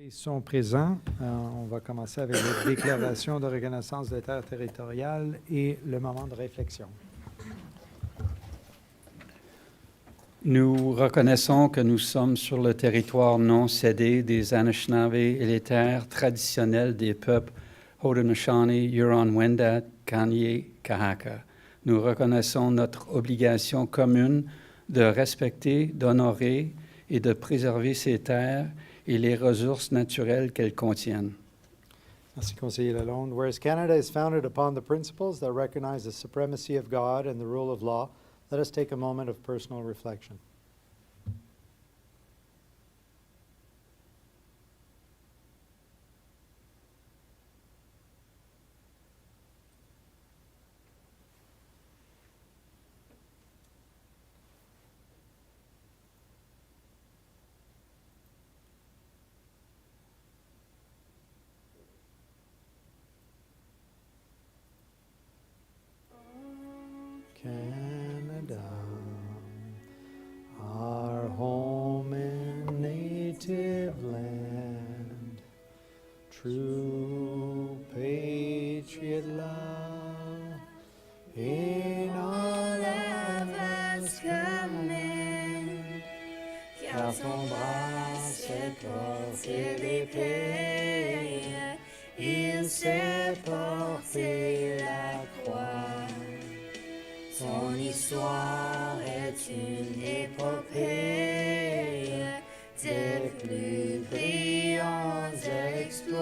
Ils sont présents. On va commencer avec les déclarations de reconnaissance des terres territoriales et le moment de réflexion. Nous reconnaissons que nous sommes sur le territoire non cédé des Anishinaabe et les terres traditionnelles des peuples Haudenosaunee, Huron-Wendat, Kanié, Kahaka. Nous reconnaissons notre obligation commune de respecter, d'honorer et de préserver ces terres et les ressources naturelles qu'elles contiennent. Merci, conseiller Lalonde. Whereas Canada is founded upon the principles that recognize the supremacy of God and the rule of law, let us take a moment of personal reflection. Canada, our home and native land, true patriot love, in all of us commend, car son bras s'est porté l'épée, il s'est porté la croix. Son histoire est une épopée des plus brillants exploits.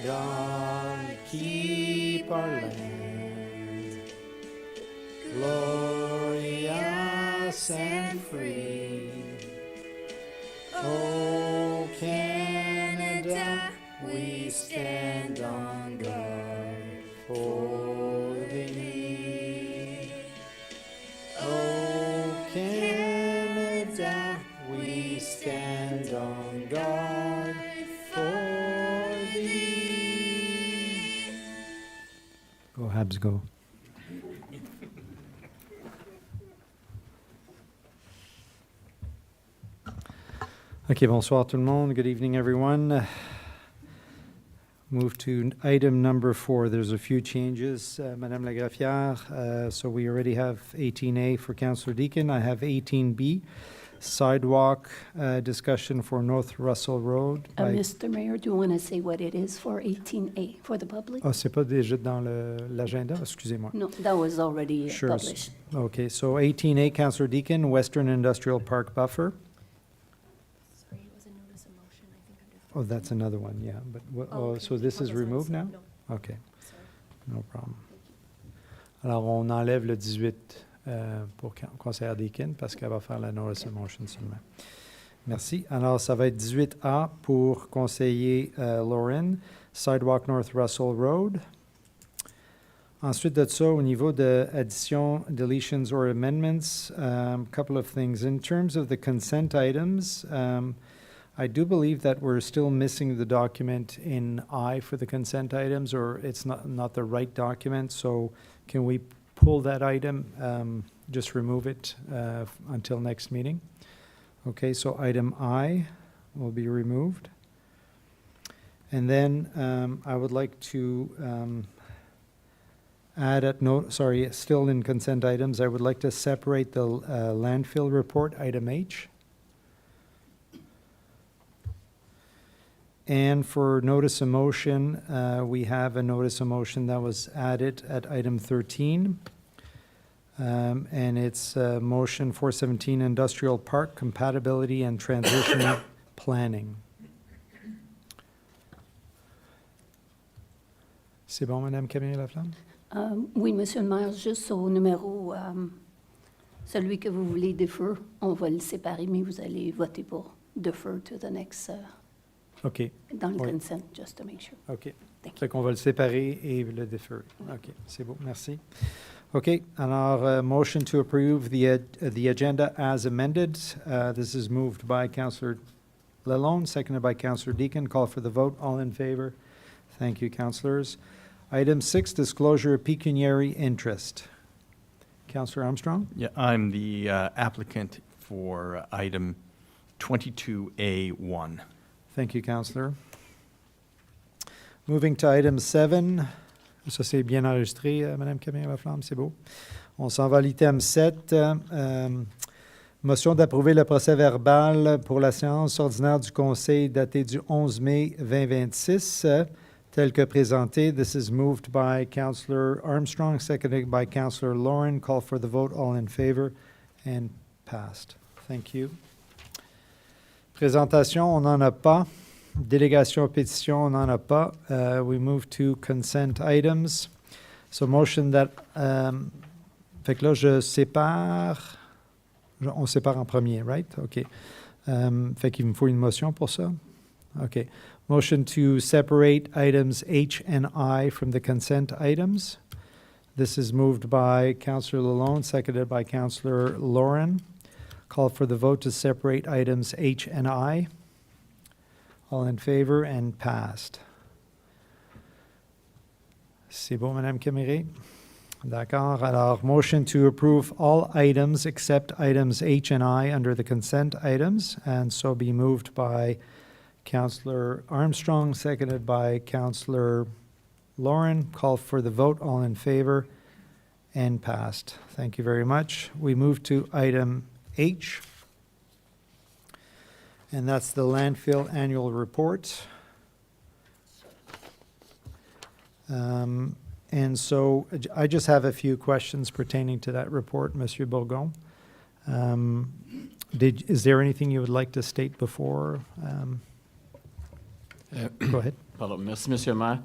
God, keep our land glorious and free. Oh, Canada, we stand on guard for thee. Oh, Canada, we stand on guard for thee. Go Habs, go. Okay, bonsoir tout le monde. Good evening, everyone. Move to item number 4. There's a few changes, Madame la Greffière. So we already have 18A for Councillor Deakin. I have 18B, sidewalk discussion for North Russell Road. Mr. Mayor, do you want to say what it is for 18A for the public? Oh, c'est pas déjà dans l'agenda? Excusez-moi. No, that was already Sure. published. Okay, so 18A, Councillor Deakin, Western Industrial Park Buffer. Sorry, it was a notice of motion, I think under... Oh, that's another one, yeah. But okay. so this is removed now? No, Okay, sorry. no problem. Alors, on enlève le 18 pour conseillère Deakin parce qu'elle va faire la notice of motion seulement. Merci. Alors, ça va être 18A pour conseiller Lauren, Sidewalk North Russell Road. Ensuite de ça, au niveau de additions, deletions, or amendments, couple of things. In terms of the consent items, I do believe that we're still missing the document in I for the consent items, or it's not the right document. So can we pull that item, just remove it until next meeting? Okay, so item I will be removed. And then I would like to add still in consent items, I would like to separate the landfill report, item H. And for notice of motion, we have a notice of motion that was added at item 13. And it's motion 417, Industrial Park Compatibility and Transition Planning. C'est bon, Madame Camille-Laflamme? Oui, Monsieur le maire, juste au numéro, celui que vous voulez defer, on va le séparer, mais vous allez voter pour defer to the next, OK. dans le Oui. consent, just to make sure. OK. Thank Fait qu'on va le séparer et le déférer. OK, c'est beau, merci. OK, alors, motion to approve the agenda as amended. This is moved by Councillor Lalonde, seconded by Councillor Deakin. Call for the vote. All in favor? Thank you, councillors. Item 6, disclosure of pecuniary interest. Councillor Armstrong? Yeah, I'm the applicant for item 22A1. Thank you, Councillor. Moving to item 7. Ça, c'est bien enregistré, Mme Camille-Laflamme, c'est beau. On s'en va à l'item 7. Motion d'approuver le procès-verbal pour la séance ordinaire du Conseil datée du 11 mai 2026, tel que présenté. This is moved by Councillor Armstrong, seconded by Councillor Lauren. Call for the vote. All in favor and passed. Thank you. Présentation, on n'en a pas. Délégation pétition, on n'en a pas. We move to consent items. So motion that... fait que là, je sépare... On sépare en premier, right? OK. Fait qu'il me faut une motion pour ça? OK. Motion to separate items H and I from the consent items. This is moved by Councillor Lalonde, seconded by Councillor Lauren. Call for the vote to separate items H and I. All in favor and passed. C'est bon, Madame Caméré? D'accord. Alors, motion to approve all items except items H and I under the consent items, and so be moved by Councillor Armstrong, seconded by Councillor Lauren. Call for the vote. All in favor and passed. Thank you very much. We move to item H, and that's the landfill annual report. And so I just have a few questions pertaining to that report, Monsieur Bourgon. Is there anything you would like to state before? Go ahead. Pardon, merci, Monsieur le maire.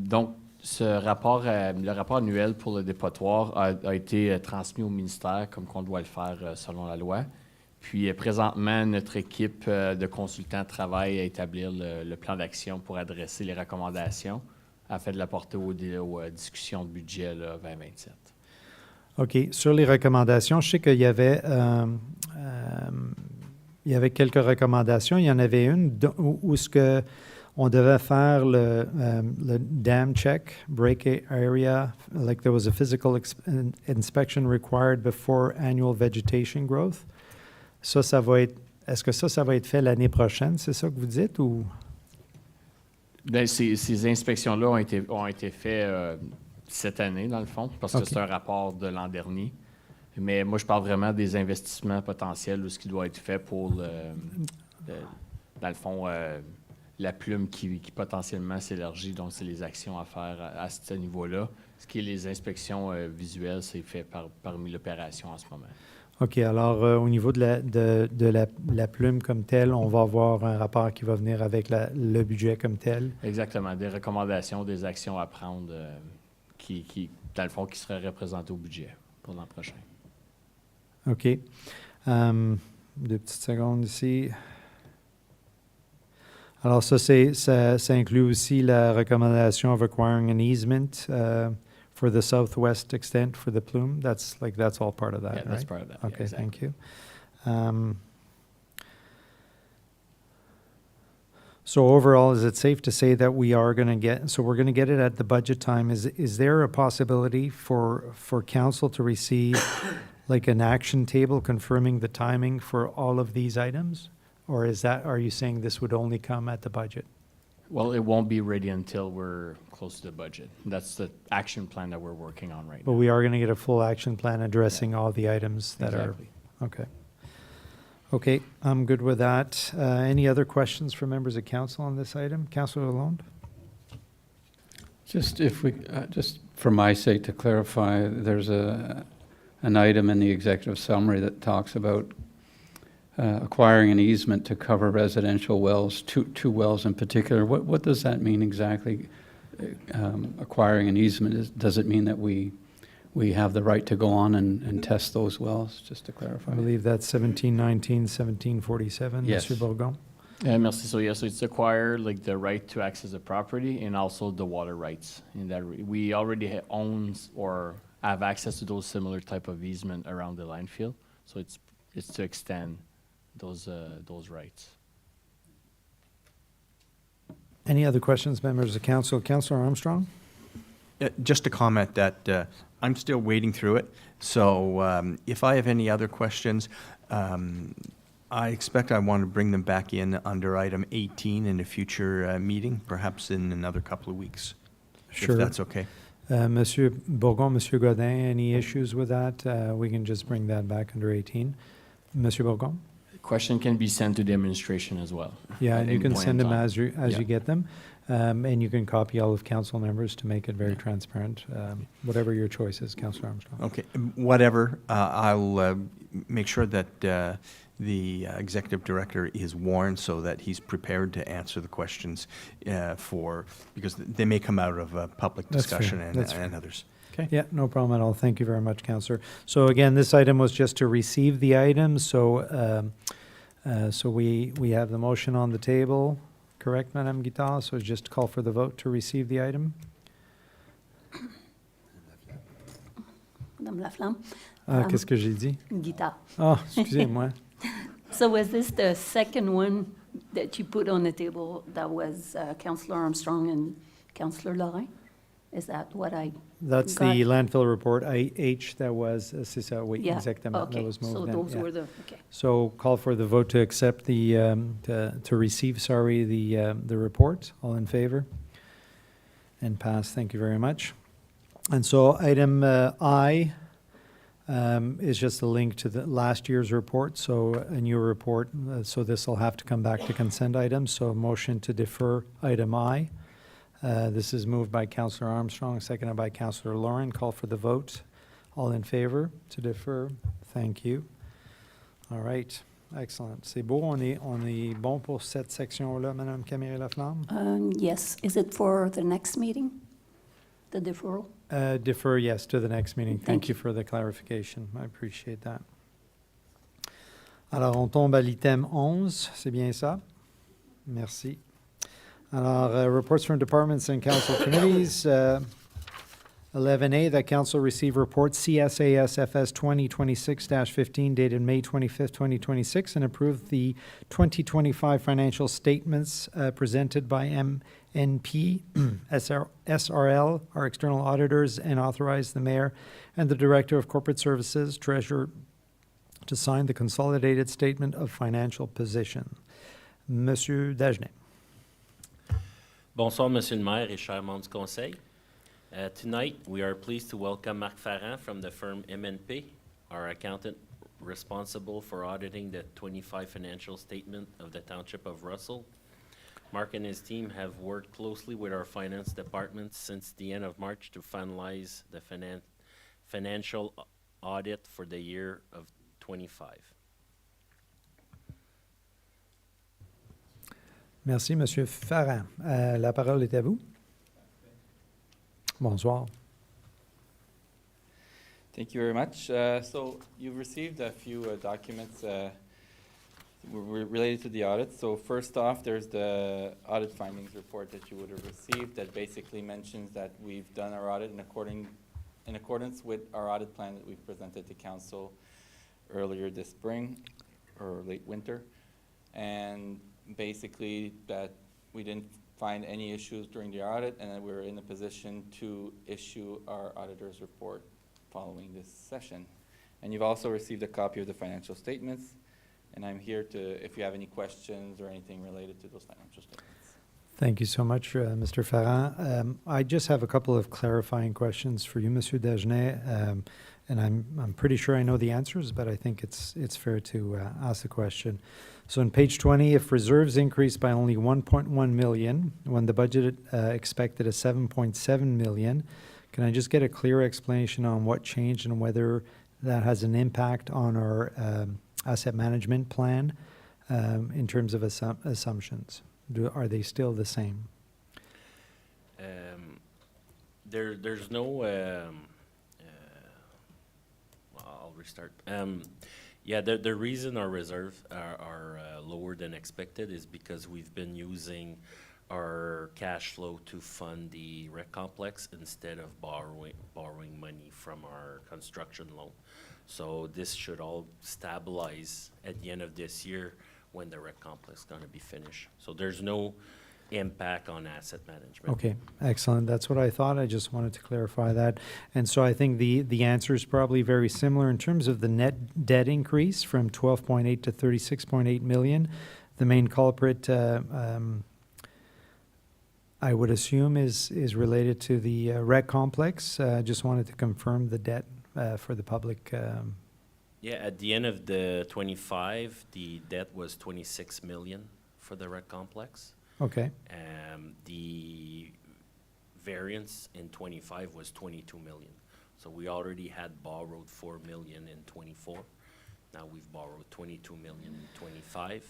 Donc, ce rapport, le rapport annuel pour le dépotoir a été transmis au ministère comme qu'on doit le faire selon la loi. Puis, présentement, notre équipe de consultants travaille à établir le plan d'action pour adresser les recommandations afin de l'apporter aux discussions de budget là, 2027. OK. Sur les recommandations, je sais qu'il y avait quelques recommandations. Il y en avait une où ce que on devait faire le dam check, break area, like there was a physical inspection required before annual vegetation growth. Ça va être... Est-ce que ça va être fait l'année prochaine? C'est ça que vous dites ou... Bien, ces inspections-là ont été faites cette année, dans le fond, parce que c'est un rapport de l'an dernier. Mais moi, je parle vraiment des investissements potentiels ou ce qui doit être fait pour, dans le fond, la plume qui potentiellement s'élargit. Donc, c'est les actions à faire à ce niveau-là. Ce qui est les inspections visuelles, c'est fait parmi l'opération en ce moment. OK. Alors, au niveau de la plume comme telle, on va avoir un rapport qui va venir avec le budget comme tel. Exactement. Des recommandations, des actions à prendre qui, dans le fond, qui seraient représentées au budget pour l'an prochain. OK. 2 petites secondes ici. Alors, ça inclut aussi la recommandation of acquiring an easement for the southwest extent for the plume. That's all part of that, Yeah, right? that's part of that. Okay, Yeah, exactly. thank you. So overall, is it safe to say that we're going to get it at the budget time? Is there a possibility for council to receive like an action table confirming the timing for all of these items? Or are you saying this would only come at the budget? Well, it won't be ready until we're close to the budget. That's the action plan that we're working on right But now. we are going to get a full action plan addressing all the items that Exactly. are... Okay. Okay, I'm good with that. Any other questions from members of council on this item? Councillor Lalonde? Just if we, just for my sake to clarify, there's an item in the executive summary that talks about acquiring an easement to cover residential wells, two wells in particular. What does that mean exactly? Acquiring an easement, does it mean that we have the right to go on and test those wells, just to clarify? I believe that's 1719, 1747, Yes. Monsieur Bourgon. Merci. So yes, so it's acquire like the right to access the property and also the water rights. In that we already own or have access to those similar type of easement around the landfill. So it's to extend those rights. Any other questions, members of council? Councillor Armstrong? Just a comment that I'm still wading through it, so if I have any other questions, I expect I want to bring them back in under item 18 in a future meeting, perhaps in another couple of weeks, Sure. if that's okay. Monsieur Bourgon, Monsieur Godin, any issues with that? We can just bring that back under 18. Monsieur Bourgon? Question can be sent to the administration as well. Yeah, at and you any can point send in them time. as Yeah. you get them. And you can copy all of council members to make it very transparent. Whatever your choice is, Councillor Armstrong. Okay, whatever. I'll make sure that the executive director is warned so that he's prepared to answer the questions because they may come out of public That's fair. discussion That's fair. and others. Okay. Yeah, no problem at all. Thank you very much, Councillor. So again, this item was just to receive the items. So we have the motion on the table, correct, Madame Guittard? So it's just to call for the vote to receive the item. Madame Laflamme? Qu'est-ce que j'ai dit? Guitar. Ah, excusez-moi. So was this the second one that you put on the table that was Councillor Armstrong and Councillor Lorrain? Is that what I That's got? the landfill report, H, that was, c'est ça, oui, Yeah, exactement, okay. that was moved So in, those yeah. were the, okay. So call for the vote to accept to receive, the report. All in favor? And pass, thank you very much. And so item I is just a link to the last year's report, so a new report, so this will have to come back to consent items. So a motion to defer item I. This is moved by Councillor Armstrong, seconded by Councillor Lauren. Call for the vote. All in favor to defer? Thank you. All right, excellent. C'est beau, on est bon pour cette section-là, Madame Camille-Laflamme? Yes, is it for the next meeting, the deferral? Defer, yes, to the next meeting. Thank Thank you for the clarification. I appreciate that. Alors, on tombe à l'item 11, c'est bien ça? Merci. Alors, reports from departments and council committees. 11A, that council receive report CSASFS 2026-15 dated May 25th, 2026, and approve the 2025 financial statements presented by MNP, SRL, our external auditors, and authorize the mayor and the director of corporate services, treasurer, to sign the consolidated statement of financial position. Monsieur Dagenet. Bonsoir, Monsieur le maire et chers membres du conseil. Tonight, we are pleased to welcome Marc Farran from the firm MNP, our accountant responsible for auditing the 25 financial statement of the Township of Russell. Mark and his team have worked closely with our finance department since the end of March to finalize the financial audit for the year of 25. Merci, Monsieur Farran. La parole est à vous. Bonsoir. Thank you very much. So you've received a few documents related to the audit. So first off, there's the audit findings report that you would have received that basically mentions that we've done our audit in accordance with our audit plan that we presented to council earlier this spring or late winter. And basically that we didn't find any issues during the audit and that we're in a position to issue our auditor's report following this session. And you've also received a copy of the financial statements, and I'm here to, if you have any questions or anything related to those financial statements. Thank you so much, Mr. Farran. I just have a couple of clarifying questions for you, Monsieur Dagenet, and I'm pretty sure I know the answers, but I think it's fair to ask the question. So on page 20, if reserves increased by only 1.1 million when the budget expected a 7.7 million, can I just get a clear explanation on what changed and whether that has an impact on our asset management plan in terms of assumptions? Are they still the same? There's no, I'll restart. Yeah, the reason our reserves are lower than expected is because we've been using our cash flow to fund the rec complex instead of borrowing money from our construction loan. So this should all stabilize at the end of this year when the rec complex is going to be finished. So there's no impact on asset management. Okay, excellent. That's what I thought. I just wanted to clarify that. And so I think the answer is probably very similar in terms of the net debt increase from 12.8 to 36.8 million. The main culprit, I would assume, is related to the rec complex. Just wanted to confirm the debt for the public. Yeah, at the end of the 25, the debt was 26 million for the rec complex. Okay, The variance in 25 was 22 million. So we already had borrowed 4 million in 24. Now we've borrowed 22 million in 25,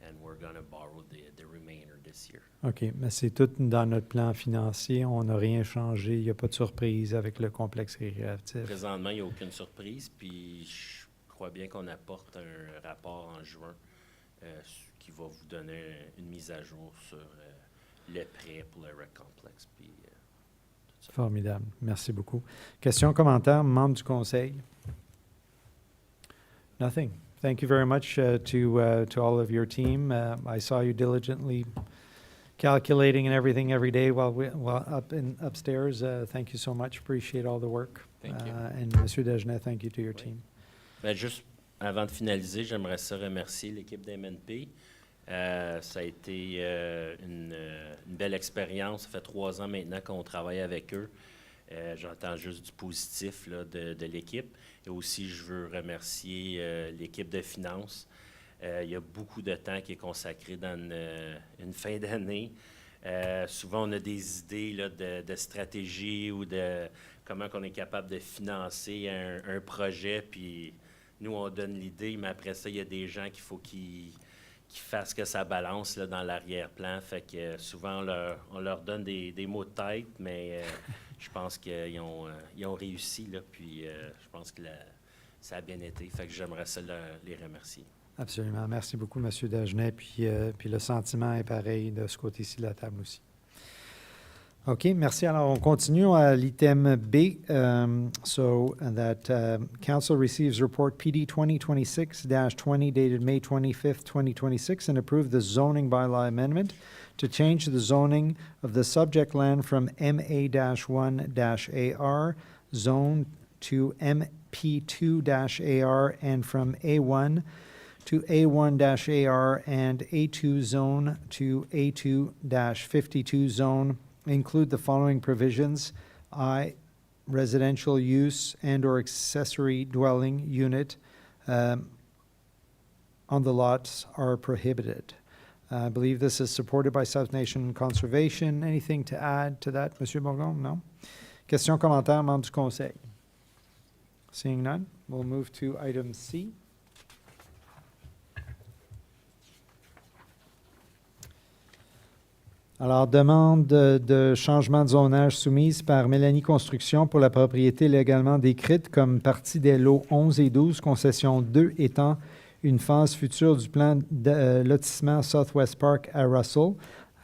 and we're going to borrow the remainder this year. OK. Mais c'est tout dans notre plan financier. On n'a rien changé. Il n'y a pas de surprise avec le complexe récréatif. Présentement, il n'y a aucune surprise, puis je crois bien qu'on apporte un rapport en juin qui va vous donner une mise à jour sur les prêts pour le rec complex. Puis, tout ça. Formidable. Merci beaucoup. Questions, commentaires, membres du conseil? Nothing. Thank you very much to all of your team. I saw you diligently calculating and everything every day while upstairs. Thank you so much. Appreciate all the work. Thank you. And Monsieur Dagenet, thank you to your Oui. team. Ben, juste avant de finaliser, j'aimerais ça remercier l'équipe d'MNP. Ça a été une belle expérience. Ça fait 3 ans maintenant qu'on travaille avec eux. J'entends juste du positif là, de l'équipe. Et aussi, je veux remercier l'équipe de finances. Il y a beaucoup de temps qui est consacré dans une fin d'année. Souvent, on a des idées là, de stratégie ou de comment on est capable de financer un projet. Puis nous, on donne l'idée, mais après ça, il y a des gens qu'il faut qu'ils fassent que ça balance là, dans l'arrière-plan. Fait que souvent, on leur donne des mots de tête, mais je pense qu'ils ont réussi. Là, puis je pense que ça a bien été. Fait que j'aimerais ça les remercier. Absolument. Merci beaucoup, M. Dagenet. Puis le sentiment est pareil de ce côté-ci de la table aussi. OK, merci. Alors, on continue à l'item B. So that Council receives report PD 2026-20 dated May 25th, 2026 and approve the zoning bylaw amendment to change the zoning of the subject land from MA-1-AR zone to MP2-AR and from A1 to A1-AR and A2 zone to A2-52 zone. Include the following provisions. I, residential use and or accessory dwelling unit on the lots are prohibited. I believe this is supported by South Nation Conservation. Anything to add to that, Monsieur Bourgon? No? Questions, commentaires, membres du Conseil? Seeing none, we'll move to item C. Alors, demande de changement de zonage soumise par Mélanie Construction pour la propriété légalement décrite comme partie des lots 11 et 12, concession 2 étant une phase future du plan de lotissement Southwest Park à Russell,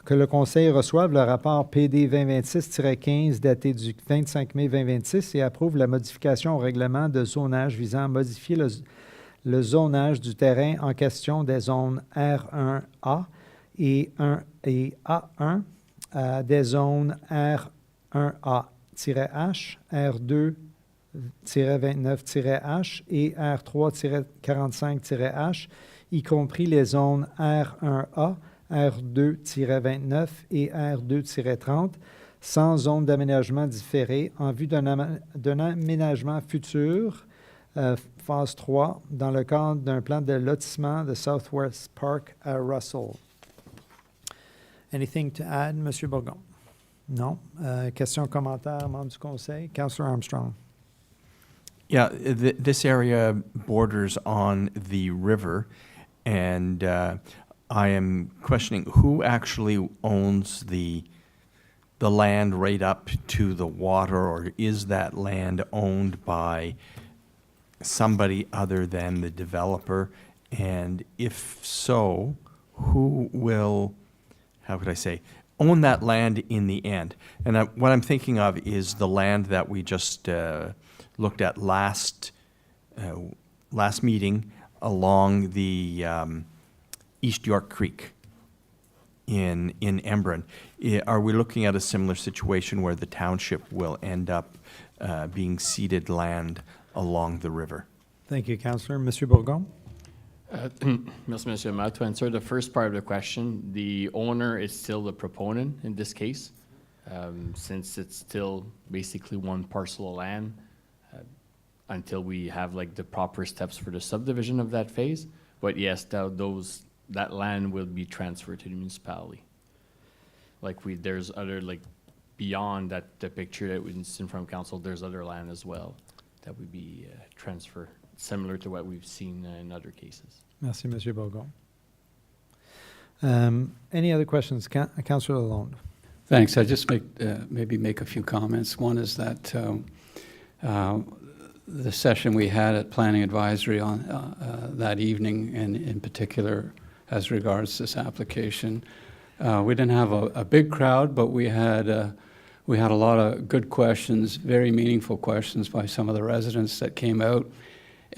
que le Conseil reçoive le rapport PD 2026-15 daté du 25 mai 2026 et approuve la modification au règlement de zonage visant à modifier le zonage du terrain en question des zones R1A et A1 à des zones R1A-H, R2-29-H et R3-45-H, y compris les zones R1A, R2-29 et R2-30, sans zone d'aménagement différée en vue d'un aménagement futur, phase 3, dans le cadre d'un plan de lotissement de Southwest Park à Russell. Anything to add, M. Bourgon? No. Questions, commentaires, membres du Conseil? Councillor Armstrong. Yeah, this area borders on the river, and I am questioning who actually owns the land right up to the water, or is that land owned by somebody other than the developer? And if so, who will, how could I say, own that land in the end? And what I'm thinking of is the land that we just looked at last meeting along the East York Creek. in Embrun. Are we looking at a similar situation where the township will end up being ceded land along the river? Thank you, Councillor. Monsieur Bourgon? Merci, Monsieur le Maire. To answer the first part of the question, the owner is still the proponent in this case, since it's still basically one parcel of land until we have like the proper steps for the subdivision of that phase. But yes, that land will be transferred to the municipality. Like there's other, like beyond that, the picture that was in front of council, there's other land as well that would be transferred, similar to what we've seen in other cases. Merci, Monsieur Bourgon. Any other questions? Councillor Lalonde. Thanks. I just maybe make a few comments. One is that the session we had at Planning Advisory on that evening, and in particular as regards this application, we didn't have a big crowd, but we had a lot of good questions, very meaningful questions by some of the residents that came out.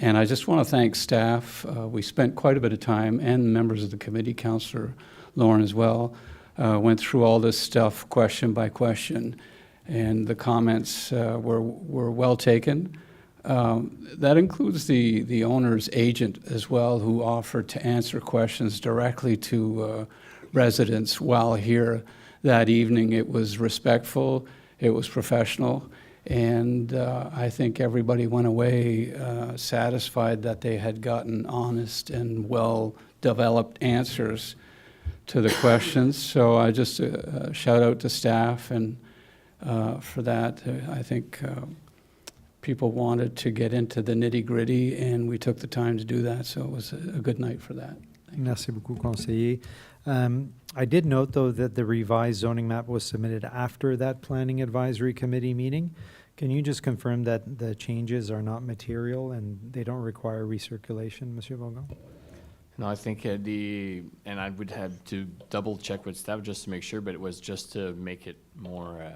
And I just want to thank staff. We spent quite a bit of time, and members of the committee, Councillor Lauren as well, went through all this stuff question by question, and the comments were well taken. That includes the owner's agent as well, who offered to answer questions directly to residents while here that evening. It was respectful, it was professional, and I think everybody went away satisfied that they had gotten honest and well-developed answers to the questions. So I just shout out to staff and for that. I think people wanted to get into the nitty-gritty, and we took the time to do that, so it was a good night for that. Merci beaucoup, conseiller. I did note, though, that the revised zoning map was submitted after that Planning Advisory Committee meeting. Can you just confirm that the changes are not material and they don't require recirculation, Monsieur Bourgon? No, I think and I would have to double check with staff just to make sure, but it was just to make it more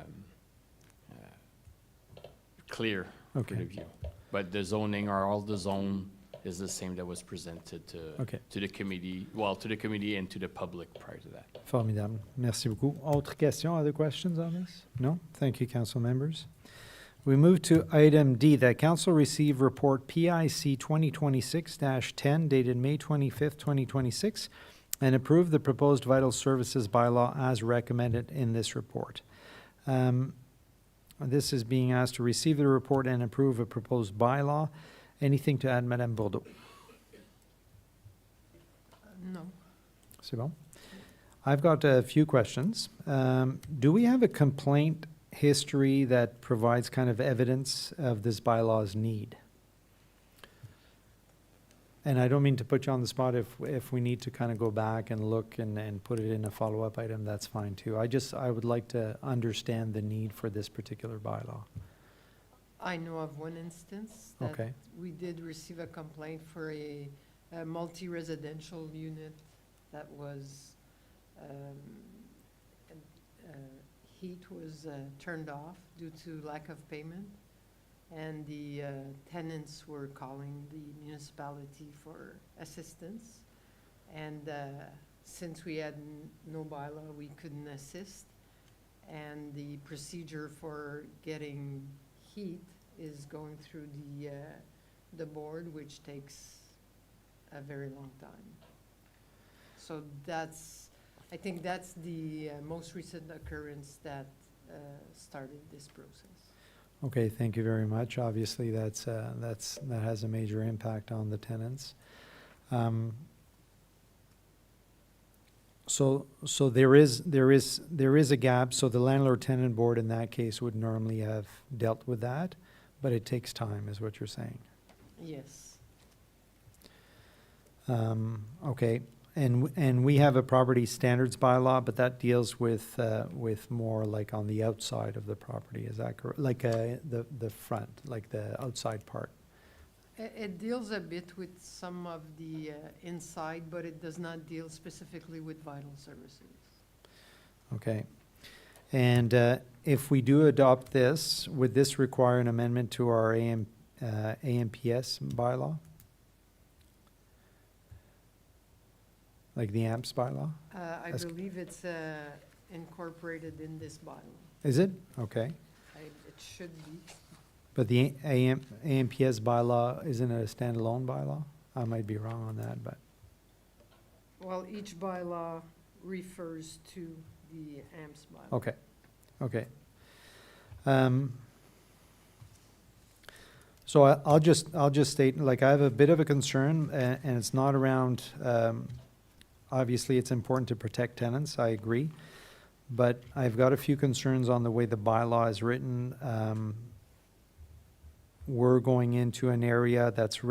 clear for the view. But the zoning, or all the zone, is the same that was presented to the committee, to the committee and to the public prior to that. Formidable. Merci beaucoup. Autre question, other questions on this? No? Thank you, council members. We move to item D, that council receive report PIC 2026-10 dated May 25th, 2026, and approve the proposed vital services bylaw as recommended in this report. This is being asked to receive the report and approve a proposed bylaw. Anything to add, Madame Bourdeau? No. C'est bon. I've got a few questions. Do we have a complaint history that provides kind of evidence of this bylaw's need? And I don't mean to put you on the spot. If we need to kind of go back and look and put it in a follow-up item, that's fine too. I would like to understand the need for this particular bylaw. I know of one instance that we did receive a complaint for a multi-residential unit that was, heat was turned off due to lack of payment. And the tenants were calling the municipality for assistance. And since we had no bylaw, we couldn't assist. And the procedure for getting heat is going through the board, which takes a very long time. So I think that's the most recent occurrence that started this process. Okay, thank you very much. Obviously, that has a major impact on the tenants. So there is a gap. So the landlord-tenant board in that case would normally have dealt with that, but it takes time, is what you're saying. Yes. Okay, and we have a property standards bylaw, but that deals with more like on the outside of the property. Is that correct? Like the front, like the outside part. It deals a bit with some of the inside, but it does not deal specifically with vital services. Okay. And if we do adopt this, would this require an amendment to our AMPS bylaw? like the AMPS bylaw? I That's- believe it's incorporated in this bylaw. Is it? Okay. It should be. But the AMPS bylaw isn't a standalone bylaw? I might be wrong on that, but, Well, each bylaw refers to the AMPS bylaw. okay, okay. So I'll just state, like, I have a bit of a concern, and it's not around, obviously, it's important to protect tenants, I agree. But I've got a few concerns on the way the bylaw is written. We're going into an area that's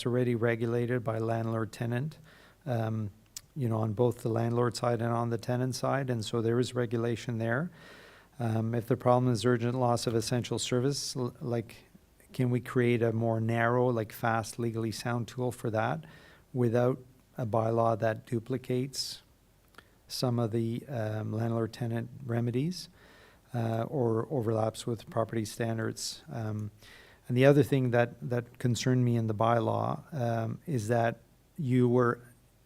already regulated by landlord-tenant, on both the landlord side and on the tenant side, and so there is regulation there. If the problem is urgent loss of essential service, can we create a more narrow, fast, legally sound tool for that without a bylaw that duplicates some of the landlord-tenant remedies or overlaps with property standards? And the other thing that concerned me in the bylaw is that you were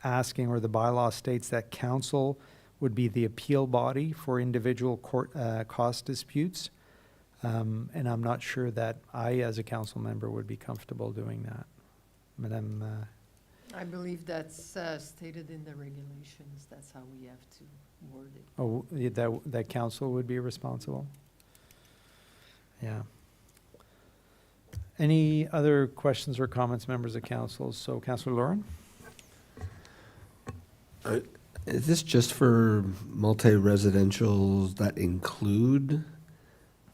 asking, or the bylaw states that council would be the appeal body for individual court cost disputes. And I'm not sure that I, as a council member, would be comfortable doing that. Madame, I believe that's stated in the regulations. That's how we have to word it. that council would be responsible? Yeah. Any other questions or comments, members of council? So, Councillor Lauren? Is this just for multi-residentials that include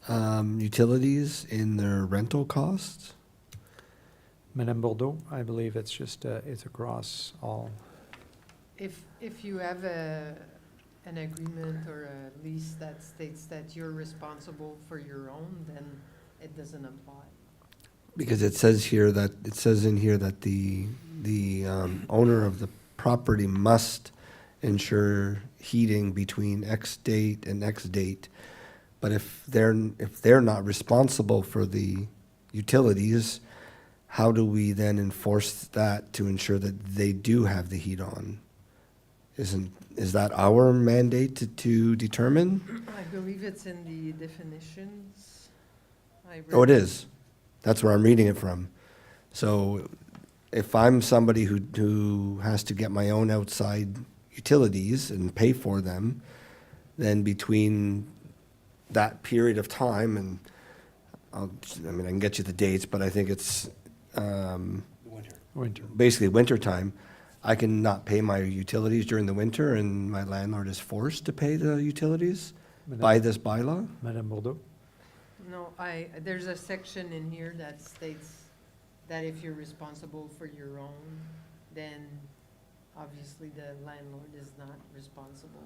utilities in their rental costs? Madame Bordeaux, I believe it's just, it's across all. If you have an agreement or a lease that states that you're responsible for your own, then it doesn't apply. Because it says in here that the owner of the property must ensure heating between X date and X date. But if they're not responsible for the utilities, how do we then enforce that to ensure that they do have the heat on? Is that our mandate to determine? I believe it's in the definitions. Oh, it is. That's where I'm reading it from. So if I'm somebody who has to get my own outside utilities and pay for them, then between that period of time, and I can get you the dates, but I think it's Winter. basically winter time, I can not pay my utilities during the winter, and my landlord is forced to pay the utilities by this bylaw? Madame Bordeaux? No, there's a section in here that states that if you're responsible for your own, then obviously the landlord is not responsible.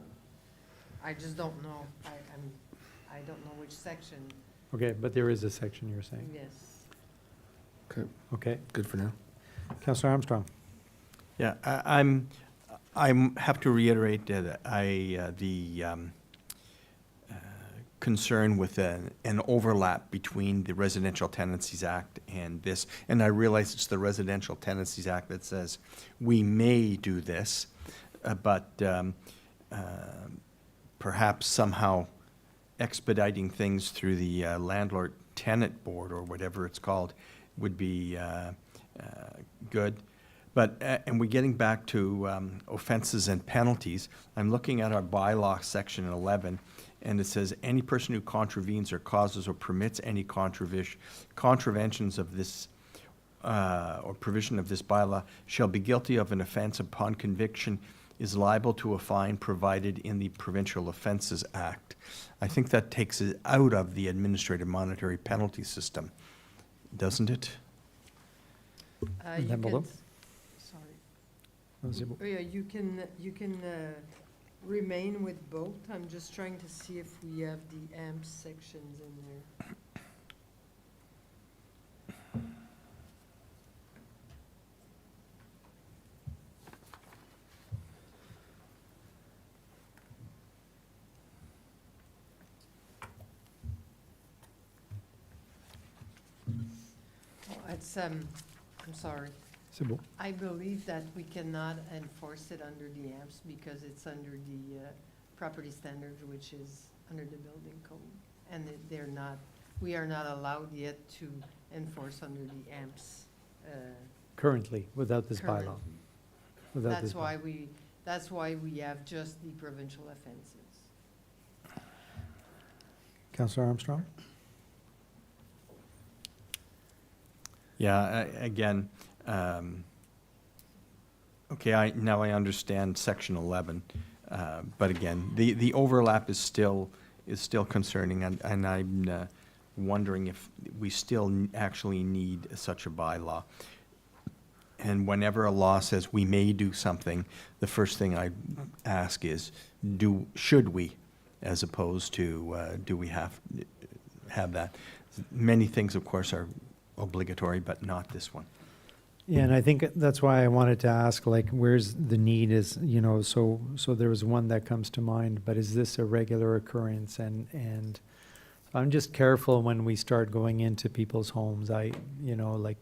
I just don't know. I don't know which section. Okay, but there is a section you're saying. Yes. Okay, Okay. good for now. Councillor Armstrong? Yeah, I'm have to reiterate that concern with an overlap between the Residential Tenancies Act and this, and I realize it's the Residential Tenancies Act that says we may do this, but perhaps somehow expediting things through the landlord-tenant board or whatever it's called would be good. But, and we're getting back to offenses and penalties. I'm looking at our bylaw section 11, and it says, any person who contravenes or causes or permits any contraventions of this or provision of this bylaw shall be guilty of an offense upon conviction is liable to a fine provided in the Provincial Offences Act. I think that takes it out of the administrative monetary penalty system, doesn't it? Madame Bordeaux? Sorry. Oh, yeah, you can remain with both. I'm just trying to see if we have the AMP sections in there. Oh, it's, I'm sorry. C'est beau. I believe that we cannot enforce it under the AMPS because it's under the property standards, which is under the building code. And they're not, we are not allowed yet to enforce under the AMPS. Currently, without this bylaw. currently. Without this That's why we have just the provincial offenses. Councillor Armstrong? Yeah, again, okay, now I understand section 11, but again, the overlap is still concerning, and I'm wondering if we still actually need such a bylaw. And whenever a law says we may do something, the first thing I ask is, should we, as opposed to do we have that? Many things, of course, are obligatory, but not this one. Yeah, and I think that's why I wanted to ask, like, where's the need is, you know, so there was one that comes to mind, but is this a regular occurrence? And I'm just careful when we start going into people's homes. You know, like,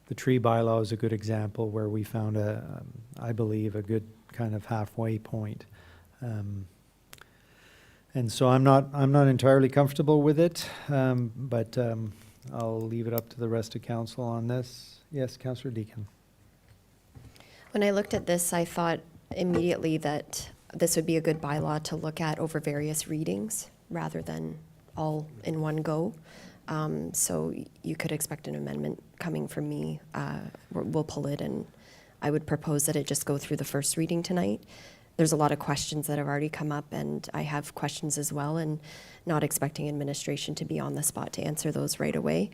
the tree bylaw is a good example where we found I believe, a good kind of halfway point. And so I'm not entirely comfortable with it, but I'll leave it up to the rest of council on this. Yes, Councillor Deakin. When I looked at this, I thought immediately that this would be a good bylaw to look at over various readings rather than all in one go. So you could expect an amendment coming from me. We'll pull it, and I would propose that it just go through the first reading tonight. There's a lot of questions that have already come up, and I have questions as well, and not expecting administration to be on the spot to answer those right away,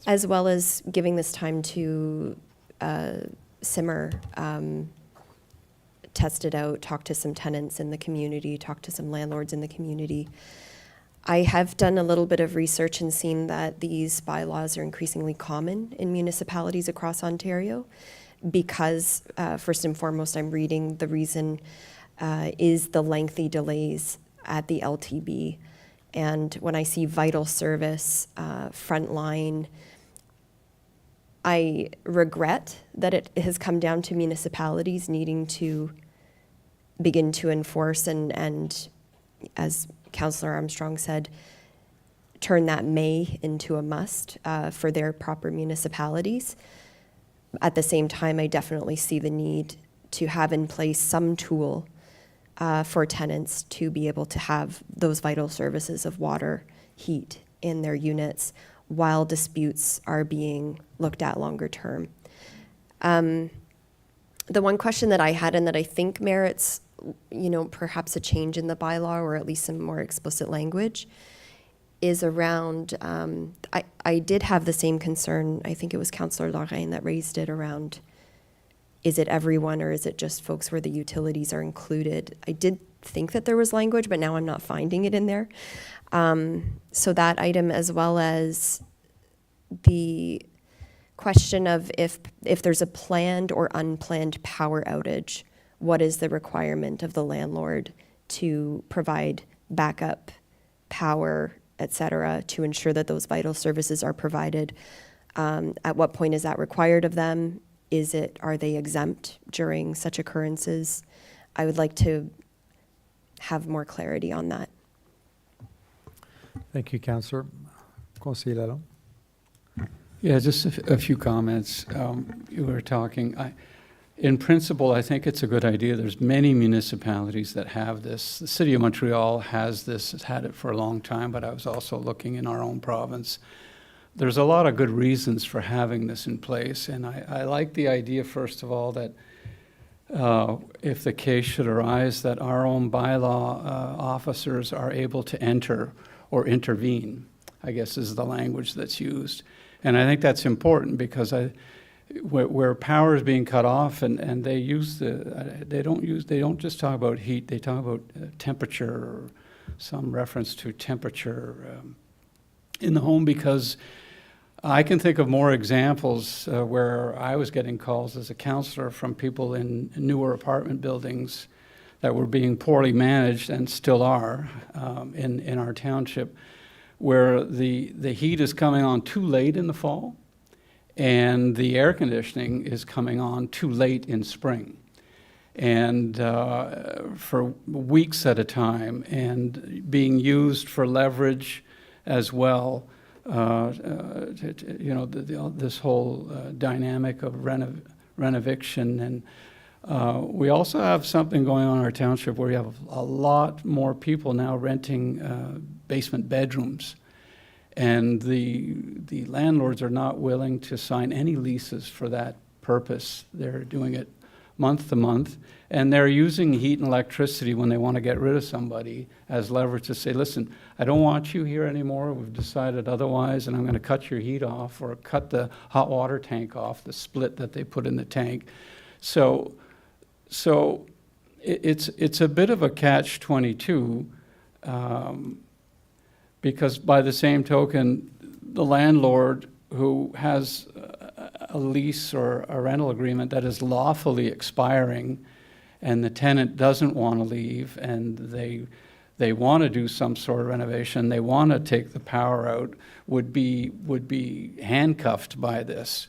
as well as giving this time to simmer, test it out, talk to some tenants in the community, talk to some landlords in the community. I have done a little bit of research and seen that these bylaws are increasingly common in municipalities across Ontario because, first and foremost, I'm reading the reason is the lengthy delays at the LTB. And when I see vital service, frontline, I regret that it has come down to municipalities needing to begin to enforce and as Councillor Armstrong said, turn that may into a must for their proper municipalities. At the same time, I definitely see the need to have in place some tool for tenants to be able to have those vital services of water, heat in their units while disputes are being looked at longer term. The one question that I had and that I think merits, you know, perhaps a change in the bylaw or at least some more explicit language is around, I did have the same concern, I think it was Councillor Lorraine that raised it around, is it everyone or is it just folks where the utilities are included? I did think that there was language, but now I'm not finding it in there. So that item, as well as the question of if there's a planned or unplanned power outage, what is the requirement of the landlord to provide backup power, et cetera, to ensure that those vital services are provided? At what point is that required of them? Are they exempt during such occurrences? I would like to have more clarity on that. Thank you, Councillor. Conseiller Lalonde. Yeah, just a few comments. You were talking, in principle, I think it's a good idea. There's many municipalities that have this. The City of Montreal has this, has had it for a long time, but I was also looking in our own province. There's a lot of good reasons for having this in place, and I like the idea, first of all, that if the case should arise, that our own bylaw officers are able to enter or intervene, I guess is the language that's used. And I think that's important because where power is being cut off and they use they don't just talk about heat, they talk about temperature or some reference to temperature in the home, because I can think of more examples where I was getting calls as a councillor from people in newer apartment buildings that were being poorly managed and still are in our township, where the heat is coming on too late in the fall and the air conditioning is coming on too late in spring, and for weeks at a time, and being used for leverage as well. This whole dynamic of renoviction, and we also have something going on in our township where we have a lot more people now renting basement bedrooms, and the landlords are not willing to sign any leases for that purpose. They're doing it month to month, and they're using heat and electricity when they want to get rid of somebody as leverage to say, listen, I don't want you here anymore, we've decided otherwise, and I'm going to cut your heat off or cut the hot water tank off, the split that they put in the tank. So it's a bit of a catch-22, because by the same token, the landlord who has a lease or a rental agreement that is lawfully expiring, and the tenant doesn't want to leave, and they want to do some sort of renovation, they want to take the power out, would be handcuffed by this,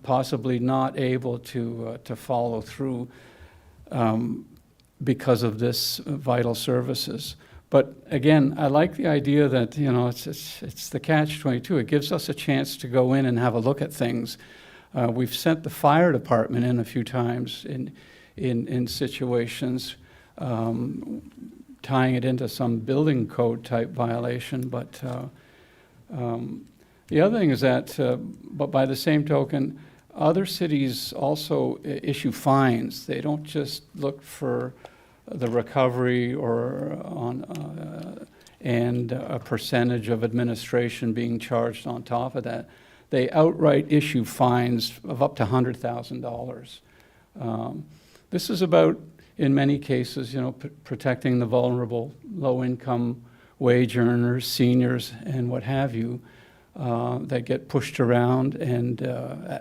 possibly not able to follow through because of this vital services. But again, I like the idea that, it's the catch-22. It gives us a chance to go in and have a look at things. We've sent the fire department in a few times in situations, tying it into some building code type violation. But the other thing is that, but by the same token, other cities also issue fines. They don't just look for the recovery or and a percentage of administration being charged on top of that. They outright issue fines of up to $100,000. This is about, in many cases, protecting the vulnerable, low-income wage earners, seniors, and what have you, that get pushed around and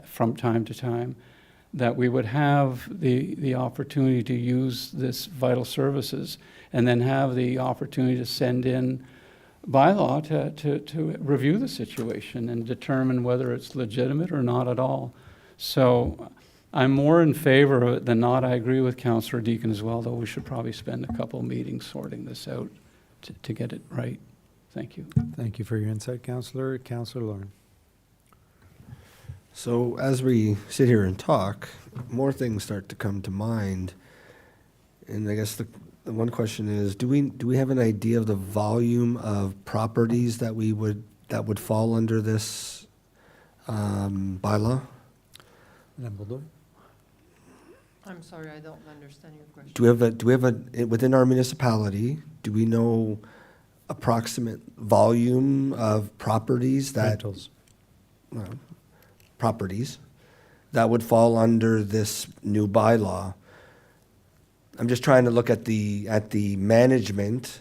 from time to time, that we would have the opportunity to use this vital services, and then have the opportunity to send in bylaw to review the situation and determine whether it's legitimate or not at all. So I'm more in favor of it than not. I agree with Councillor Deacon as well, though we should probably spend a couple meetings sorting this out to get it right. Thank you. Thank you for your insight, Councillor. Councillor Lauren. So as we sit here and talk, more things start to come to mind. And I guess the one question is, do we have an idea of the volume of properties that would fall under this bylaw? Madame Bordeaux? I'm sorry, I don't understand your question. Do we have a within our municipality, do we know approximate volume of properties that Rentals. Properties that would fall under this new bylaw? I'm just trying to look at the management.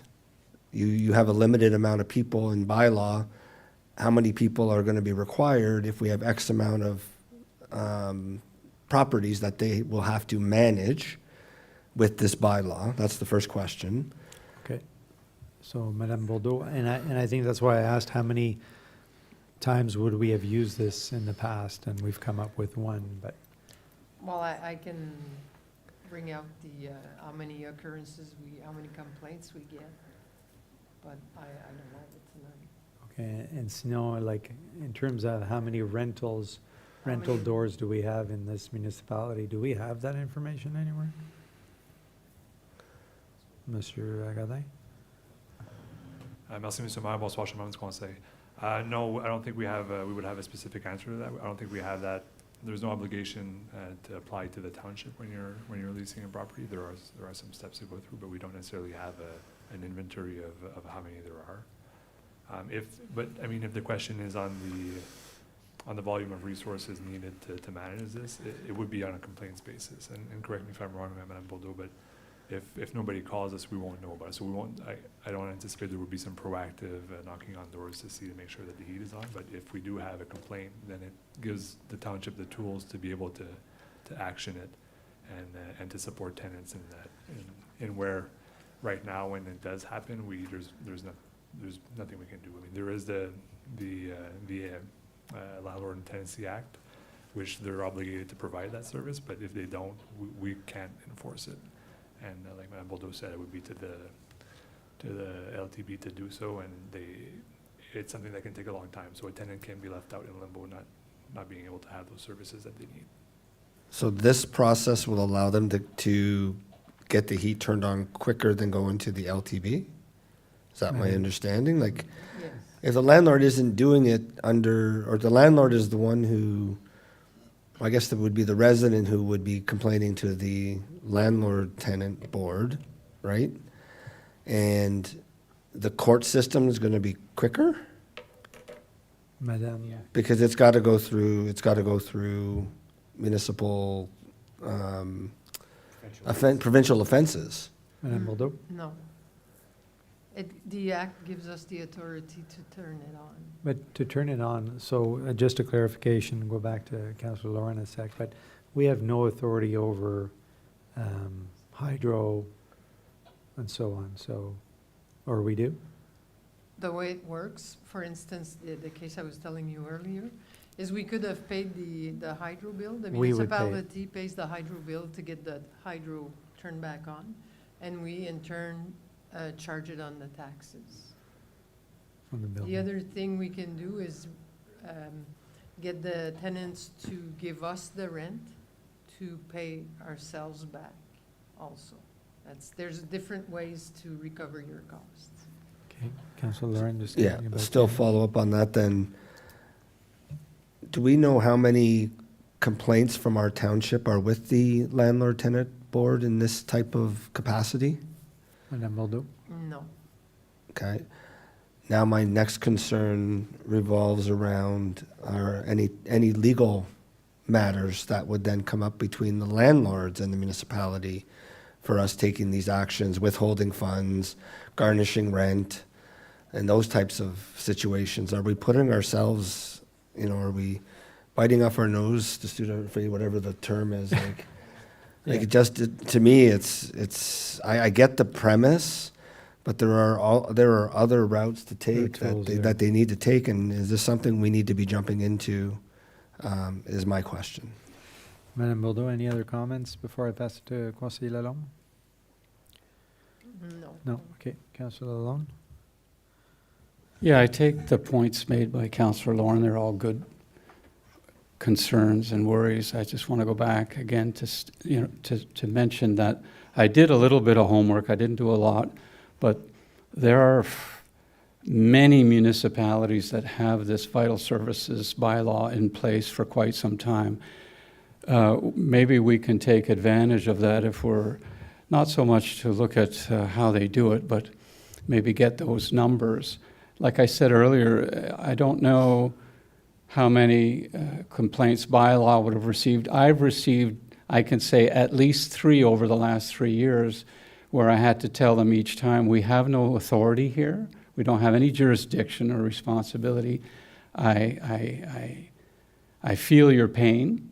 You have a limited amount of people in bylaw. How many people are going to be required if we have X amount of properties that they will have to manage with this bylaw? That's the first question. Okay. So, Madame Bordeaux, and I think that's why I asked how many times would we have used this in the past, and we've come up with one, but. Well, I can bring out the, how many occurrences how many complaints we get, but I don't have it tonight. Okay, and sinon, like, in terms of how many rental doors do we have in this municipality? Do we have that information anywhere? Monsieur Agadin? Merci, Monsieur le Maire. Bonsoir, je suis membre du conseil. No, I don't think we would have a specific answer to that. I don't think we have that. There's no obligation to apply to the township when you're leasing a property. There are some steps to go through, but we don't necessarily have an inventory of how many there are. If the question is on the volume of resources needed to manage this, it would be on a complaints basis. And correct me if I'm wrong, Madame Bordeaux, but if nobody calls us, we won't know about it. So we won't. I don't anticipate there would be some proactive knocking on doors to make sure that the heat is on. But if we do have a complaint, then it gives the township the tools to be able to action it and to support tenants in that. And where right now, when it does happen, there's nothing we can do. I mean, there is the Landlord and Tenancy Act, which they're obligated to provide that service, but if they don't, we can't enforce it. And like Madame Bordeaux said, it would be to the LTB to do so, and it's something that can take a long time. So a tenant can be left out in limbo, not being able to have those services that they need. So this process will allow them to get the heat turned on quicker than going to the LTB? Is that my understanding? Like, Yes. if the landlord isn't doing it or the landlord is the one who, I guess that would be the resident who would be complaining to the landlord-tenant board, right? And the court system is going to be quicker Madame, because it's got to go through municipal, provincial offenses. Madame Bordeaux? No. The act gives us the authority to turn it on. But to turn it on, so just a clarification, go back to Councillor Lauren a sec, but we have no authority over hydro and so on, so, or we do? The way it works, for instance, the case I was telling you earlier, is we could have paid the hydro bill. The We would pay it. municipality pays the hydro bill to get the hydro turned back on, and we in turn charge it on the taxes. On the The building? other thing we can do is get the tenants to give us the rent to pay ourselves back also. There's different ways to recover your costs. Okay, Councillor Lauren, just. Yeah, thinking about still that. follow up on that then. Do we know how many complaints from our township are with the landlord-tenant board in this type of capacity? Madame Bordeaux? No. Okay. Now my next concern revolves around any legal matters that would then come up between the landlords and the municipality for us taking these actions, withholding funds, garnishing rent, and those types of situations. Are we putting ourselves, are we biting off our nose, to whatever the term is, like, Yeah. to me, I get the premise, but there are other routes to take tools, that they need to take, and is this something we need to be jumping into? Is my question. Madame Bordeaux, any other comments before I pass it to Conseiller Lalonde? No. No, okay, Councillor Lalonde? Yeah, I take the points made by Councillor Lauren. They're all good concerns and worries. I just want to go back again to mention that I did a little bit of homework. I didn't do a lot, but there are many municipalities that have this vital services bylaw in place for quite some time. Maybe we can take advantage of that if we're not so much to look at how they do it, but maybe get those numbers. Like I said earlier, I don't know how many complaints bylaw would have received. I've received, I can say, at least 3 over the last 3 years where I had to tell them each time, we have no authority here. We don't have any jurisdiction or responsibility. I feel your pain,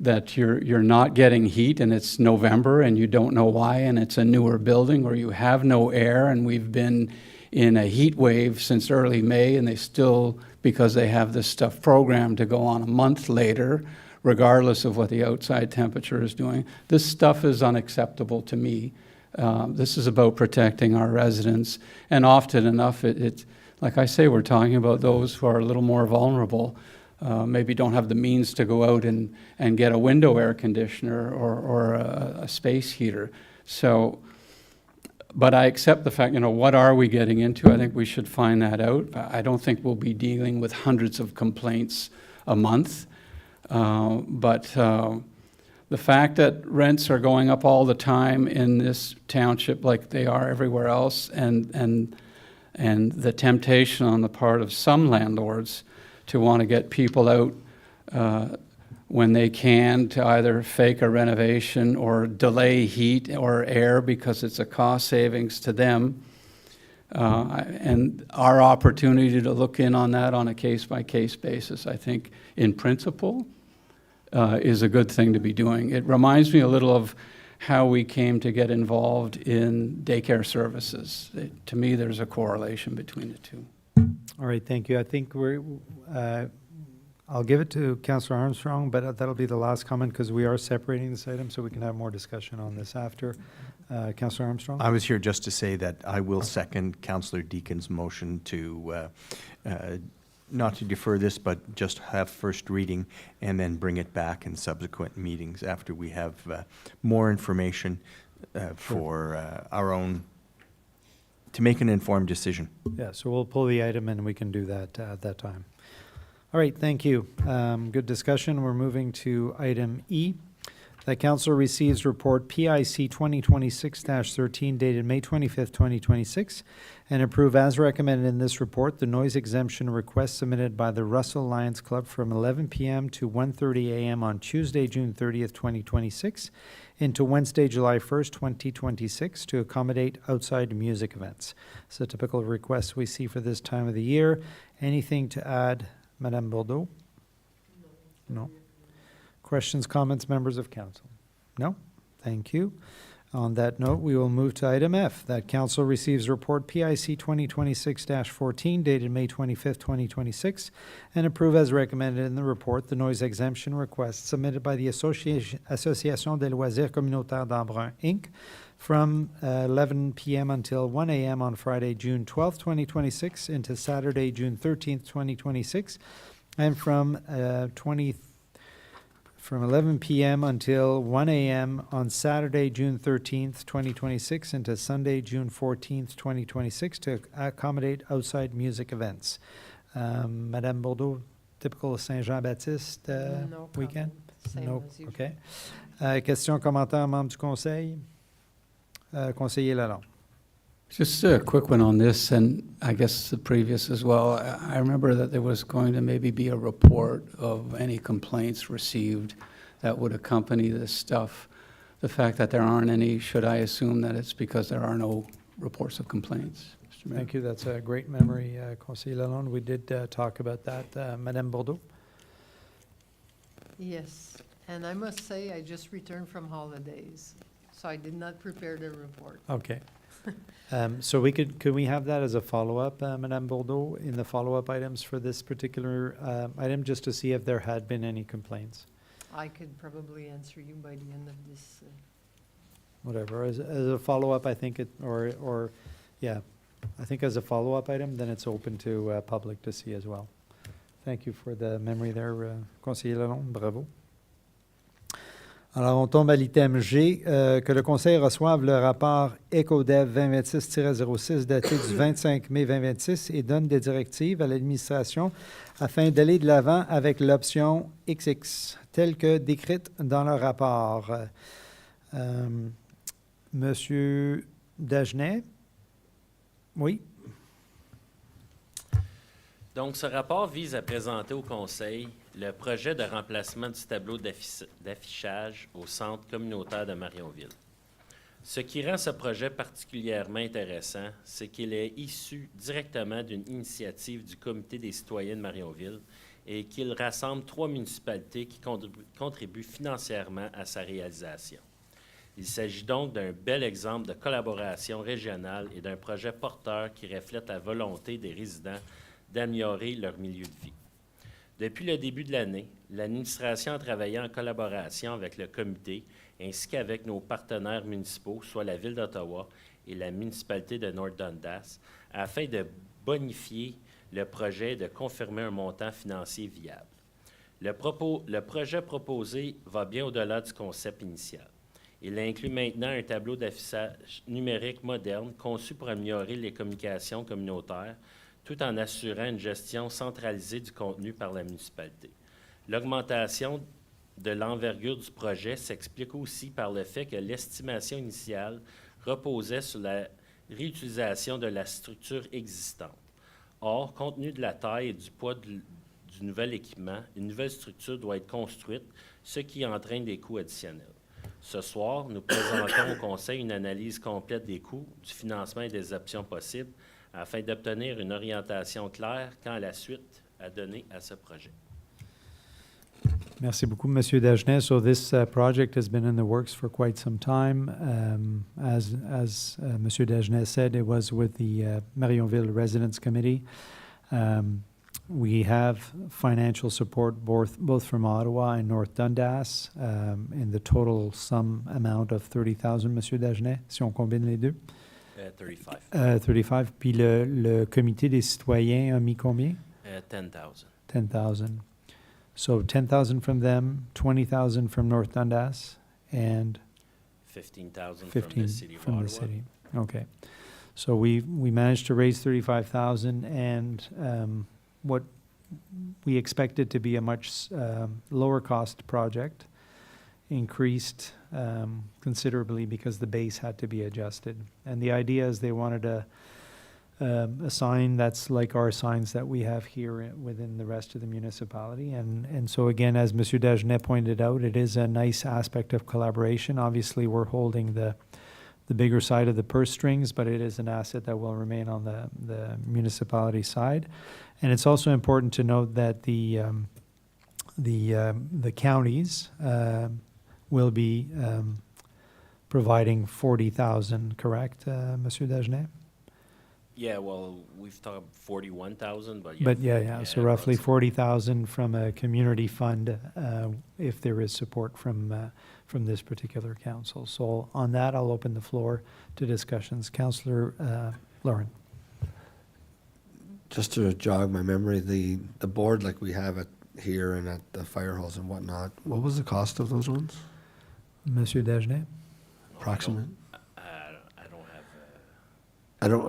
that you're not getting heat and it's November and you don't know why, and it's a newer building, or you have no air and we've been in a heat wave since early May and they still, because they have this stuff programmed to go on a month later, regardless of what the outside temperature is doing. This stuff is unacceptable to me. This is about protecting our residents, and often enough, it's like I say, we're talking about those who are a little more vulnerable, maybe don't have the means to go out and get a window air conditioner or a space heater. So, but I accept the fact, what are we getting into? I think we should find that out. I don't think we'll be dealing with hundreds of complaints a month, but the fact that rents are going up all the time in this township like they are everywhere else, and the temptation on the part of some landlords to want to get people out when they can to either fake a renovation or delay heat or air because it's a cost savings to them. And our opportunity to look in on that on a case-by-case basis, I think, in principle, is a good thing to be doing. It reminds me a little of how we came to get involved in daycare services. To me, there's a correlation between the two. All right, thank you. I think I'll give it to Councillor Armstrong, but that'll be the last comment because we are separating this item, so we can have more discussion on this after. Councillor Armstrong? I was here just to say that I will second Councillor Deacon's motion to, not to defer this, but just have first reading and then bring it back in subsequent meetings after we have more information for our own, to make an informed decision. Yeah, so we'll pull the item and we can do that at that time. All right, thank you. Good discussion. We're moving to item E. That council receives report PIC 2026-13 dated May 25th, 2026, and approve as recommended in this report the noise exemption request submitted by the Russell Lions Club from 11 p.m. to 1:30 a.m. on Tuesday, June 30th, 2026, into Wednesday, July 1st, 2026, to accommodate outside music events. It's a typical request we see for this time of the year. Anything to add, Madame Bordeaux? No. Questions, comments, members of council? No? Thank you. On that note, we will move to item F, that council receives report PIC 2026-14 dated May 25th, 2026, and approve as recommended in the report the noise exemption request submitted by the Association des Loisirs Communautaires d'Embrun, Inc., from 11 p.m. until 1 a.m. on Friday, June 12th, 2026, into Saturday, June 13th, 2026, and from 11 p.m. until 1 a.m. on Saturday, June 13th, 2026, into Sunday, June 14th, 2026, to accommodate outside music events. Madame Bordeaux, typical Saint-Jean-Baptiste No weekend? comment. Same Nope. as usual. OK. Questions, commentaires, membres du conseil? Conseiller Lalonde. Just a quick one on this, and I guess the previous as well. I remember that there was going to maybe be a report of any complaints received that would accompany this stuff. The fact that there aren't any, should I assume that it's because there are no reports of complaints? Mr. Mayor? Thank you. That's a great memory, Conseiller Lalonde. We did talk about that. Madame Bordeaux? Yes, and I must say, I just returned from holidays, so I did not prepare the report. Okay. So could we have that as a follow-up, Madame Bordeaux, in the follow-up items for this particular item, just to see if there had been any complaints? I could probably answer you by the end of this. Whatever, as a follow-up, I think yeah, I think as a follow-up item, then it's open to public to see as well. Thank you for the memory there, Conseiller Lalonde, bravo. Alors, on tombe à l'item G, que le Conseil reçoive le rapport EcoDev 2026-06 daté du 25 mai 2026 et donne des directives à l'administration afin d'aller de l'avant avec l'option XX, telle que décrite dans le rapport. Monsieur Dagenet? Oui? Donc, ce rapport vise à présenter au Conseil le projet de remplacement du tableau d'affichage au centre communautaire de Marionville. Ce qui rend ce projet particulièrement intéressant, c'est qu'il est issu directement d'une initiative du Comité des citoyens de Marionville et qu'il rassemble 3 municipalités qui contribuent financièrement à sa réalisation. Il s'agit donc d'un bel exemple de collaboration régionale et d'un projet porteur qui reflète la volonté des résidents d'améliorer leur milieu de vie. Depuis le début de l'année, l'administration a travaillé en collaboration avec le comité ainsi qu'avec nos partenaires municipaux, soit la Ville d'Ottawa et la municipalité de North Dundas, afin de bonifier le projet et de confirmer un montant financier viable. Le projet proposé va bien au-delà du concept initial. Il inclut maintenant un tableau d'affichage numérique moderne conçu pour améliorer les communications communautaires, tout en assurant une gestion centralisée du contenu par la municipalité. L'augmentation de l'envergure du projet s'explique aussi par le fait que l'estimation initiale reposait sur la réutilisation de la structure existante. Or, compte tenu de la taille et du poids du nouvel équipement, une nouvelle structure doit être construite, ce qui entraîne des coûts additionnels. Ce soir, nous présentons au Conseil une analyse complète des coûts, du financement et des options possibles, afin d'obtenir une orientation claire quant à la suite à donner à ce projet. Merci beaucoup, Monsieur Dagenet. So this project has been in the works for quite some time. As Monsieur Dagenet said, it was with the Marionville Residents Committee. We have financial support both from Ottawa and North Dundas, in the total sum amount of 30,000, Monsieur Dagenet, si on combine les deux. 35. 35. Puis le comité des citoyens a mis combien? 10,000. 10,000. So 10,000 from them, 20,000 from North Dundas, and 15,000 from 15 the city of from Ottawa. the city. Okay. So we managed to raise 35,000, and what we expected to be a much lower cost project increased considerably because the base had to be adjusted. And the idea is they wanted a sign that's like our signs that we have here within the rest of the municipality. And so again, as Monsieur Dagenet pointed out, it is a nice aspect of collaboration. Obviously, we're holding the bigger side of the purse strings, but it is an asset that will remain on the municipality side. And it's also important to note that the counties will be providing 40,000, correct, Monsieur Dagenet? Yeah, well, we've talked 41,000, but yeah. But yeah, so roughly 40,000 from a community fund, if there is support from this particular council. So on that, I'll open the floor to discussions. Councillor Lauren. Just to jog my memory, the board like we have it here and at the fire halls and whatnot, what was the cost of those ones? Monsieur Dagenet? Approximate? I don't have.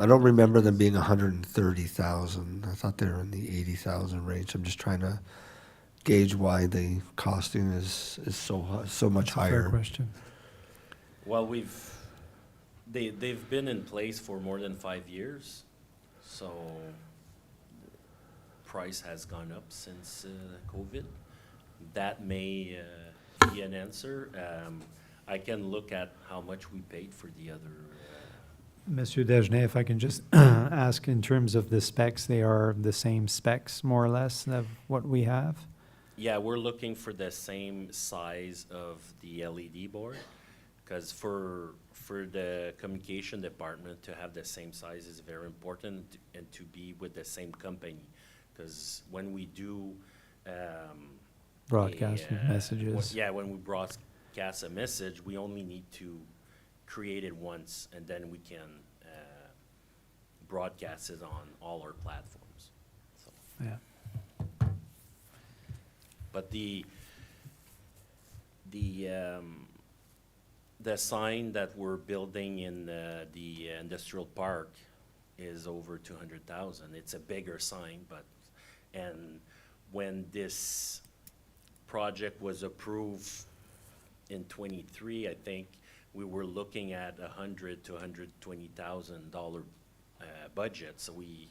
I don't remember them being 130,000. I thought they were in the 80,000 range. I'm just trying to gauge why the costing is so much That's a fair higher. question. Well, they've been in place for more than 5 years, so price has gone up since COVID. That may be an answer. I can look at how much we paid for the other. Monsieur Dagenet, if I can just ask in terms of the specs, they are the same specs, more or less, of what we have? Yeah, we're looking for the same size of the LED board, because for the communication department to have the same size is very important, and to be with the same company, because when we do Broadcast messages. when we broadcast a message, we only need to create it once, and then we can broadcast it on all our platforms. So. Yeah. But the sign that we're building in the industrial park is over 200,000. It's a bigger sign, and when this project was approved in 23, I think we were looking at $100,000 to $120,000 budget. So we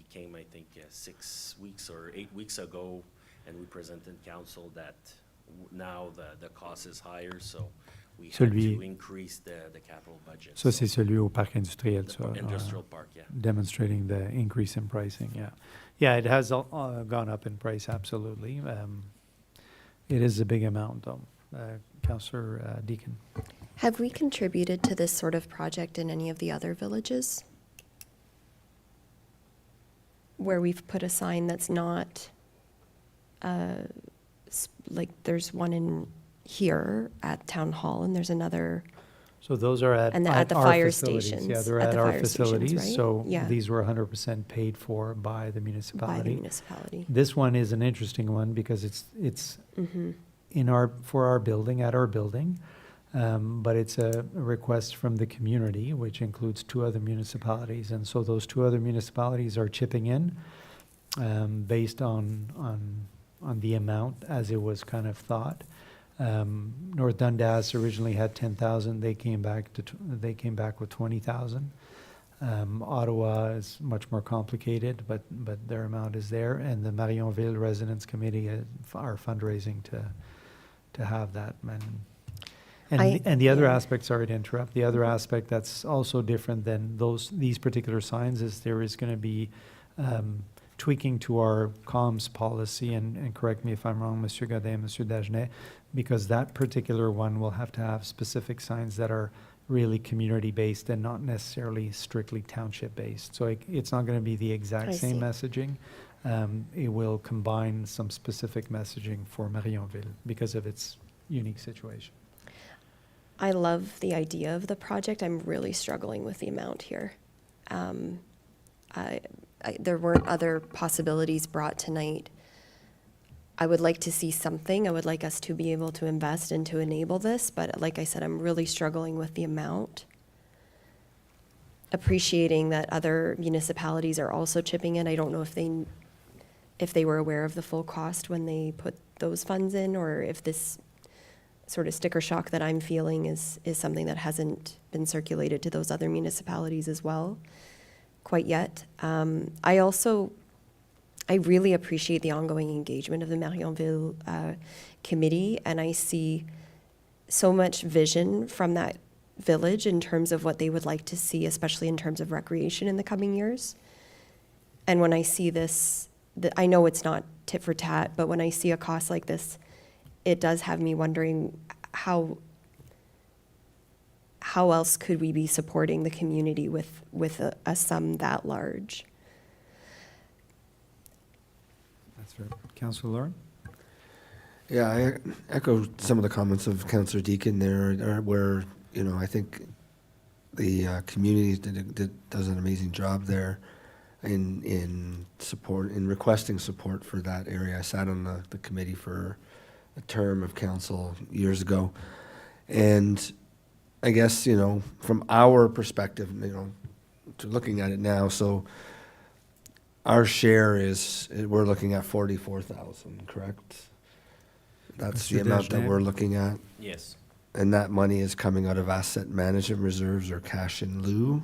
came, I think, 6 weeks or 8 weeks ago, and we presented council that now the cost is higher, so we had to increase the capital budget. Ça, c'est celui au parc industriel, ça. Industrial park, yeah. Demonstrating the increase in pricing, yeah. Yeah, it has gone up in price, absolutely. It is a big amount, though. Councillor Deacon. Have we contributed to this sort of project in any of the other villages? Where we've put a sign that's not, like there's one in here at Town Hall, and there's another. So those are at And at the our fire facilities. stations. Yeah, they're At at the our fire stations, facilities. right? So Yeah. these were 100% paid for by the By municipality. the municipality. This one is an interesting one because it's for our building, at our building, but it's a request from the community, which includes 2 other municipalities. And so those 2 other municipalities are chipping in based on the amount as it was kind of thought. North Dundas originally had 10,000. They came back with 20,000. Ottawa is much more complicated, but their amount is there. And the Marionville Residents Committee are fundraising to have that. And the other aspect, sorry to interrupt, the other aspect that's also different than these particular signs is there is going to be tweaking to our comms policy, and correct me if I'm wrong, Monsieur Godin, Monsieur Dagenet, because that particular one will have to have specific signs that are really community-based and not necessarily strictly township-based. So it's not going to be the exact I same see. messaging. it will combine some specific messaging for Marionville because of its unique situation. I love the idea of the project. I'm really struggling with the amount here. There weren't other possibilities brought tonight. I would like to see something. I would like us to be able to invest and to enable this, but like I said, I'm really struggling with the amount. Appreciating that other municipalities are also chipping in. I don't know if they were aware of the full cost when they put those funds in, or if this sort of sticker shock that I'm feeling is something that hasn't been circulated to those other municipalities as well quite yet. I really appreciate the ongoing engagement of the Marionville committee, and I see so much vision from that village in terms of what they would like to see, especially in terms of recreation in the coming years. And when I see this, I know it's not tit for tat, but when I see a cost like this, it does have me wondering how else could we be supporting the community with a sum that large? That's fair. Councillor Lauren? Yeah, I echo some of the comments of Councillor Deacon there, where, you know, I think the community does an amazing job there in support, in requesting support for that area. I sat on the committee for a term of council years ago, and I guess, you know, from our perspective, you know, to looking at it now, so our share is, we're looking at 44,000, correct? That's the Mr. amount that Desjardins? we're looking at, Yes. and that money is coming out of asset management reserves or cash in lieu.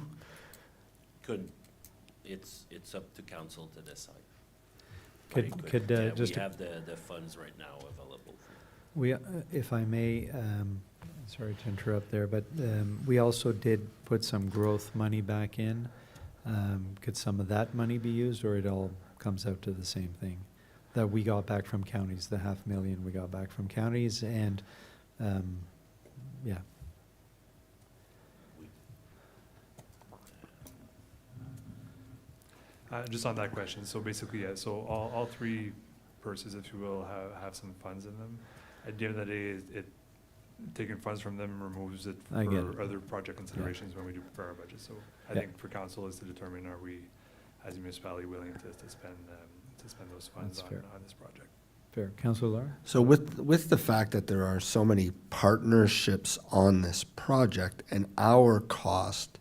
It's up to council to decide. Could Yeah, just we have the funds right now available. we, if I may, sorry to interrupt there, but we also did put some growth money back in. Could some of that money be used, or it all comes out to the same thing that we got back from counties, the $500,000 we got back from counties, and yeah. Just on that question, so basically, yeah, so all three purses, if you will, have some funds in them. At the end of the day, it taking funds from them removes it I get for it. other project considerations when we do prepare our budget. So I Yeah. think for council is to determine, are we, as a municipality, willing to spend those funds That's fair. on this project? Fair. Councillor Laura? So with the fact that there are so many partnerships on this project, and our cost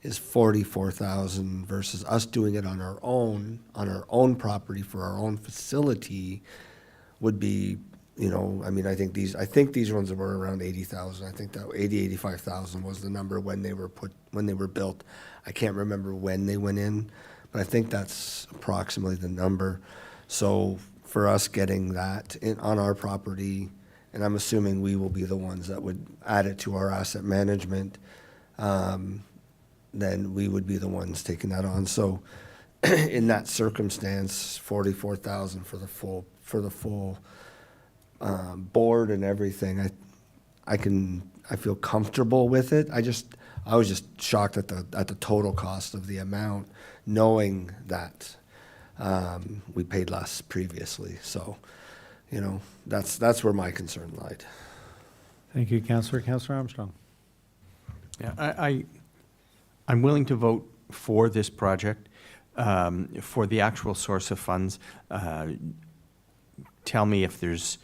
is 44,000 versus us doing it on our own property for our own facility, would be, you know, I mean, I think these ones were around 80,000. I think that 85,000 was the number when they were built. I can't remember when they went in, but I think that's approximately the number. So for us getting that on our property, and I'm assuming we will be the ones that would add it to our asset management, then we would be the ones taking that on. So in that circumstance, 44,000 for the full board and everything, I feel comfortable with it. I was just shocked at the total cost of the amount, knowing that we paid less previously. So, you know, that's where my concern lied. Thank you, Councillor. Councillor Armstrong? Yeah, I'm willing to vote for this project. For the actual source of funds, tell me if there's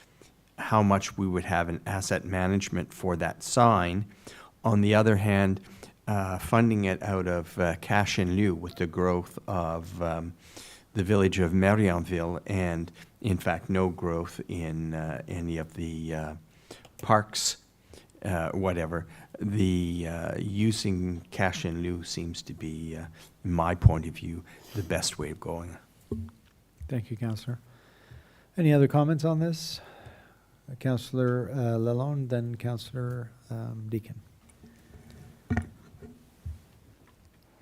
how much we would have in asset management for that sign. On the other hand, funding it out of cash in lieu with the growth of the village of Marionville, and in fact no growth in any of the parks, whatever. The using cash in lieu seems to be, in my point of view, the best way of going. Thank you, Councillor. Any other comments on this? Councillor Lalonde, then Councillor Deacon.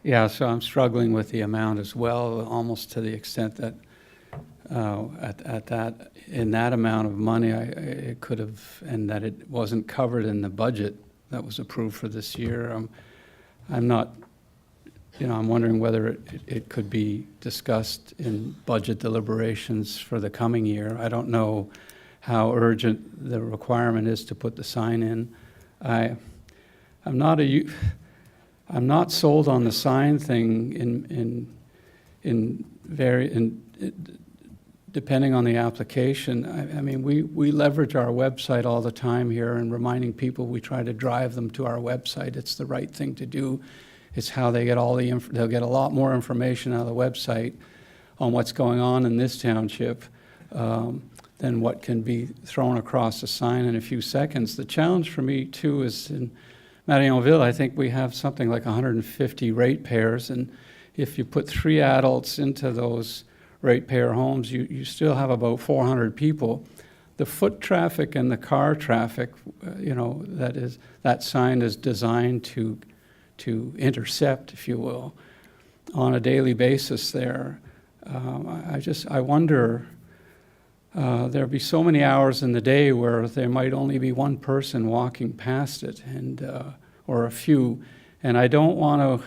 Yeah, so I'm struggling with the amount as well, almost to the extent that in that amount of money, it could have, and that it wasn't covered in the budget that was approved for this year. I'm not you know, I'm wondering whether it could be discussed in budget deliberations for the coming year. I don't know how urgent the requirement is to put the sign in. I'm not sold on the sign thing depending on the application. I mean, we leverage our website all the time here and reminding people we try to drive them to our website. It's the right thing to do. It's how they get they'll get a lot more information out of the website on what's going on in this township than what can be thrown across a sign in a few seconds. The challenge for me too is in Marionville, I think we have something like 150 ratepayers, and if you put 3 adults into those ratepayer homes, you still have about 400 people. The foot traffic and the car traffic, you know, that sign is designed to intercept, if you will, on a daily basis there. I wonder, there'll be so many hours in the day where there might only be one person walking past it, and or a few. And I don't want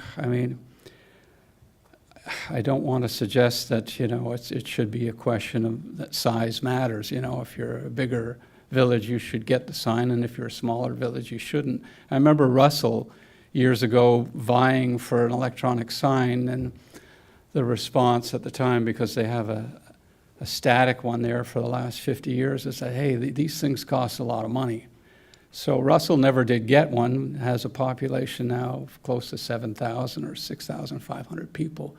to suggest that, you know, it should be a question of that size matters. You know, if you're a bigger village, you should get the sign, and if you're a smaller village, you shouldn't. I remember Russell years ago vying for an electronic sign, and the response at the time, because they have a static one there for the last 50 years, is that, hey, these things cost a lot of money. So Russell never did get one, has a population now of close to 7,000 or 6,500 people.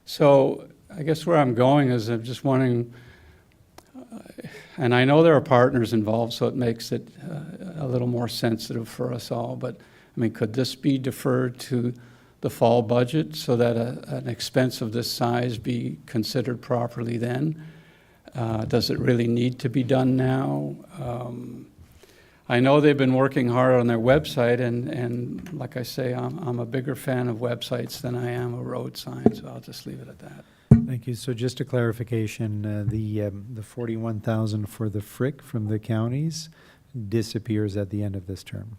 So I guess where I'm going is I'm just wondering, and I know there are partners involved, so it makes it a little more sensitive for us all, but I mean, could this be deferred to the fall budget so that an expense of this size be considered properly then? Does it really need to be done now? I know they've been working hard on their website, and like I say, I'm a bigger fan of websites than I am a road sign, so I'll just leave it at that. Thank you. So just a clarification, the 41,000 for the FRIC from the counties disappears at the end of this term.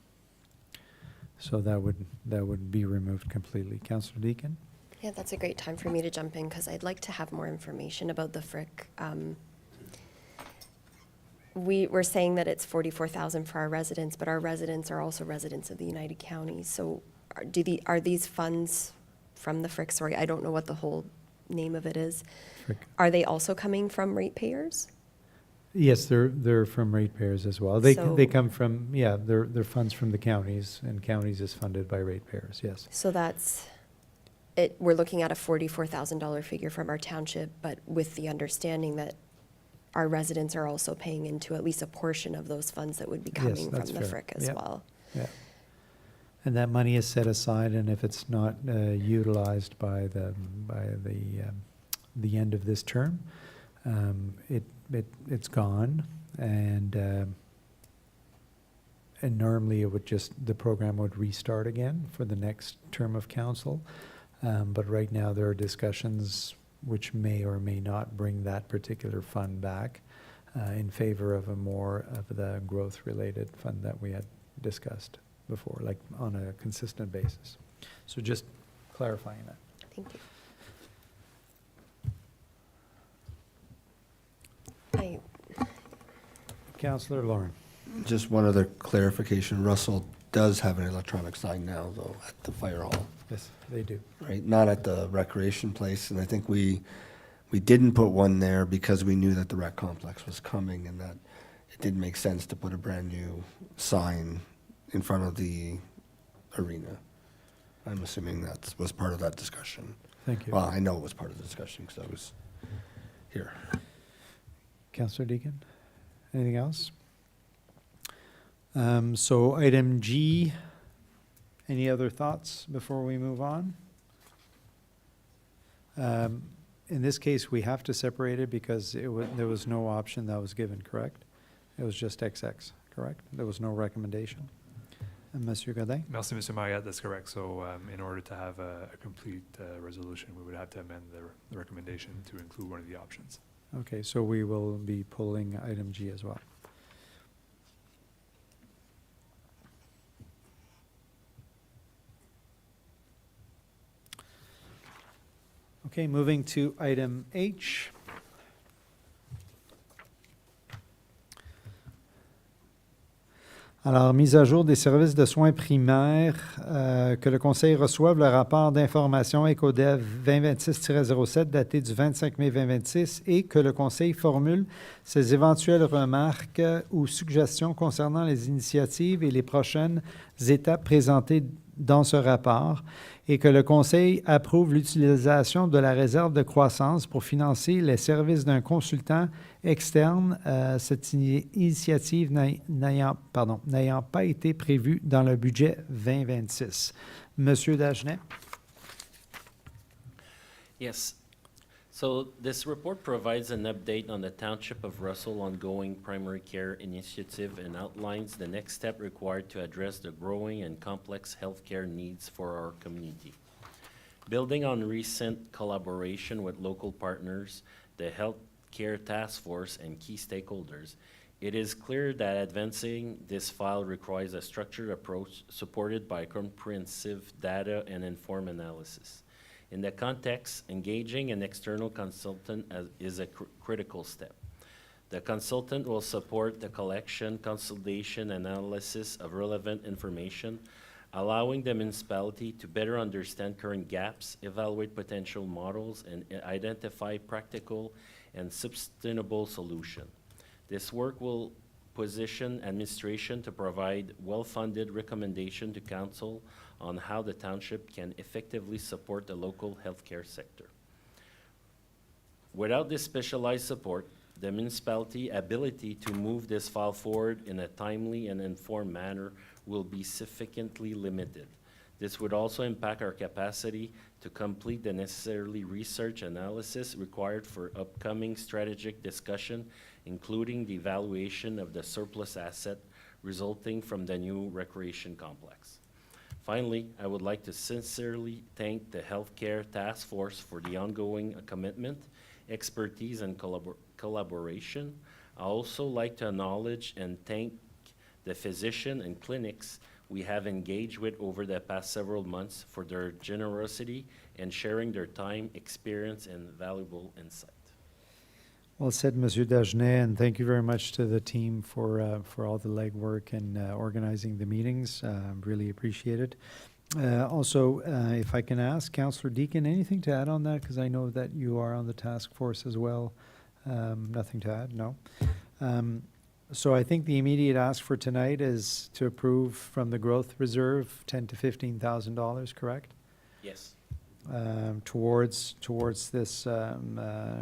So that would be removed completely. Councillor Deakin? Yeah, that's a great time for me to jump in because I'd like to have more information about the FRIC. We're saying that it's 44,000 for our residents, but our residents are also residents of the United Counties. So are these funds from the FRIC? Sorry, I don't know what the whole name of it is. FRIC. Are they also coming from ratepayers? Yes, they're from ratepayers as well. They come from, yeah, they're funds from the counties, and counties is funded by ratepayers, yes. So that's it. We're looking at a $44,000 figure from our township, but with the understanding that our residents are also paying into at least a portion of those funds that would be coming from the FRIC as well. Yeah. And that money is set aside, and if it's not utilized by the end of this term, it's gone, and normally the program would restart again for the next term of council, but right now there are discussions which may or may not bring that particular fund back in favor of the growth-related fund that we had discussed before, like on a consistent basis. So just clarifying that. Thank you. Councillor Lauren. Just one other clarification. Russell does have an electronic sign now, though, at the fire hall. Yes, they do. Right, not at the recreation place, and I think we didn't put one there because we knew that the rec complex was coming, and that it didn't make sense to put a brand new sign in front of the arena. I'm assuming that was part of that discussion. Thank you. Well, I know it was part of the discussion because I was here. Councillor Deakin, anything else? So item G, any other thoughts before we move on? In this case, we have to separate it because there was no option that was given, correct? It was just XX, correct? There was no recommendation. And Monsieur Godin? Merci, Monsieur Mariette, that's correct. So in order to have a complete resolution, we would have to amend the recommendation to include one of the options. Okay, so we will be pulling item G as well. Okay, moving to item H. Alors, mise à jour des services de soins primaires, que le Conseil reçoive le rapport d'information EcoDev 2026-07 daté du 25 mai 2026 et que le Conseil formule ses éventuelles remarques ou suggestions concernant les initiatives et les prochaines étapes présentées dans ce rapport et que le Conseil approuve l'utilisation de la réserve de croissance pour financer les services d'un consultant externe, cette initiative n'ayant pas été prévue dans le budget 2026. Monsieur Dagenet. Yes. So this report provides an update on the Township of Russell ongoing primary care initiative and outlines the next step required to address the growing and complex healthcare needs for our community. Building on recent collaboration with local partners, the Healthcare Task Force, and key stakeholders, it is clear that advancing this file requires a structured approach supported by comprehensive data and informed analysis. In the context, engaging an external consultant is a critical step. The consultant will support the collection, consolidation, analysis of relevant information, allowing the municipality to better understand current gaps, evaluate potential models, and identify practical and sustainable solutions. This work will position administration to provide well-funded recommendation to council on how the township can effectively support the local healthcare sector. Without this specialized support, the municipality ability to move this file forward in a timely and informed manner will be significantly limited. This would also impact our capacity to complete the necessary research analysis required for upcoming strategic discussion, including the evaluation of the surplus asset resulting from the new recreation complex. Finally, I would like to sincerely thank the Healthcare Task Force for the ongoing commitment, expertise, and collaboration. I also like to acknowledge and thank the physicians and clinics we have engaged with over the past several months for their generosity and sharing their time, experience, and valuable insight. Well said, Monsieur Dagenet, and thank you very much to the team for all the legwork and organizing the meetings. Really appreciate it. Also, if I can ask, Councillor Deacon, anything to add on that? Because I know that you are on the task force as well. Nothing to add? No. So I think the immediate ask for tonight is to approve from the growth reserve $10,000 to $15,000, correct? Yes. Towards this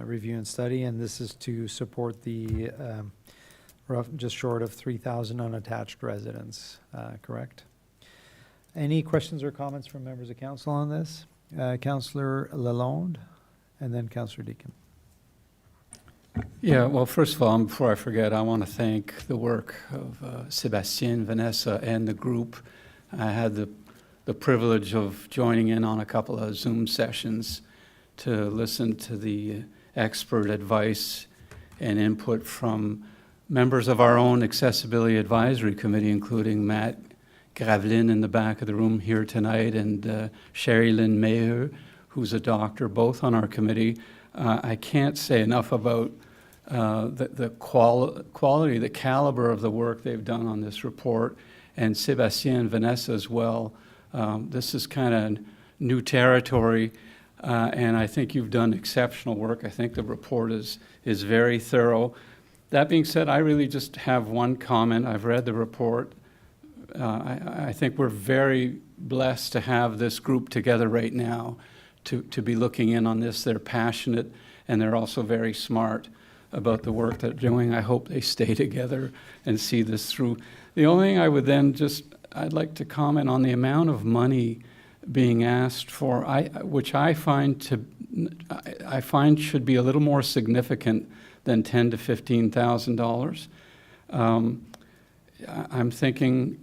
review and study, and this is to support the just short of 3,000 unattached residents, correct? Any questions or comments from members of council on this? Councillor Lalonde, and then Councillor Deacon. Yeah, well, first of all, before I forget, I want to thank the work of Sébastien, Vanessa, and the group. I had the privilege of joining in on a couple of Zoom sessions to listen to the expert advice and input from members of our own Accessibility Advisory Committee, including Matt Gravelin in the back of the room here tonight, and Sherry Lynn Mayer, who's a doctor, both on our committee. I can't say enough about the quality, the caliber of the work they've done on this report, and Sébastien and Vanessa as well. This is kind of new territory, and I think you've done exceptional work. I think the report is very thorough. That being said, I really just have one comment. I've read the report. I think we're very blessed to have this group together right now to be looking in on this. They're passionate, and they're also very smart about the work they're doing. I hope they stay together and see this through. The only thing I would then I'd like to comment on the amount of money being asked for, which I find should be a little more significant than $10,000 to $15,000. I'm thinking,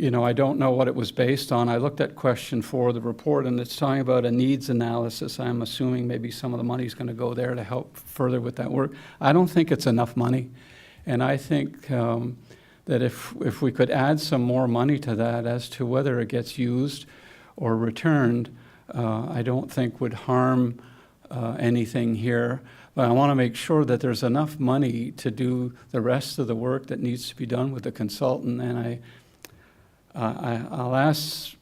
I don't know what it was based on. I looked at question 4 of the report, and it's talking about a needs analysis. I'm assuming maybe some of the money is going to go there to help further with that work. I don't think it's enough money, and I think that if we could add some more money to that as to whether it gets used or returned, I don't think would harm anything here, but I want to make sure that there's enough money to do the rest of the work that needs to be done with the consultant. And I'll ask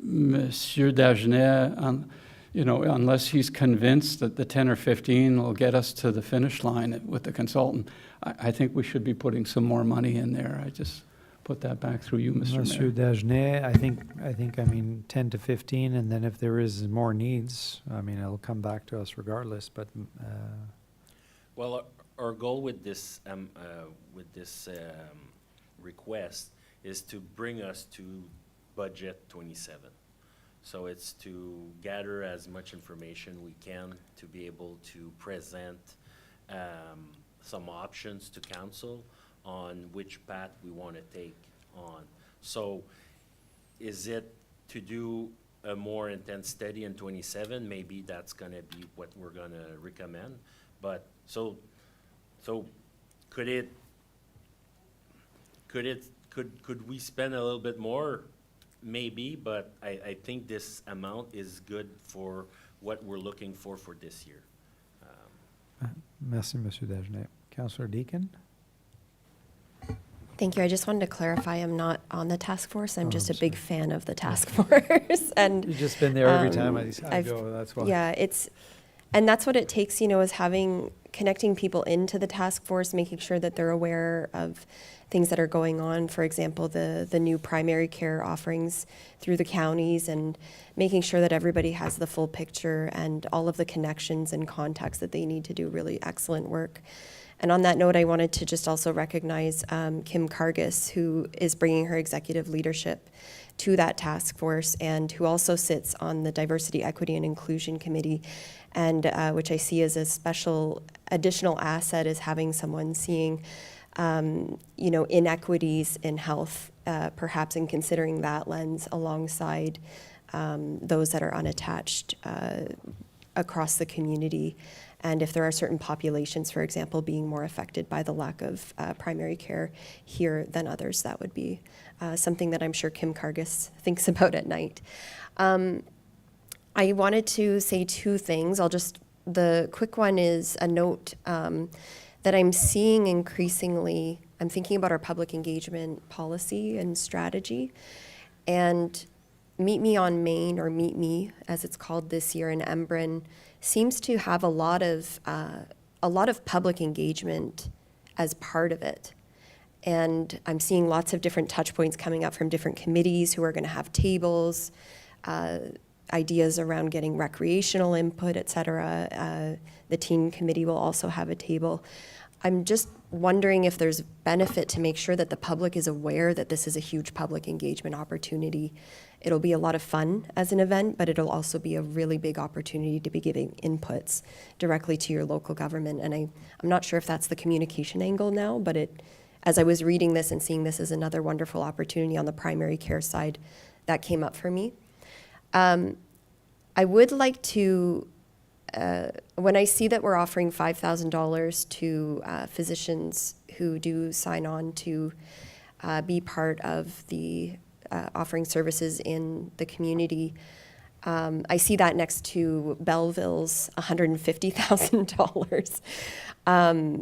Monsieur Dagenet, unless he's convinced that the 10 or 15 will get us to the finish line with the consultant, I think we should be putting some more money in there. I just put that back through you, Mr. Monsieur Mayor. Dagenet, I mean, 10 to 15, and then if there is more needs, I mean, it'll come back to us regardless, but, Well, our goal with this request is to bring us to budget 27. So it's to gather as much information we can to be able to present some options to council on which path we want to take on. So is it to do a more intense study in 27? Maybe that's going to be what we're going to recommend. But so could we spend a little bit more? Maybe, but I think this amount is good for what we're looking for this year. merci, Monsieur Dagenet. Councillor Deakin? Thank you. I just wanted to clarify, I'm not on the task force. I'm Oh, just a I'm big fan of the task force. And You've just been there every time I I've- go, that's why. yeah, and that's what it takes, is connecting people into the task force, making sure that they're aware of things that are going on. For example, the new primary care offerings through the counties, and making sure that everybody has the full picture and all of the connections and contacts that they need to do really excellent work. And on that note, I wanted to just also recognize Kim Cargis, who is bringing her executive leadership to that task force, and who also sits on the Diversity, Equity, and Inclusion Committee, and which I see as a special additional asset, is having someone seeing inequities in health, perhaps, in considering that lens alongside those that are unattached across the community. And if there are certain populations, for example, being more affected by the lack of primary care here than others, that would be something that I'm sure Kim Cargis thinks about at night. I wanted to say two things. The quick one is a note that I'm seeing increasingly. I'm thinking about our public engagement policy and strategy. And Meet Me on Main, or Meet Me, as it's called this year in Embrun, seems to have a lot of public engagement as part of it. And I'm seeing lots of different touch points coming up from different committees who are going to have tables, ideas around getting recreational input, et cetera. The teen committee will also have a table. I'm just wondering if there's benefit to make sure that the public is aware that this is a huge public engagement opportunity. It'll be a lot of fun as an event, but it'll also be a really big opportunity to be giving inputs directly to your local government. And I'm not sure if that's the communication angle now, but as I was reading this and seeing this as another wonderful opportunity on the primary care side, that came up for me. I would like to, when I see that we're offering $5,000 to physicians who do sign on to be part of the offering services in the community, I see that next to Belleville's $150,000.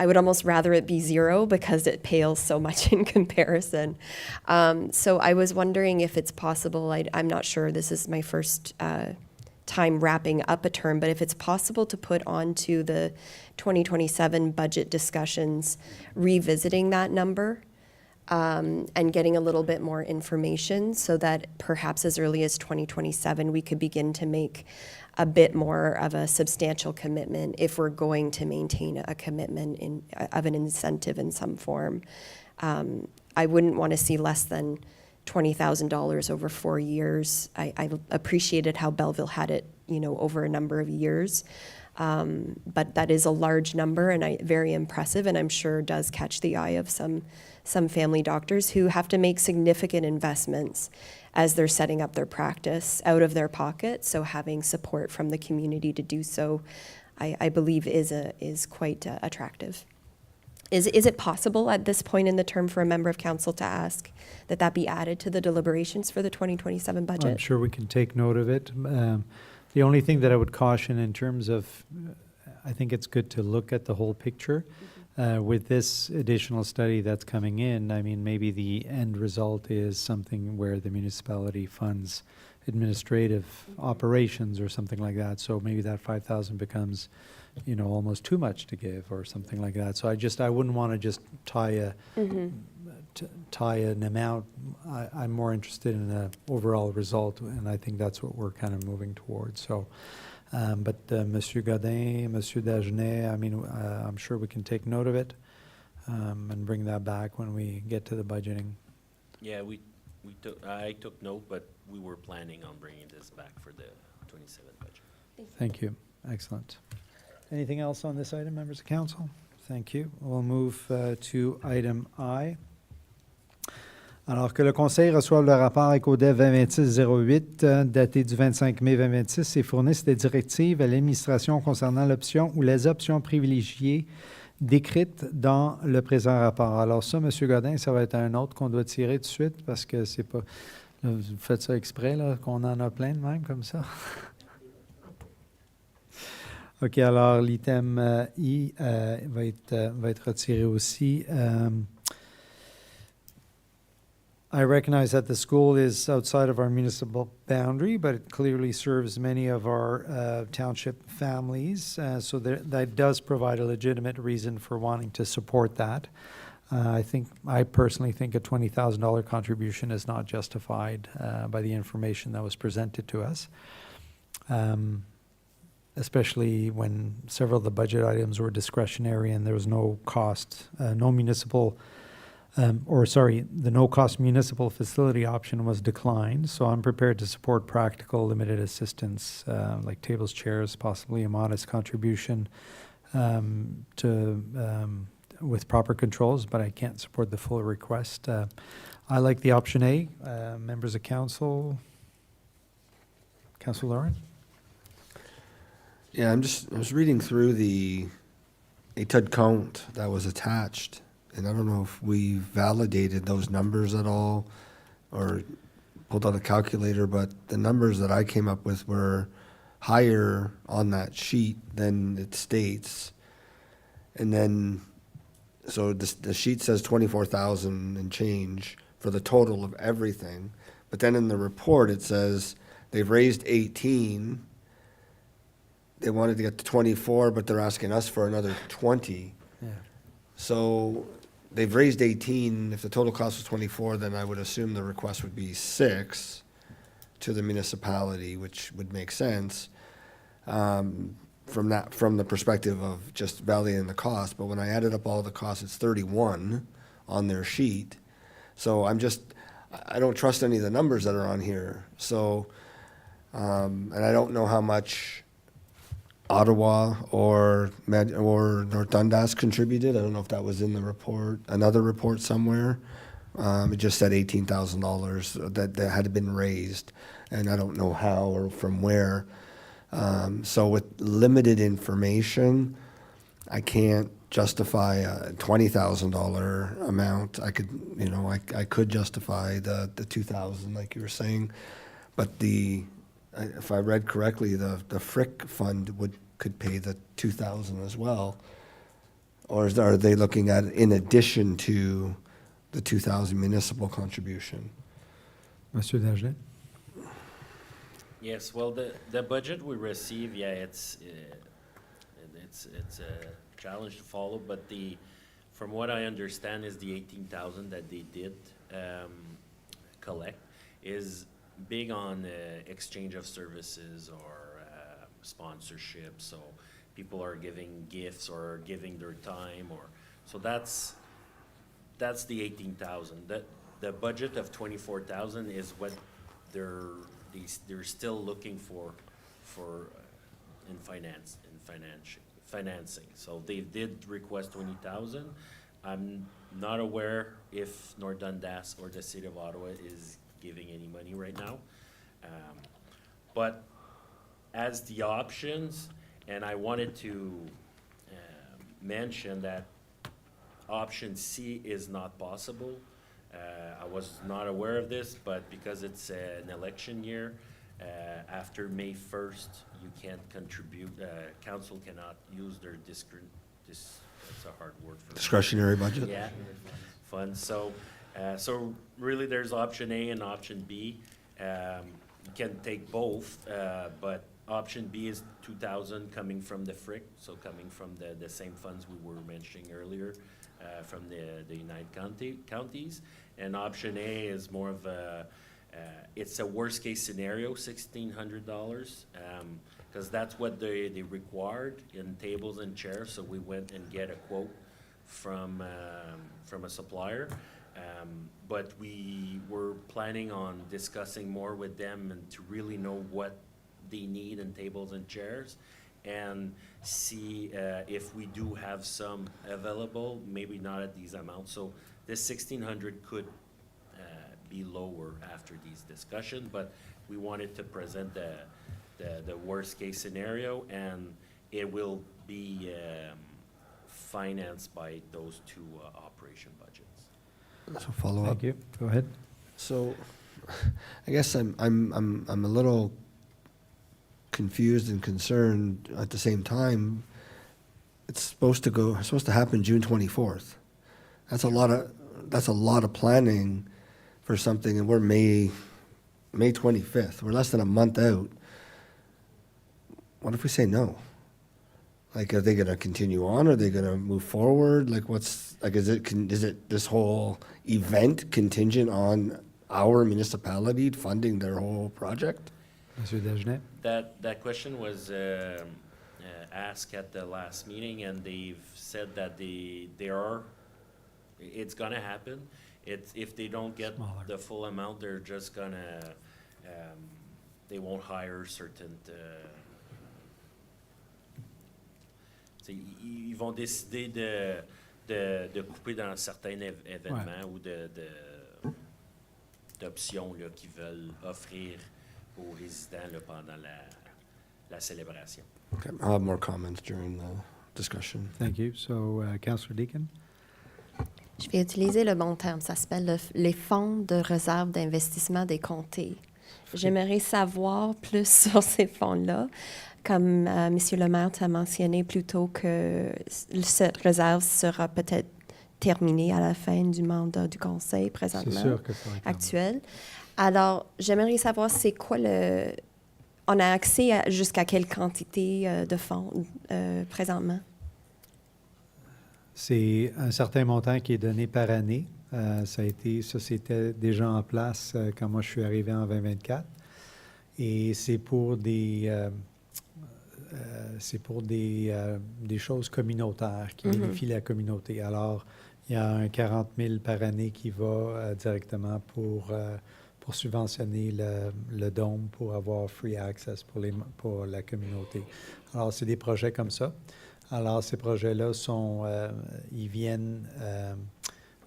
I would almost rather it be zero because it pales so much in comparison. So I was wondering if it's possible, I'm not sure, this is my first time wrapping up a term, but if it's possible to put onto the 2027 budget discussions, revisiting that number and getting a little bit more information so that perhaps as early as 2027 we could begin to make a bit more of a substantial commitment if we're going to maintain a commitment of an incentive in some form. I wouldn't want to see less than $20,000 over 4 years. I appreciated how Belleville had it, over a number of years. But that is a large number and very impressive, and I'm sure does catch the eye of some family doctors who have to make significant investments as they're setting up their practice out of their pocket. So having support from the community to do so, I believe is quite attractive. Is it possible at this point in the term for a member of council to ask that be added to the deliberations for the 2027 budget? I'm sure we can take note of it. The only thing that I would caution in terms of, I think it's good to look at the whole picture. With this additional study that's coming in, I mean, maybe the end result is something where the municipality funds administrative operations or something like that. So maybe that 5,000 becomes, you know, almost too much to give or something like that. So I wouldn't want to just tie an amount. I'm more interested in the overall result, and I think that's what we're kind of moving towards. So, but Monsieur Godin, Monsieur Dagenet, I mean, I'm sure we can take note of it and bring that back when we get to the budgeting. Yeah, I took note, but we were planning on bringing this back for the 27 budget. Thank you. Excellent. Anything else on this item, members of council? Thank you. We'll move to item I. Alors que le Conseil reçoive le rapport ECODEV 2026-08 daté du 25 mai 2026 et fournisse des directives à l'administration concernant l'option ou les options privilégiées décrites dans le présent rapport. Alors ça, M. Godin, ça va être un autre qu'on doit tirer tout de suite parce que c'est pas... Là, vous faites ça exprès, là, qu'on en a plein de même comme ça. OK, alors l'item I va être retiré aussi. I recognize that the school is outside of our municipal boundary, but it clearly serves many of our township families. So that does provide a legitimate reason for wanting to support that. I personally think a $20,000 contribution is not justified by the information that was presented to us, especially when several of the budget items were discretionary and there was no cost, the no-cost municipal facility option was declined. So I'm prepared to support practical limited assistance, like tables, chairs, possibly a modest contribution with proper controls, but I can't support the full request. I like the option A. Members of council, Councilor Lauren? Yeah, I was reading through the ATUD count that was attached, and I don't know if we validated those numbers at all or pulled out a calculator, but the numbers that I came up with were higher on that sheet than it states. And then, so the sheet says 24,000 and change for the total of everything. But then in the report, it says they've raised 18. They wanted to get to 24, but they're asking us for another 20. Yeah. So they've raised 18. If the total cost was 24, then I would assume the request would be 6 to the municipality, which would make sense from the perspective of just validating the cost. But when I added up all the costs, it's 31 on their sheet. So I don't trust any of the numbers that are on here. So, and I don't know how much Ottawa or North Dundas contributed. I don't know if that was in the report, another report somewhere. It just said $18,000 that had been raised, and I don't know how or from where. So with limited information, I can't justify a $20,000 amount. I could justify the 2,000 like you were saying, but if I read correctly, the FRIC fund could pay the 2,000 as well, or are they looking at in addition to the 2,000 municipal contribution? Monsieur Dagenet? Yes, well, the budget we receive, yeah, it's a challenge to follow, but from what I understand is the 18,000 that they did collect is big on exchange of services or sponsorship. So people are giving gifts or giving their time, so that's the 18,000. The budget of 24,000 is what they're still looking for in financing. So they did request 20,000. I'm not aware if North Dundas or the City of Ottawa is giving any money right now. But as the options, and I wanted to mention that option C is not possible. I was not aware of this, but because it's an election year, After May 1st, you can't contribute, council cannot use their that's a hard word for Discretionary budget? Yeah, funds. So really there's option A and option B. You can take both, but option B is 2,000 coming from the FRIC, so coming from the same funds we were mentioning earlier, from the United Counties. And option A is more of a, it's a worst case scenario, $1,600, because that's what they required in tables and chairs. So we went and get a quote from a supplier. But we were planning on discussing more with them and to really know what they need in tables and chairs, and see if we do have some available, maybe not at these amounts. So this 1,600 could be lower after these discussions, but we wanted to present the worst case scenario, and it will be financed by those two operation budgets. So follow up. Thank you. Go ahead. So, I guess I'm a little confused and concerned at the same time. It's supposed to happen June 24th. That's a lot of planning for something, and we're May 25th. We're less than a month out. What if we say no? Like, are they gonna continue on? Are they gonna move forward? Like, is it this whole event contingent on our municipality funding their whole project? Monsieur Dagenet? That question was asked at the last meeting, and they've said that it's gonna happen. If they don't get Smaller. the full amount, they're just gonna, they won't hire certain, ils vont décider de couper dans certains événements ou d'options là, qu'ils veulent offrir aux résidents là, pendant la célébration. Okay, I'll have more comments during the discussion. Thank you. So, Councillor Deacon? Je vais utiliser le bon terme. Ça s'appelle les fonds de réserve d'investissement des comtés. J'aimerais savoir plus sur ces fonds-là. Comme Monsieur le maire t'a mentionné plus tôt que cette réserve sera peut-être terminée à la fin du mandat du conseil présentement C'est sûr que ça va être actuel. Alors, j'aimerais savoir c'est quoi on a accès à jusqu'à quelle quantité de fonds présentement? C'est un certain montant qui est donné par année. C'était déjà en place quand moi je suis arrivé en 2024. Et c'est pour des choses communautaires qui bénéficient la communauté. Alors, il y a un 40 000 par année qui va directement pour subventionner le dôme pour avoir free access pour la communauté. Alors, c'est des projets comme ça. Alors, ces projets-là ils viennent,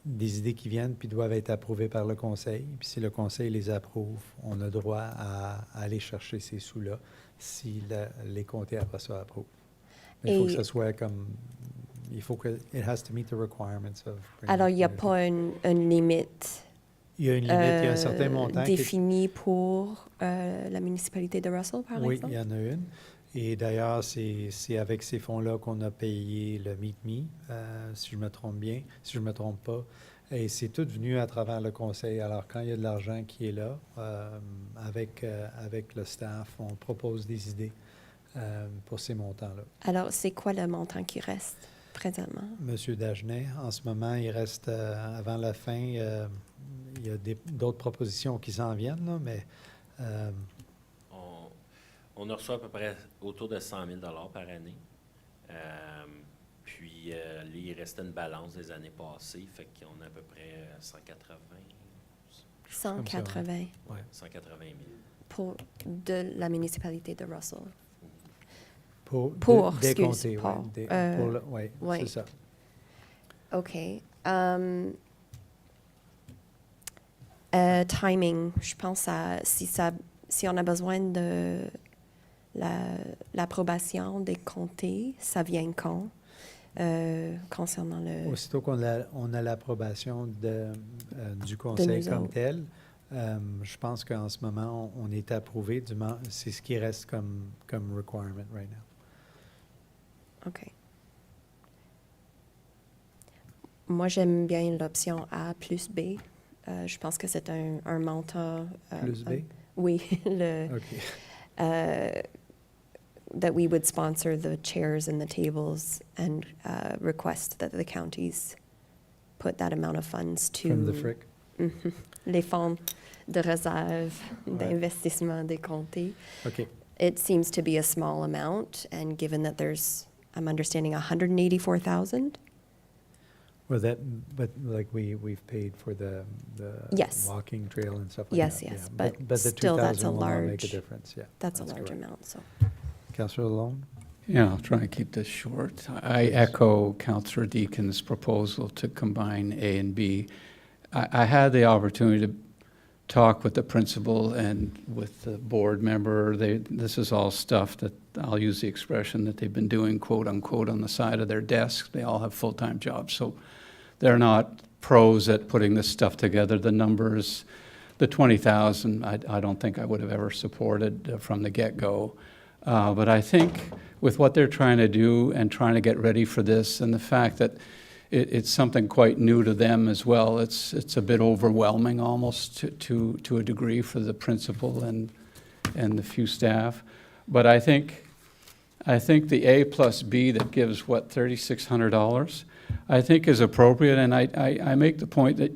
des idées qui viennent puis doivent être approuvées par le conseil. Puis si le conseil les approuve, on a droit à aller chercher ces sous-là si les comtés après ça approuvent. Mais il faut que ça soit comme... it has to meet the requirements of... Alors, il n'y a pas une limite? Il y a une limite, il y a un certain montant défini pour la municipalité de Russell, par exemple? Oui, il y en a une. Et d'ailleurs, c'est avec ces fonds-là qu'on a payé le Meet Me, si je me trompe bien, si je ne me trompe pas. Et c'est tout venu à travers le conseil. Alors, quand il y a de l'argent qui est là, avec le staff, on propose des idées pour ces montants-là. Alors, c'est quoi le montant qui reste présentement? Monsieur Dagenet, en ce moment, il reste, avant la fin, il y a d'autres propositions qui s'en viennent, là, mais... On a reçu à peu près autour de 100 000 par année. Puis, là, il restait une balance des années passées, fait qu'on a à peu près 180. 180. Oui, 180 000. Pour de la municipalité de Russell. Des comtés, oui. Oui, c'est ça. OK. Timing, je pense si on a besoin de l'approbation des comtés, ça vient quand? Concernant le... Aussitôt qu'on a l'approbation du conseil comme tel, Je pense qu'en ce moment, on est approuvé. C'est ce qui reste comme requirement right now. OK. Moi, j'aime bien l'option A plus B. Je pense que c'est un montant... Plus B? Oui, OK. that we would sponsor the chairs and the tables and request that the counties put that amount of funds to... From the FRIC? Mhm. Les fonds de réserve d'investissement des comtés. OK. It seems to be a small amount, and given that there's, I'm understanding, 184,000? Well, but like we've paid for the Yes. walking trail and stuff like Yes, that. yes, Yeah. but the still, that's 2,000 a will not make a large- difference, yeah. That's a large correct. amount, so. Councillor Lalonde? Yeah, I'll try and keep this short. I echo Councillor Deacon's proposal to combine A and B. I had the opportunity to talk with the principal and with the board member. This is all stuff that, I'll use the expression, that they've been doing, quote unquote, on the side of their desk. They all have full-time jobs, so they're not pros at putting this stuff together. The numbers, the 20,000, I don't think I would have ever supported from the get-go. But I think with what they're trying to do and trying to get ready for this, and the fact that it's something quite new to them as well, it's a bit overwhelming almost to a degree for the principal and the few staff. But I think the A plus B that gives, what, $3,600, I think is appropriate. And I make the point that,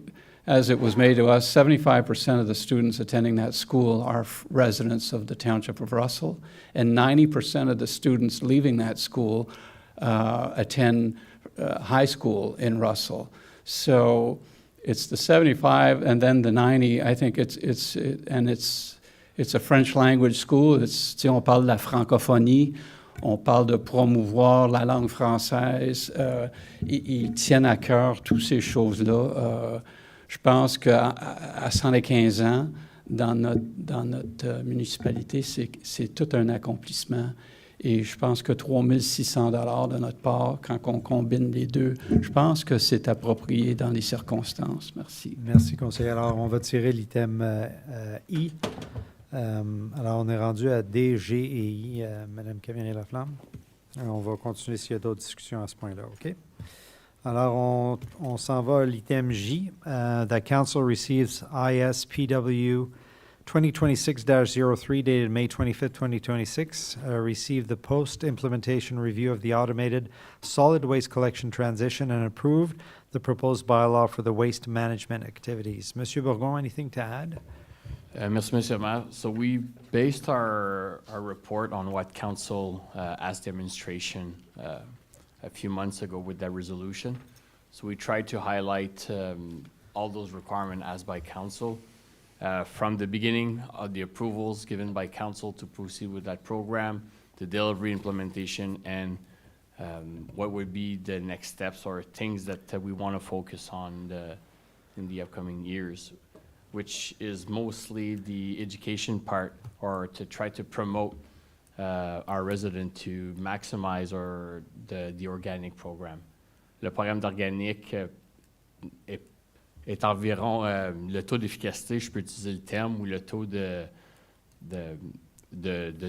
as it was made to us, 75% of the students attending that school are residents of the Township of Russell, and 90% of the students leaving that school attend high school in Russell. So it's the 75 and then the 90. I think it's a French language school. Si on parle de la francophonie, on parle de promouvoir la langue française. Ils tiennent à cœur toutes ces choses-là. Je pense qu'à 115 ans, dans notre municipalité, c'est tout un accomplissement. Et je pense que 3 600 $ de notre part, quand on combine les deux, je pense que c'est approprié dans les circonstances. Merci. Merci, conseiller. Alors, on va tirer l'item I. Alors, on est rendu à D, G et I. Madame Camille-Laflamme. On va continuer s'il y a d'autres discussions à ce point-là, OK? Alors, on s'en va à l'item J. The council receives ISPW 2026-03 dated May 25th, 2026. Received the post-implementation review of the automated solid waste collection transition and approved the proposed bylaw for the waste management activities. Monsieur Bourgon, anything to add? Merci, Monsieur le Maire. So we based our report on what Council asked the administration a few months ago with that resolution. So we tried to highlight all those requirements asked by Council. From the beginning of the approvals given by Council to proceed with that program, the delivery implementation, and what would be the next steps or things that we want to focus on in the upcoming years, which is mostly the education part, or to try to promote our residents to maximize the organic program. Le programme d'organique est environ le taux d'efficacité, je peux utiliser le terme, ou le taux de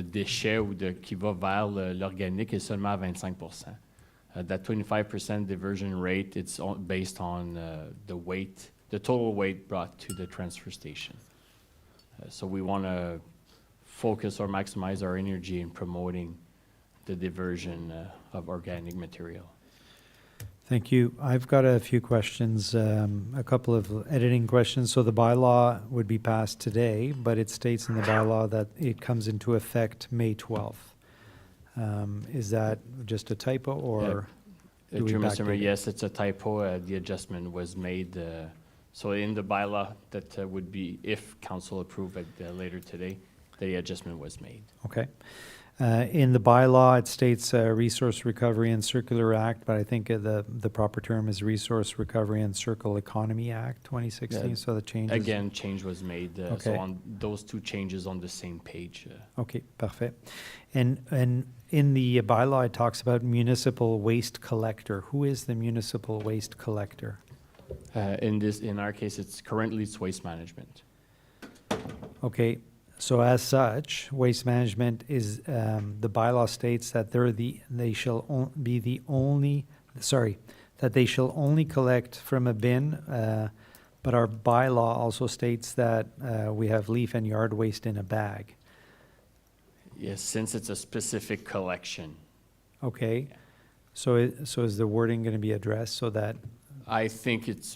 déchets ou qui va vers l'organique est seulement à 25%. That 25% diversion rate, it's based on the total weight brought to the transfer station. So we want to focus or maximize our energy in promoting the diversion of organic material. Thank you. I've got a few questions, a couple of editing questions. So the bylaw would be passed today, but it states in the bylaw that it comes into effect May 12th. Is that just a typo, or do we True, Mr. backdate Mayor, it? yes, it's a typo. The adjustment was made. So in the bylaw, that would be, if council approve it later today, the adjustment was made. Okay. In the bylaw, it states Resource Recovery and Circular Act, but I think the proper term is Resource Recovery and Circle Economy Act 2016, Yeah. so the change is... Again, change was made. Okay. So on those two changes on the same page. Okay, parfait. And in the bylaw, it talks about municipal waste collector. Who is the municipal waste collector? In our case, it's currently waste management. Okay, so as such, waste management is, the bylaw states that they shall be the only, that they shall only collect from a bin, but our bylaw also states that we have leaf and yard waste in a bag. Yes, since it's a specific collection. Okay, so is the wording going to be addressed so that, I think it's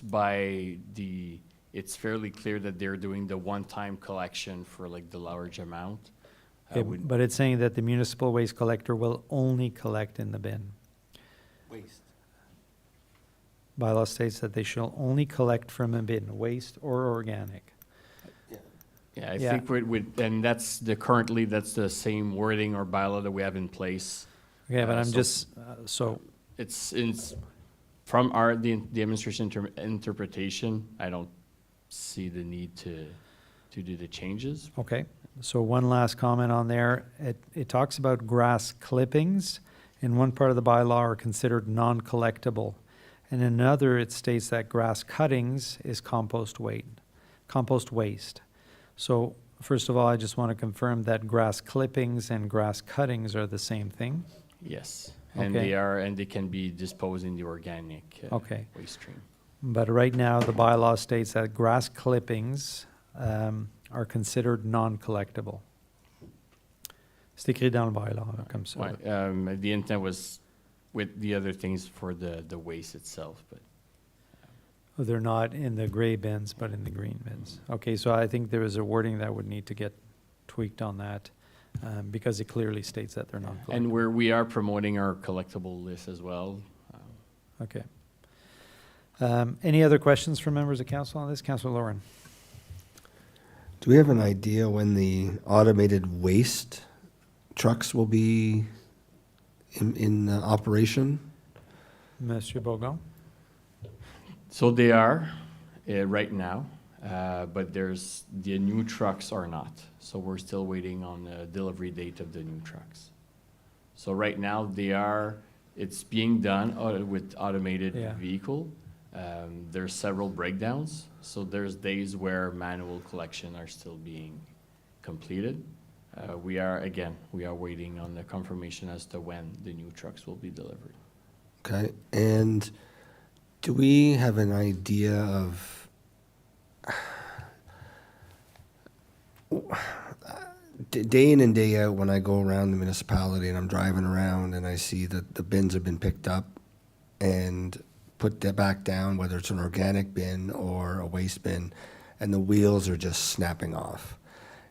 fairly clear that they're doing the one-time collection for like the large amount. but it's saying that the municipal waste collector will only collect in the bin. Waste. Bylaw states that they shall only collect from a bin, waste or organic. Yeah, I Yeah. think and that's currently that's the same wording or bylaw that we have in place. Okay, but I'm so- just, It's from the administration interpretation, I don't see the need to do the changes. okay, so one last comment on there. It talks about grass clippings. In one part of the bylaw are considered non-collectible. And in another, it states that grass cuttings is compost waste. So first of all, I just want to confirm that grass clippings and grass cuttings are the same thing. Yes, and Okay. they can be disposed in the organic Okay. waste stream. But right now, the bylaw states that grass clippings are considered non-collectible. C'est écrit dans le bylaw, comme ça. Ouais, the intent was with the other things for the waste itself, but They're not in the gray bins, but in the green bins. Okay, so I think there is a wording that would need to get tweaked on that, because it clearly states that they're not and collectible. we are promoting our collectible list as well. Okay. Any other questions from members of council on this? Councilor Lauren? Do we have an idea when the automated waste trucks will be in operation? Monsieur Bourgon? So they are right now, but the new trucks are not. So we're still waiting on the delivery date of the new trucks. So right now it's being done with automated Yeah. vehicle. There's several breakdowns. So there's days where manual collection are still being completed. We are waiting on the confirmation as to when the new trucks will be delivered. Okay, and do we have an idea of day in and day out when I go around the municipality and I'm driving around and I see that the bins have been picked up and put back down, whether it's an organic bin or a waste bin, and the wheels are just snapping off?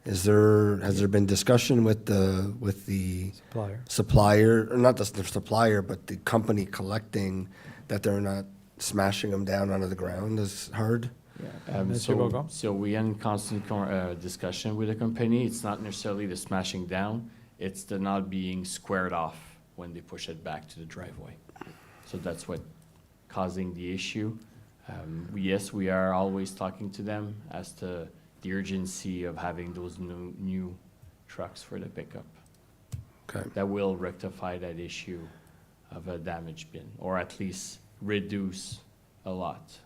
Has there been discussion with the Supplier. supplier, or not the supplier, but the company collecting, that they're not smashing them down onto the ground as hard? Monsieur Bourgon? So we are in constant discussion with the company. It's not necessarily the smashing down, it's the not being squared off when they push it back to the driveway. So that's what causing the issue. Yes, we are always talking to them as to the urgency of having those new trucks for the pickup. Okay. That will rectify that issue of a damaged bin, or at least reduce a lot.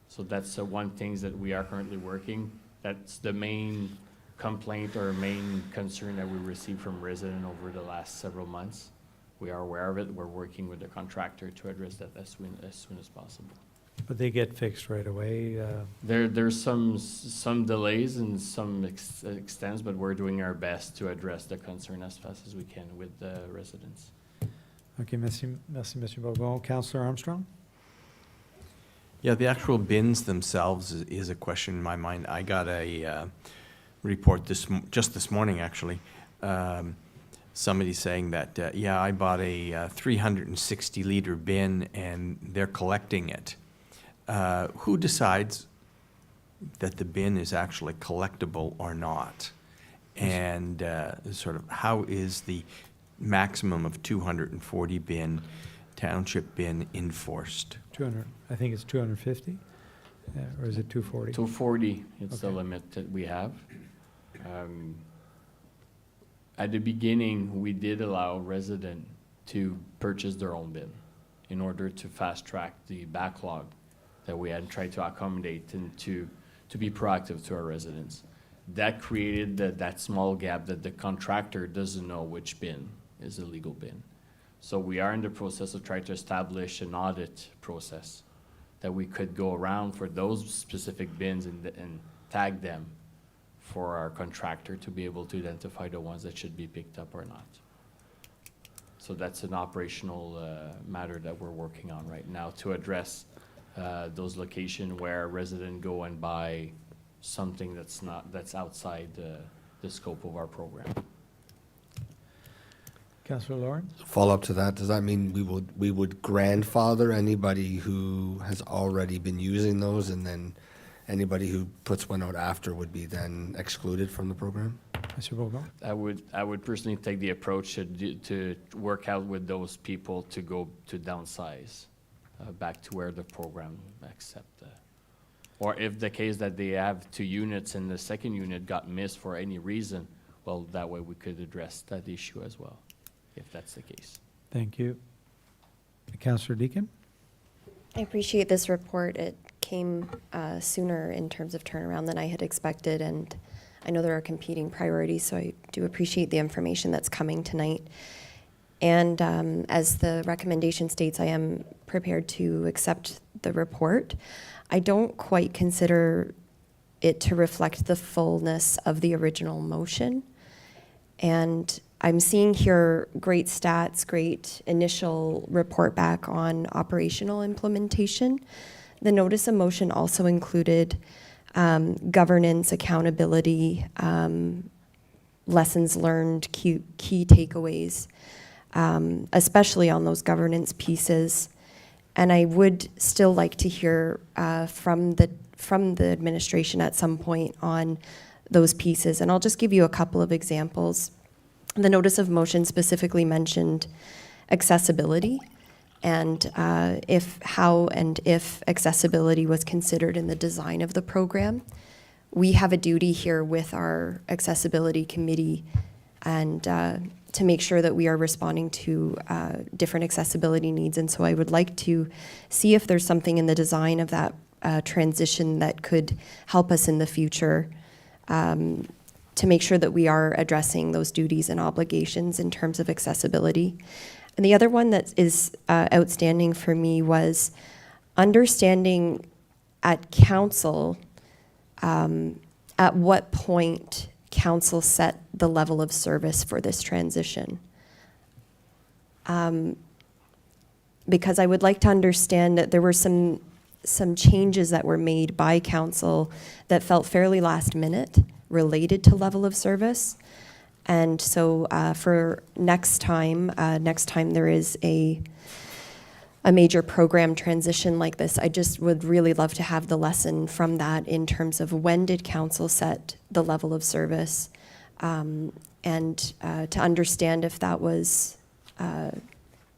So that's one thing that we are currently working. That's the main complaint or main concern that we received from residents over the last several months. We are aware of it. We're working with the contractor to address that as soon as possible. But they get fixed right away. There's some delays and some extents, but we're doing our best to address the concern as fast as we can with the residents. Okay, merci, Monsieur Bourgon. Councilor Armstrong? Yeah, the actual bins themselves is a question in my mind. I got a report just this morning, actually. Somebody saying that, I bought a 360-liter bin and they're collecting it. Who decides that the bin is actually collectible or not? And sort of how is the maximum of 240 bin, township bin enforced? 200, I think it's 250, or is it 240? 240, it's the Okay. limit that we have. At the beginning, we did allow residents to purchase their own bin in order to fast track the backlog that we had tried to accommodate and to to be proactive to our residents. That created that small gap that the contractor doesn't know which bin is a legal bin. So we are in the process of trying to establish an audit process that we could go around for those specific bins and tag them for our contractor to be able to identify the ones that should be picked up or not. So that's an operational matter that we're working on right now to address those locations where a resident go and buy something that's outside the scope of our program. Councillor Lawrence? Follow up to that, does that mean we would grandfather anybody who has already been using those, and then anybody who puts one out after would be then excluded from the program? Monsieur Bourgon? I would personally take the approach to work out with those people to go to downsize back to where the program accept. Or if the case that they have 2 units and the second unit got missed for any reason, well, that way we could address that issue as well, if that's the case. Thank you. Councillor Deakin? I appreciate this report. It came sooner in terms of turnaround than I had expected, and I know there are competing priorities, so I do appreciate the information that's coming tonight. And as the recommendation states, I am prepared to accept the report. I don't quite consider it to reflect the fullness of the original motion. And I'm seeing here great stats, great initial report back on operational implementation. The notice of motion also included governance, accountability, lessons learned, key takeaways, especially on those governance pieces. And I would still like to hear from the administration at some point on those pieces. And I'll just give you a couple of examples. The notice of motion specifically mentioned accessibility, and if accessibility was considered in the design of the program. We have a duty here with our accessibility committee and to make sure that we are responding to different accessibility needs. And so I would like to see if there's something in the design of that transition that could help us in the future to make sure that we are addressing those duties and obligations in terms of accessibility. And the other one that is outstanding for me was understanding at council at what point council set the level of service for this transition. Because I would like to understand that there were some changes that were made by council that felt fairly last minute related to level of service. And so for next time there is a major program transition like this, I just would really love to have the lesson from that in terms of when did council set the level of service, and to understand if that was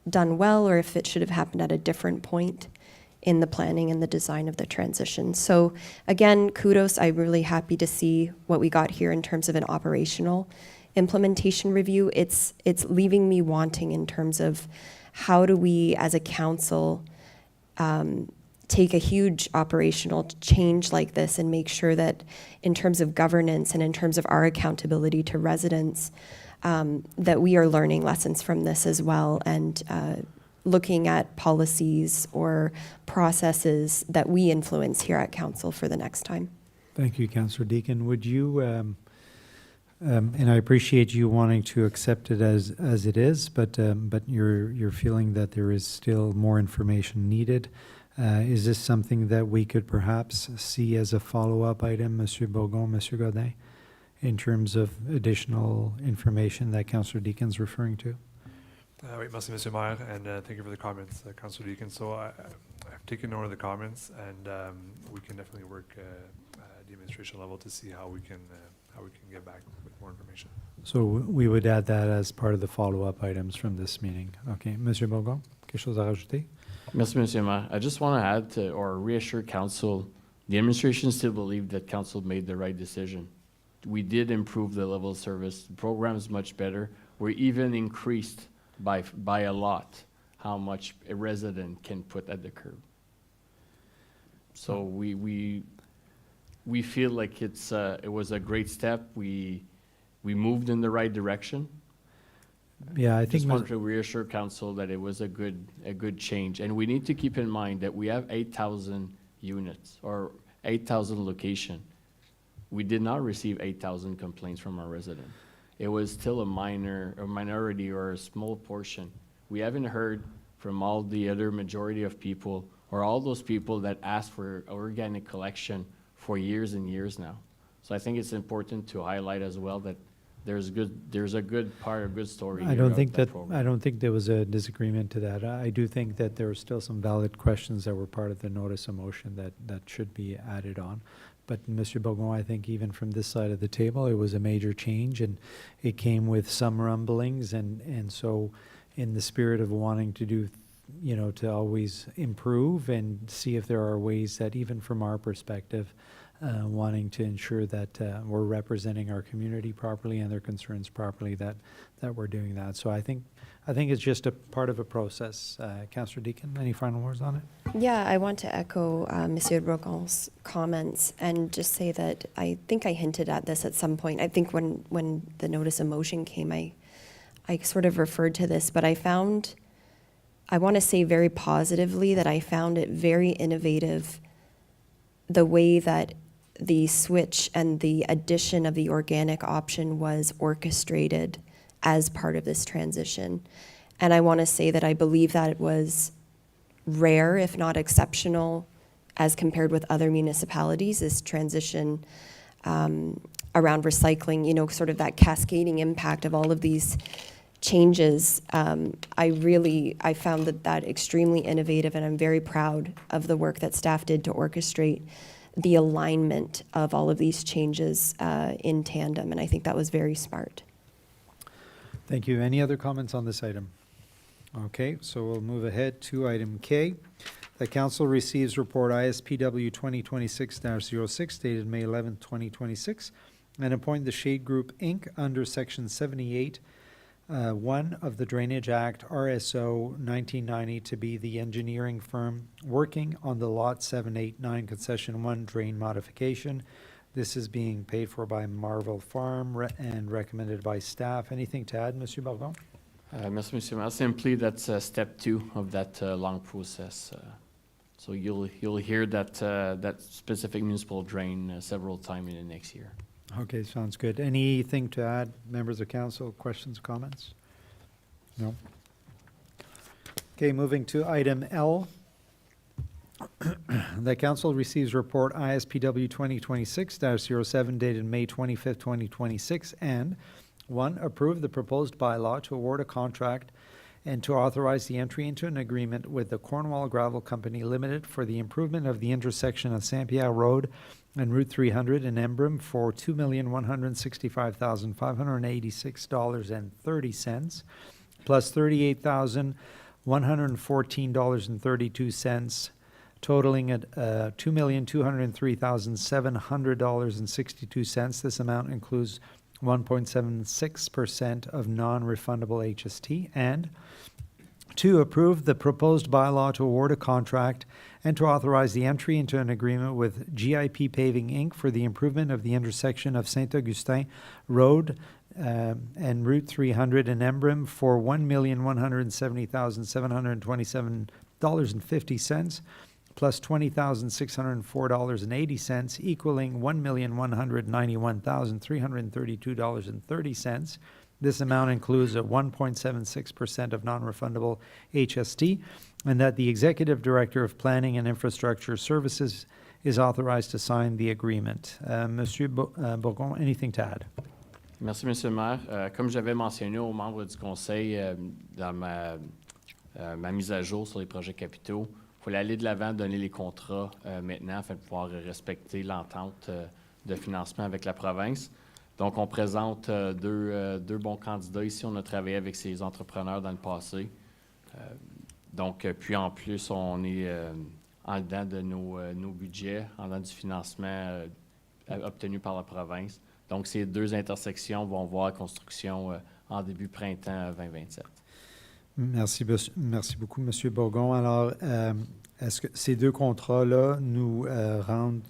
done well or if it should have happened at a different point in the planning and the design of the transition. So again, kudos. I'm really happy to see what we got here in terms of an operational implementation review. It's leaving me wanting in terms of how do we as a council take a huge operational change like this and make sure that in terms of governance and in terms of our accountability to residents, that we are learning lessons from this as well, and looking at policies or processes that we influence here at council for the next time. Thank you, Councillor Deakin. Would you, and I appreciate you wanting to accept it as it is, but you're feeling that there is still more information needed. Is this something that we could perhaps see as a follow-up item, Monsieur Bourgon, Monsieur Godin, in terms of additional information that Councillor Deakin's referring to? Oui, merci, Monsieur Maire, and thank you for the comments, Councillor Deakin. So I've taken note of the comments, and we can definitely work at the administration level to see how we can get back with more information. So we would add that as part of the follow-up items from this meeting. Okay, Monsieur Bourgon, quelque chose à rajouter? Merci, Monsieur Maire. I just want to add to, or reassure council, the administration still believed that council made the right decision. We did improve the level of service. The program is much better. We even increased by a lot how much a resident can put at the curb. So we we feel like it was a great step. We moved in the right direction. Yeah, I think Just wanted to reassure council that it was a good change. And we need to keep in mind that we have 8,000 units or 8,000 location. We did not receive 8,000 complaints from our residents. It was still a minority or a small portion. We haven't heard from all the other majority of people or all those people that asked for organic collection for years and years now. So I think it's important to highlight as well that there's a good story I here don't of think that, program. I don't think there was a disagreement to that. I do think that there are still some valid questions that were part of the notice of motion that should be added on. But Mr. Bourgon, I think even from this side of the table, it was a major change, and it came with some rumblings, and so in the spirit of wanting to do, to always improve and see if there are ways that even from our perspective, wanting to ensure that we're representing our community properly and their concerns properly, that we're doing that. So I think it's just a part of a process. Councillor Deakin, any final words on it? Yeah, I want to echo Monsieur Bourgon's comments and just say that I think I hinted at this at some point. I think when the notice of motion came, I sort of referred to this, but I want to say very positively that I found it very innovative the way that the switch and the addition of the organic option was orchestrated as part of this transition. And I want to say that I believe that it was rare, if not exceptional, as compared with other municipalities, this transition around recycling, sort of that cascading impact of all of these changes. I found that extremely innovative, and I'm very proud of the work that staff did to orchestrate the alignment of all of these changes in tandem, and I think that was very smart. Thank you. Any other comments on this item? Okay, so we'll move ahead to item K. The council receives report ISPW 2026-06 dated May 11th, 2026, and appoint the Shade Group, Inc. under Section 78 1 of the Drainage Act, RSO 1990, to be the engineering firm working on the Lot 789 Concession 1 drain modification. This is being paid for by Marville Farm and recommended by staff. Anything to add, Monsieur Bourgon? Merci, Monsieur Mayor. Simply, that's step 2 of that long process. So you'll hear that specific municipal drain several times in the next year. Okay, sounds good. Anything to add, members of council? Questions, comments? No? Okay, moving to item L. The council receives report ISPW 2026-07 dated May 25th, 2026, and 1, approve the proposed bylaw to award a contract and to authorize the entry into an agreement with the Cornwall Gravel Company Limited for the improvement of the intersection of Saint-Pierre Road and Route 300 in Embrun for $2,165,586.30 plus $38,114.32, totaling at $2,203,700.62. This amount includes 1.76% of non-refundable HST, and 2, approve the proposed bylaw to award a contract and to authorize the entry into an agreement with GIP Paving, Inc. for the improvement of the intersection of Saint-Augustin Road and Route 300 in Embrun for $1,170,727.50 plus $20,604.80, equaling $1,191,332.30. This amount includes a 1.76% of non-refundable HST, and that the Executive Director of Planning and Infrastructure Services is authorized to sign the agreement. Monsieur Bourgon, anything to add? Merci, Monsieur le Maire. Comme j'avais mentionné aux membres du Conseil dans ma mise à jour sur les projets capitaux, il fallait aller de l'avant, donner les contrats maintenant afin de pouvoir respecter l'entente de financement avec la province. Donc, on présente deux bons candidats ici. On a travaillé avec ces entrepreneurs dans le passé. Puis en plus, on est en dedans de nos budgets, en dedans du financement obtenu par la province. Donc, ces 2 intersections vont voir construction en début printemps 2027. Merci beaucoup, Monsieur Bourgon. Alors, est-ce que ces 2 contrats-là nous rendent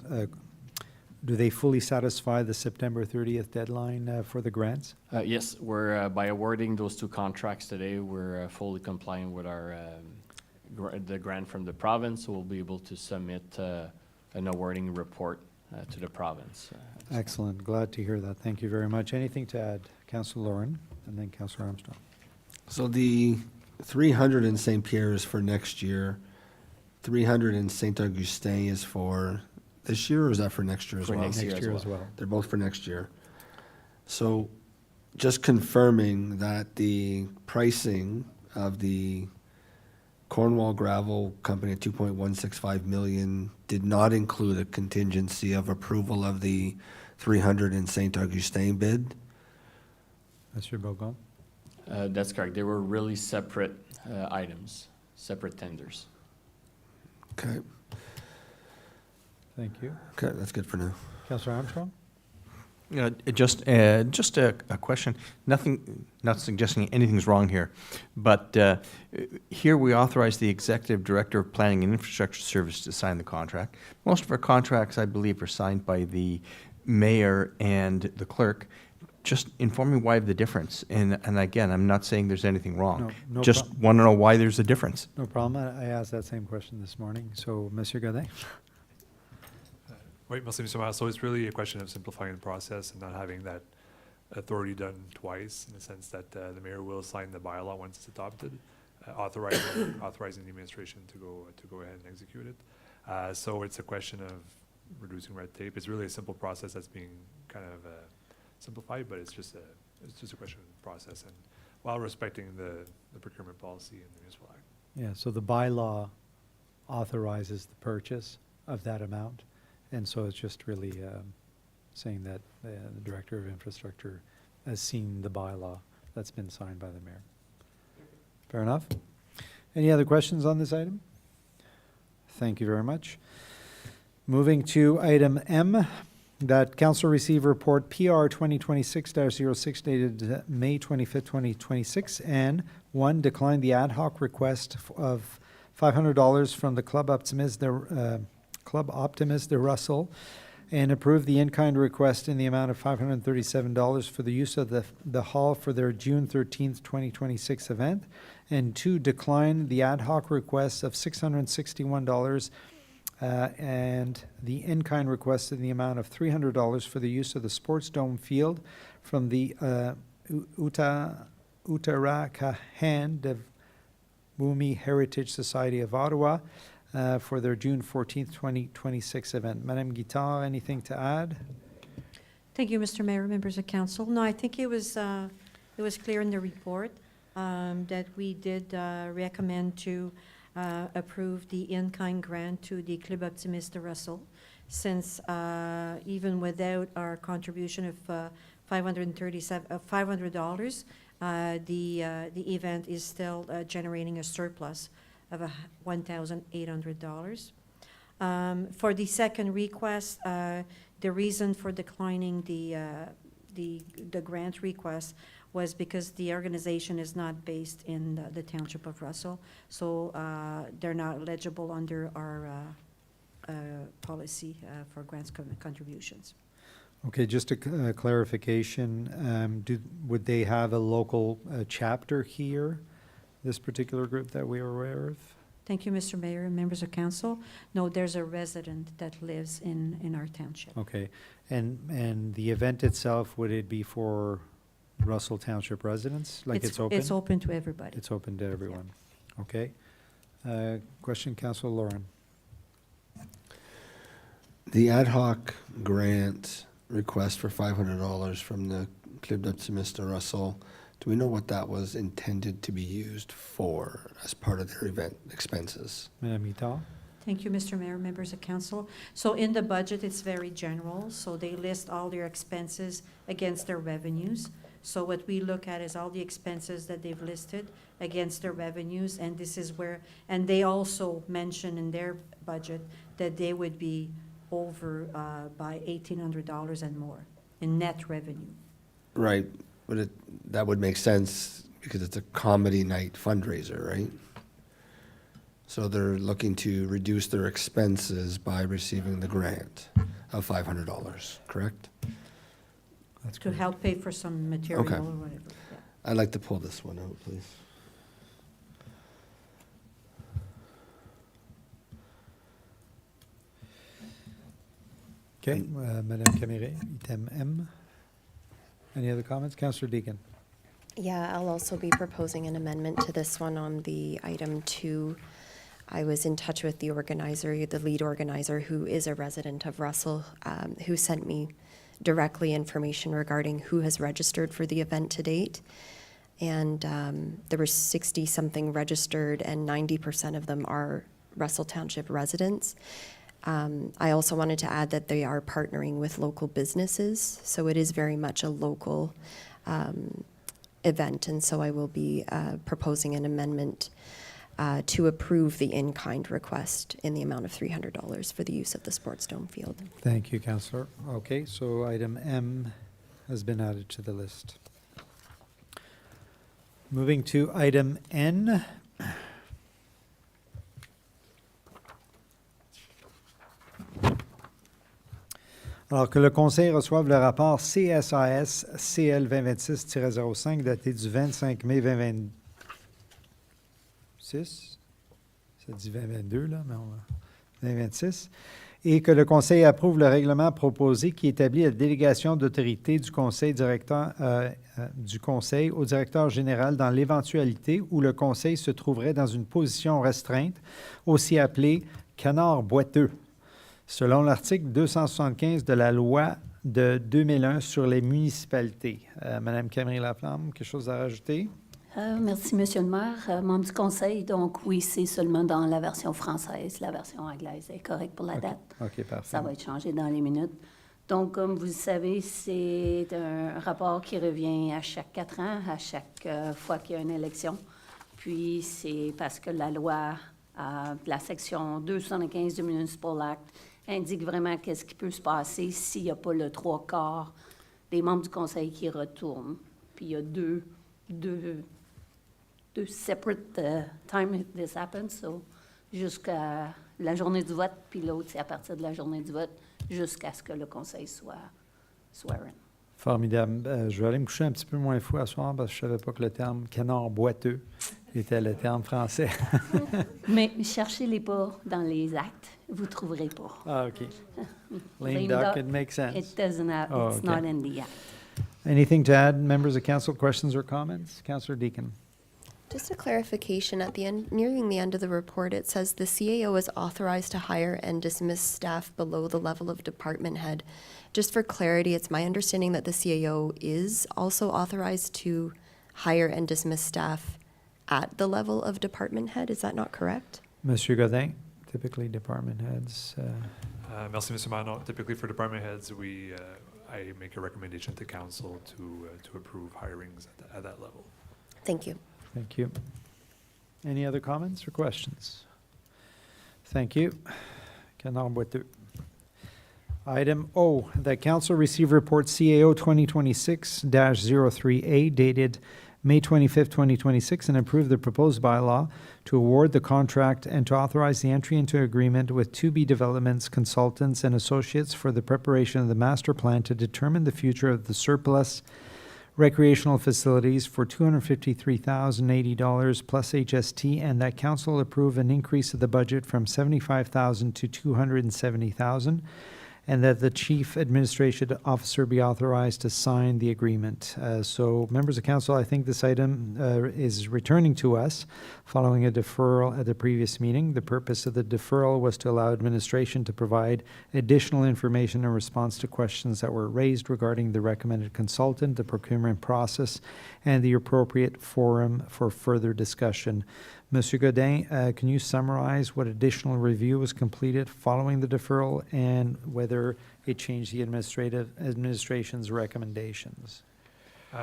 do they fully satisfy the September 30th deadline for the grants? Yes, we're, by awarding those two contracts today, we're fully compliant with our, the grant from the province, so we'll be able to submit an awarding report to the province. Excellent. Glad to hear that. Thank you very much. Anything to add? Councillor Lauren, and then Councillor Armstrong. So the 300 in St. Pierre is for next year. 300 in St. Augustin is for this year, or is that for next year as For well? next year as well. They're both for next year. So just confirming that the pricing of the Cornwall Gravel Company at 2.165 million did not include a contingency of approval of the 300 in St. Augustin bid? Monsieur Bogon? That's correct. They were really separate items, separate tenders. Okay, Thank you. okay, that's good for now. Councillor Armstrong? Just a question. Nothing, not suggesting anything's wrong here, but here we authorize the Executive Director of Planning and Infrastructure Service to sign the contract. Most of our contracts, I believe, are signed by the mayor and the clerk. Just inform me why the difference. And again, I'm not saying there's anything wrong. No Just prob- want to know why there's a difference. No problem. I asked that same question this morning. So, Monsieur Godin? Right, merci, Mr. Mayor. So it's really a question of simplifying the process and not having that authority done twice, in the sense that the mayor will sign the bylaw once it's adopted, authorizing the administration to go ahead and execute it. So it's a question of reducing red tape. It's really a simple process that's being kind of simplified, but it's just a question of process, and while respecting the procurement policy and the municipal act. Yeah, so the bylaw authorizes the purchase of that amount. And so it's just really saying that the Director of Infrastructure has seen the bylaw that's been signed by the mayor. Fair enough? Any other questions on this item? Thank you very much. Moving to item M, that council receive report PR 2026-06 dated May 25th, 2026, and 1, decline the ad hoc request of $500 from the Club Optimist de Russell, and approve the in-kind request in the amount of $537 for the use of the hall for their June 13th, 2026 event, and 2, decline the ad hoc request of $661 and the in-kind request in the amount of $300 for the use of the Sports Dome field from the Uttarakhand Bhumi Heritage Society of Ottawa for their June 14th, 2026 event. Madame Guittard, anything to add? Thank you, Mr. Mayor, members of council. No, I think it was clear in the report that we did recommend to approve the in-kind grant to the Club Optimist de Russell, since even without our contribution of $500, the event is still generating a surplus of $1,800. For the second request, the reason for declining the grant request was because the organization is not based in the Township of Russell, so they're not eligible under our policy for grants contributions. Okay, just a clarification. Would they have a local chapter here, this particular group that we are aware of? Thank you, Mr. Mayor and members of council. No, there's a resident that lives in our township. Okay, and the event itself, would it be for Russell Township residents? Like it's open? It's open to everybody. It's open to everyone. Okay. Question, Councilor Lauren. The ad hoc grant request for $500 from the Club d'Optimiste de Russell, do we know what that was intended to be used for as part of their event expenses? Madame Guittard? Thank you, Mr. Mayor, members of council. So in the budget, it's very general. So they list all their expenses against their revenues. So what we look at is all the expenses that they've listed against their revenues, and this is where, and they also mention in their budget that they would be over by $1,800 and more in net revenue. Right, but that would make sense because it's a comedy night fundraiser, right? So they're looking to reduce their expenses by receiving the grant. of $500, correct? That's To correct. help pay for some material Okay. or whatever. Yeah. I'd like to pull this one out, please. Okay, Madame Caméré, item M. Any other comments? Councillor Deacon. Yeah, I'll also be proposing an amendment to this one on the item 2. I was in touch with the organizer, the lead organizer, who is a resident of Russell, who sent me directly information regarding who has registered for the event to date. And there were 60-something registered, and 90% of them are Russell Township residents. I also wanted to add that they are partnering with local businesses, so it is very much a local event, and so I will be proposing an amendment to approve the in-kind request in the amount of $300 for the use of the Sports Dome field. Thank you, Councillor. Okay, so item M has been added to the list. Moving to item N. Alors que le Conseil reçoive le rapport CSAS CL 2026-05 daté du 25 mai 2026, ça dit 2022 là, mais on va 2026, et que le Conseil approuve le règlement proposé qui établit la délégation d'autorité du Conseil directeur du Conseil au directeur général dans l'éventualité où le Conseil se trouverait dans une position restreinte, aussi appelée canard boiteux, selon l'article 275 de la loi de 2001 sur les municipalités. Madame Camry-Laflamme, quelque chose à rajouter? Merci, Monsieur le maire. Membre du conseil, donc oui, c'est seulement dans la version française. La version anglaise est correcte pour la date. OK, parfait. Ça va être changé dans les minutes. Donc, comme vous le savez, c'est un rapport qui revient à chaque 4 ans, à chaque fois qu'il y a une élection. Puis, c'est parce que la loi, la section 275 du Municipal Act, indique vraiment qu'est-ce qui peut se passer s'il n'y a pas le 3/4 des membres du conseil qui retournent. Puis, il y a deux separate time this happens, so jusqu'à la journée du vote, puis l'autre, c'est à partir de la journée du vote, jusqu'à ce que le conseil soit sworn. Formidable. Je vais aller me coucher un petit peu moins fou à soir parce que je ne savais pas que le terme canard boiteux était le terme français. Mais cherchez-les pas dans les actes, vous ne trouverez pas. Ah, OK. Lame Lame duck, duck, it makes sense. It doesn't have, Oh, it's okay. not in the act. Anything to add, members of council, questions or comments? Councillor Deacon. Just a clarification, at the end, nearing the end of the report, it says the CAO is authorized to hire and dismiss staff below the level of department head. Just for clarity, it's my understanding that the CAO is also authorized to hire and dismiss staff at the level of department head. Is that not correct? Monsieur Godin, typically department heads. Merci, Mr. Manon. Typically for department heads, I make a recommendation to council to approve hirings at that level. Thank you. Thank you. Any other comments or questions? Thank you. Canard boiteux. Item O, the council received report CAO 2026-03A dated May 25th, 2026, and approved the proposed bylaw to award the contract and to authorize the entry into agreement with 2B Developments Consultants and Associates for the preparation of the master plan to determine the future of the surplus recreational facilities for $253,080 plus HST, and that council approve an increase of the budget from $75,000 to $270,000, and that the chief administrative officer be authorized to sign the agreement. So, members of council, I think this item is returning to us following a deferral at the previous meeting. The purpose of the deferral was to allow administration to provide additional information in response to questions that were raised regarding the recommended consultant, the procurement process, and the appropriate forum for further discussion. Monsieur Godin, can you summarize what additional review was completed following the deferral and whether it changed the administration's recommendations?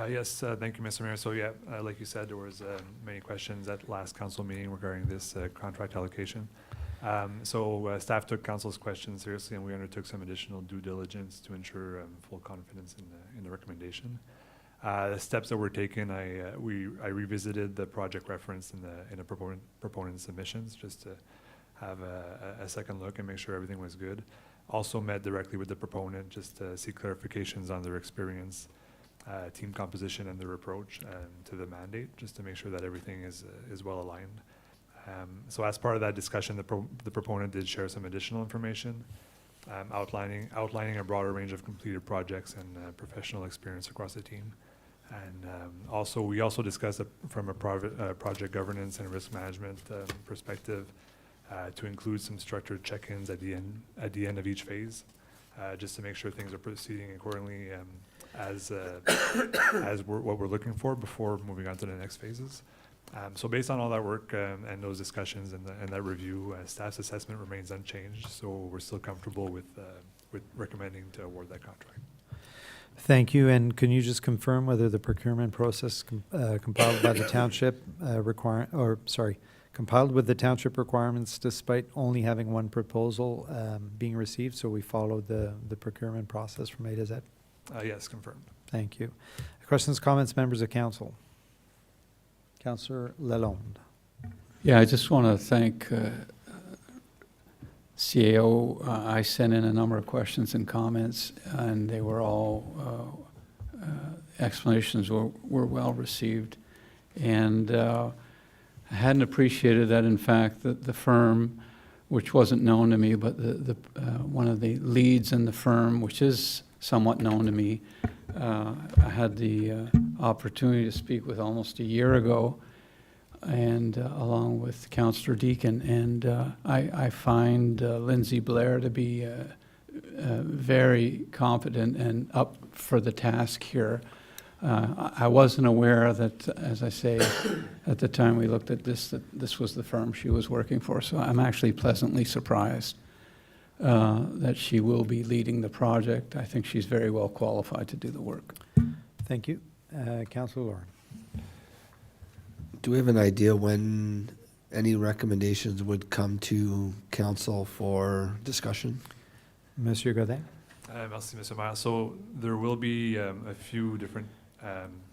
Yes, thank you, Mr. Mayor. So yeah, like you said, there was many questions at last council meeting regarding this contract allocation. So staff took council's questions seriously, and we undertook some additional due diligence to ensure full confidence in the recommendation. The steps that were taken, I revisited the project reference in the proponent submissions just to have a second look and make sure everything was good. Also met directly with the proponent just to seek clarifications on their experience, team composition, and their approach to the mandate, just to make sure that everything is well aligned. So as part of that discussion, the proponent did share some additional information, outlining a broader range of completed projects and professional experience across the team. And we also discussed from a project governance and risk management perspective to include some structured check-ins at the end of each phase, just to make sure things are proceeding accordingly as what we're looking for before moving on to the next phases. So based on all that work and those discussions and that review, staff's assessment remains unchanged. So we're still comfortable with recommending to award that contract. Thank you. And can you just confirm whether the procurement process compiled by the township compiled with the township requirements despite only having one proposal being received? So we followed the procurement process from A to Z? Yes, confirmed. Thank you. Questions, comments, members of council? Councillor Lalonde. Yeah, I just want to thank CAO. I sent in a number of questions and comments, and they were all explanations were well received. And I hadn't appreciated that, in fact, that the firm, which wasn't known to me, but one of the leads in the firm, which is somewhat known to me, I had the opportunity to speak with almost a year ago, and along with Councillor Deacon, and I find Lindsay Blair to be very competent and up for the task here. I wasn't aware that, as I say, at the time we looked at this, that this was the firm she was working for, so I'm actually pleasantly surprised that she will be leading the project. I think she's very well qualified to do the work. Thank you. Councillor Lauren. Do we have an idea when any recommendations would come to council for discussion? Monsieur Godin. Merci, Monsieur Mayor. So there will be a few different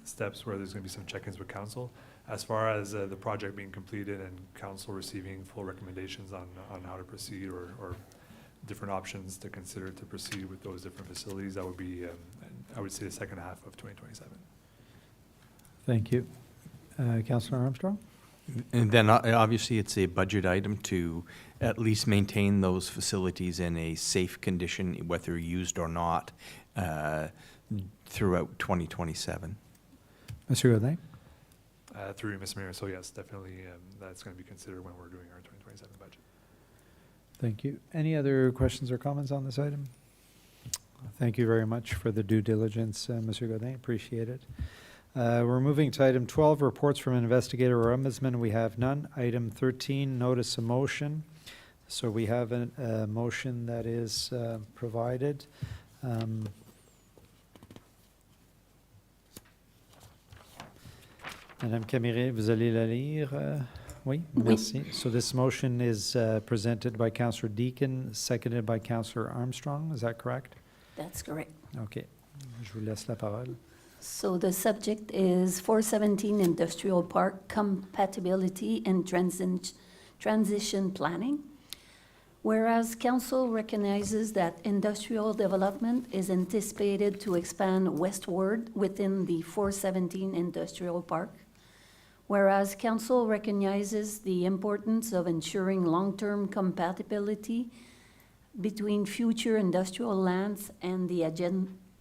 steps where there's going to be some check-ins with council. As far as the project being completed and council receiving full recommendations on how to proceed or different options to consider to proceed with those different facilities, that would be, I would say, the second half of 2027. Thank you. Councillor Armstrong? And then obviously it's a budget item to at least maintain those facilities in a safe condition, whether used or not, throughout 2027. Monsieur Godin? Through you, Mr. Mayor. So yes, definitely that's going to be considered when we're doing our 2027 budget. Thank you. Any other questions or comments on this item? Thank you very much for the due diligence, Monsieur Godin. Appreciate it. We're moving to item 12, reports from investigator or ombudsman. We have none. Item 13, notice of motion. So we have a motion that is provided. Madame Caméré, vous allez la lire? Oui, merci. So this motion is presented by Councillor Deacon, seconded by Councillor Armstrong. Is that correct? That's correct. Okay. Je vous laisse la parole. So the subject is 417 Industrial Park Compatibility and Transition Planning. Whereas Council recognizes that industrial development is anticipated to expand westward within the 417 Industrial Park. Whereas Council recognizes the importance of ensuring long-term compatibility between future industrial lands and the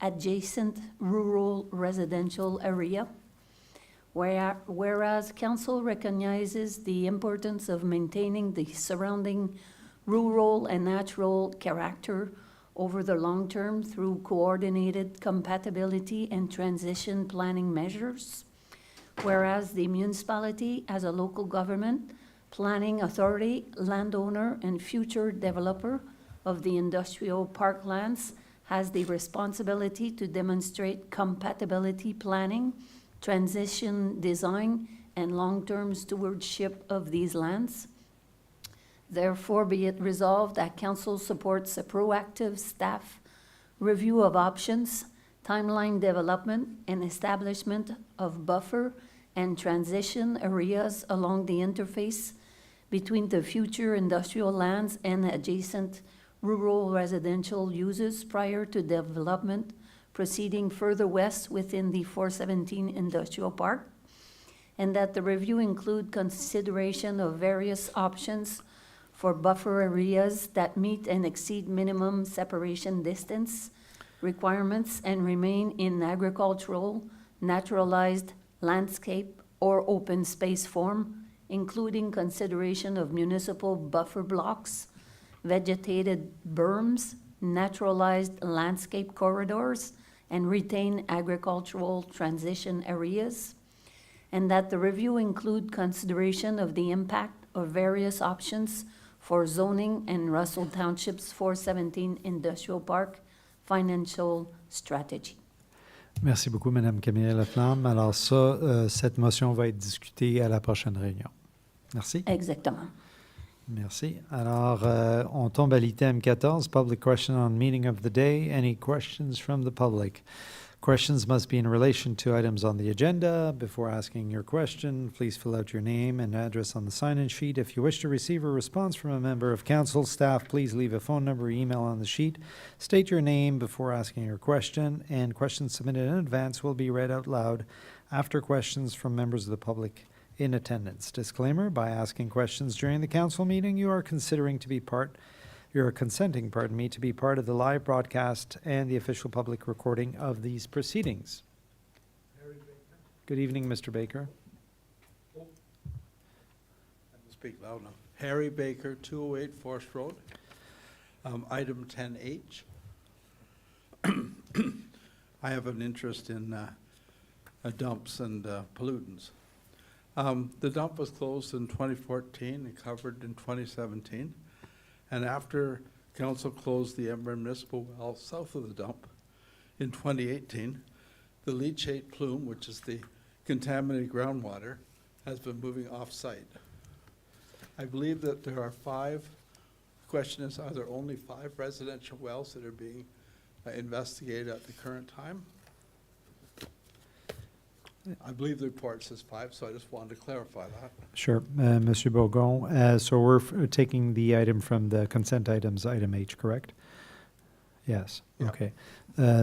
adjacent rural residential area. Whereas Council recognizes the importance of maintaining the surrounding rural and natural character over the long term through coordinated compatibility and transition planning measures. Whereas the municipality, as a local government, planning authority, landowner, and future developer of the industrial parklands, has the responsibility to demonstrate compatibility planning, transition design, and long-term stewardship of these lands. Therefore, be it resolved that Council supports a proactive staff review of options, timeline development, and establishment of buffer and transition areas along the interface between the future industrial lands and adjacent rural residential uses prior to development proceeding further west within the 417 Industrial Park, and that the review include consideration of various options for buffer areas that meet and exceed minimum separation distance requirements and remain in agricultural, naturalized, landscape, or open space form, including consideration of municipal buffer blocks, vegetated berms, naturalized landscape corridors, and retained agricultural transition areas, and that the review include consideration of the impact of various options for zoning and Russell Township's 417 Industrial Park financial strategy. Merci beaucoup, Mme Camille Laflamme. Alors ça, cette motion va être discutée à la prochaine réunion. Merci. Exactement. Merci. Alors, on tombe à l'item 14, Public Question on Meeting of the Day. Any questions from the public? Questions must be in relation to items on the agenda. Before asking your question, please fill out your name and address on the sign-in sheet. If you wish to receive a response from a member of council staff, please leave a phone number or email on the sheet. State your name before asking your question, and questions submitted in advance will be read out loud after questions from members of the public in attendance. Disclaimer, by asking questions during the council meeting, you are consenting, to be part of the live broadcast and the official public recording of these proceedings. Good evening, Mr. Baker. I will speak loud now. Harry Baker, 208 Forest Road. Item 10H. I have an interest in dumps and pollutants. The dump was closed in 2014 and covered in 2017. And after council closed the Ember Municipal Well south of the dump in 2018, the leachate plume, which is the contaminated groundwater, has been moving off-site. I believe that there are 5. The question is, are there only 5 residential wells that are being investigated at the current time? I believe the report says 5, so I just wanted to clarify that. Sure, Monsieur Bourgon. So we're taking the item from the consent items, item H, correct? Yes, Yeah. okay.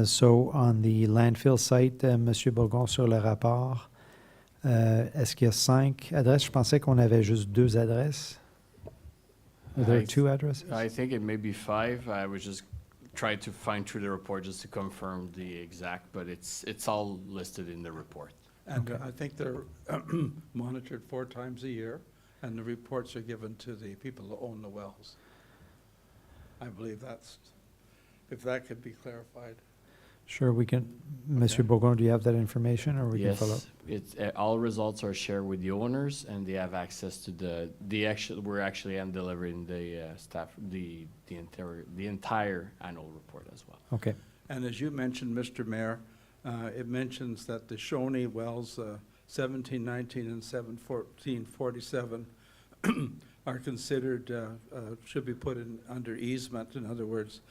So on the landfill site, Monsieur Bourgon, sur le rapport, est-ce qu'il y a 5 adresses? Je pensais qu'on avait juste 2 adresses. Are there 2 addresses? I think it may be 5. I was just trying to find through the report just to confirm the exact, but it's all listed in the report. And I think they're monitored 4 times a year, and the reports are given to the people who own the wells. I believe that's, if that could be clarified. Sure, we can. Monsieur Bourgon, do you have that information, or we can follow up? Yes, it's, all results are shared with the owners, and they have access to we're actually delivering the staff, the entire annual report as well. Okay. And as you mentioned, Mr. Mayor, it mentions that the Shawnee wells, 1719 and 1747, are considered, should be put in under easement. In other words,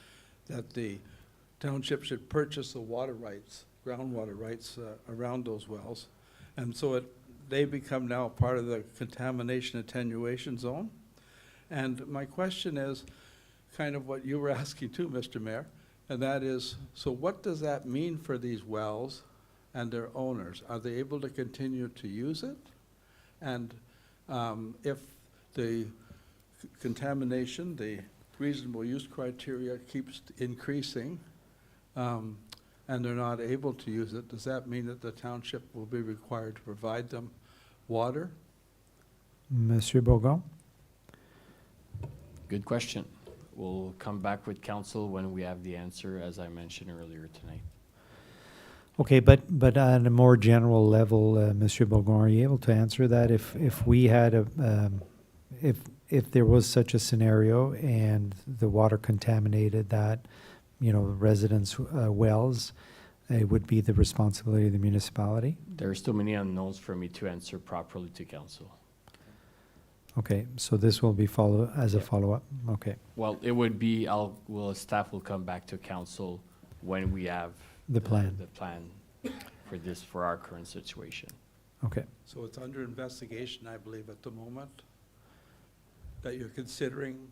that the township should purchase the water rights, groundwater rights around those wells. And so they become now part of the contamination attenuation zone. And my question is kind of what you were asking too, Mr. Mayor, and that is, so what does that mean for these wells and their owners? Are they able to continue to use it? And if the contamination, the reasonable use criteria keeps increasing, and they're not able to use it, does that mean that the township will be required to provide them water? Monsieur Bourgon? Good question. We'll come back with council when we have the answer, as I mentioned earlier tonight. Okay, but on a more general level, Monsieur Bourgon, are you able to answer that? If we had if there was such a scenario and the water contaminated that, residents' wells, it would be the responsibility of the municipality? There's too many unknowns for me to answer properly to council. Okay, so this will be a follow-up? Okay. Well, it would be, staff will come back to council when we have The plan. The plan for our current situation. Okay. So it's under investigation, I believe, at the moment, that you're considering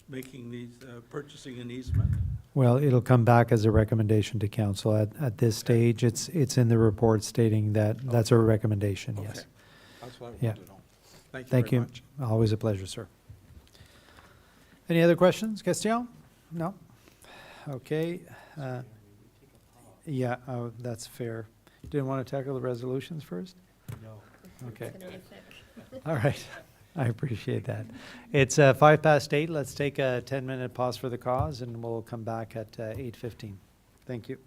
making these, purchasing an easement? Well, it'll come back as a recommendation to council. At this stage, it's in the report stating that that's a recommendation, yes. Okay. That's what I Yeah. wanted to know. Thank you Thank very you. much. Always a pleasure, sir. Any other questions? Question? No? Okay. Yeah, that's fair. Didn't want to tackle the resolutions first? No. Okay. All right. I appreciate that. It's 8:05. Let's take a 10-minute pause for the cause, and we'll come back at 8:15. Thank you.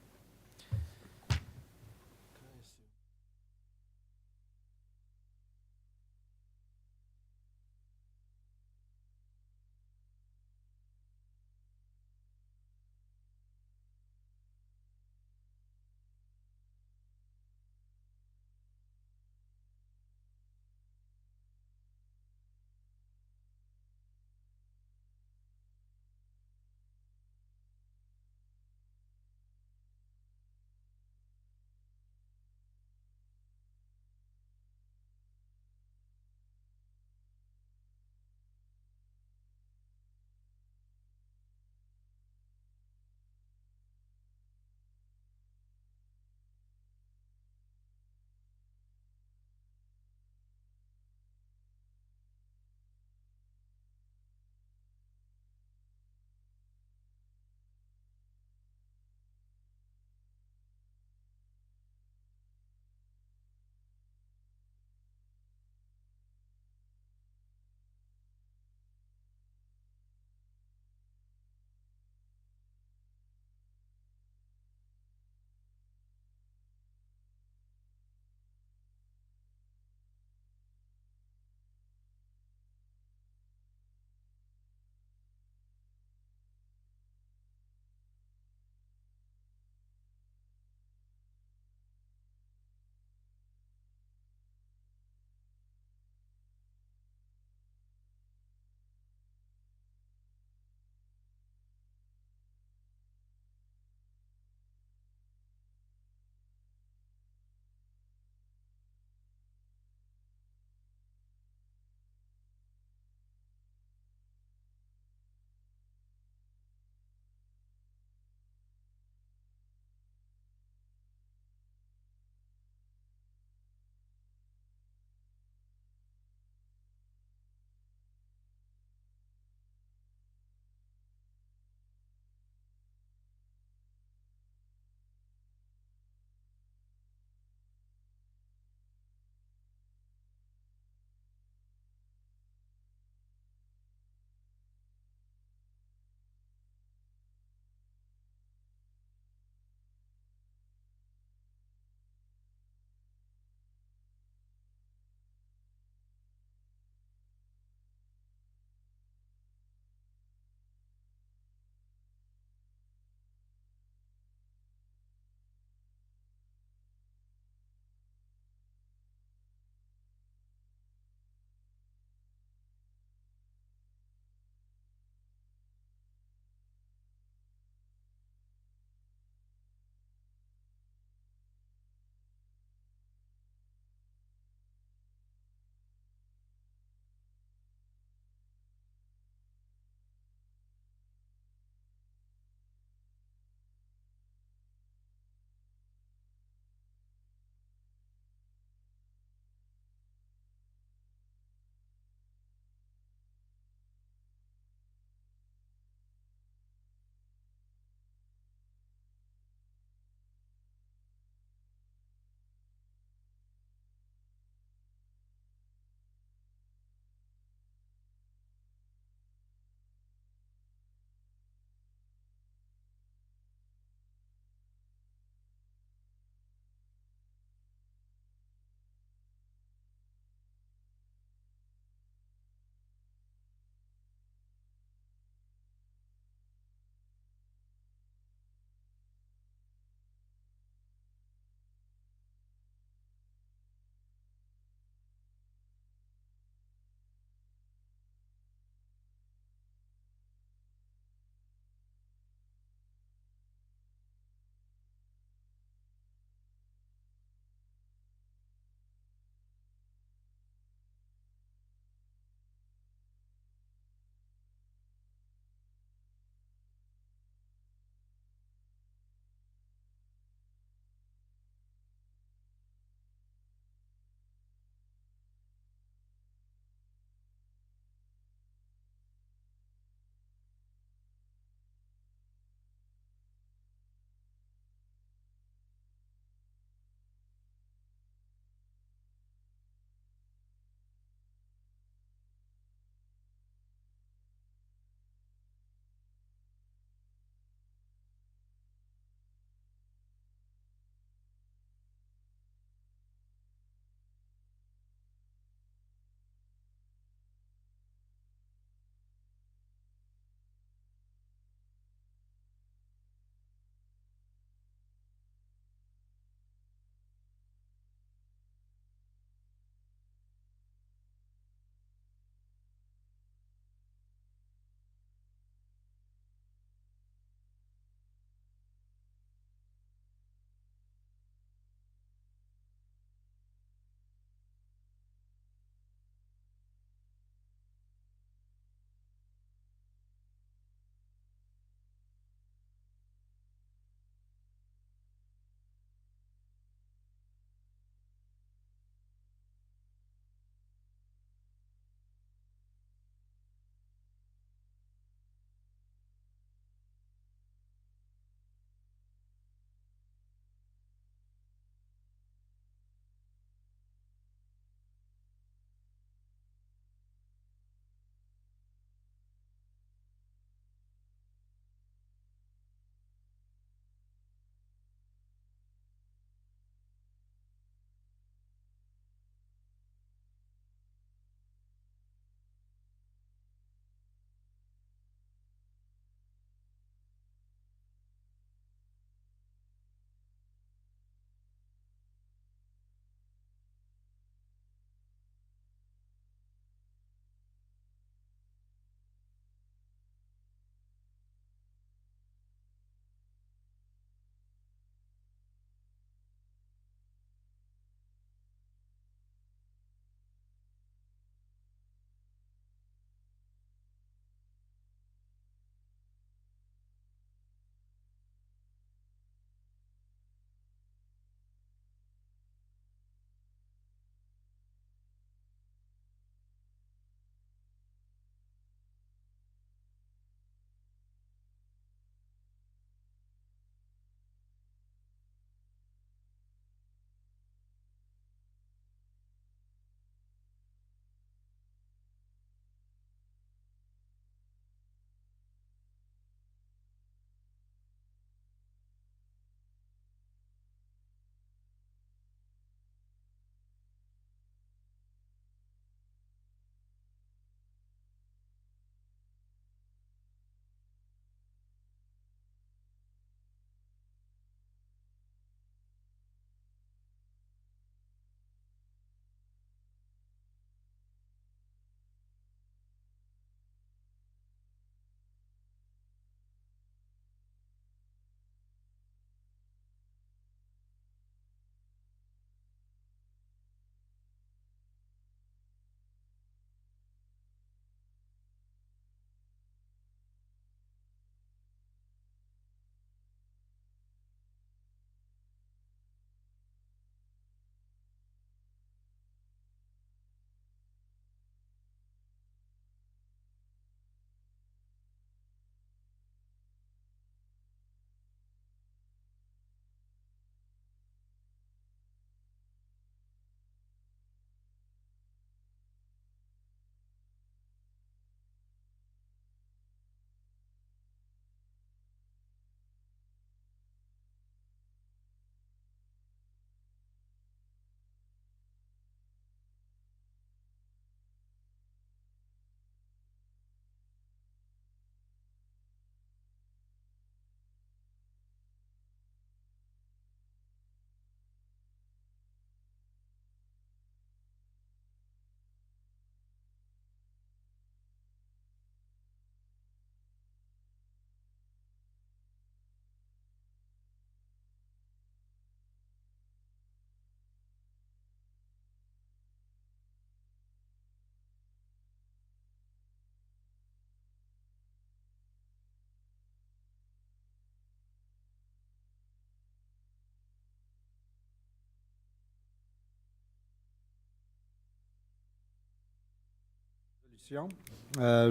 discussion.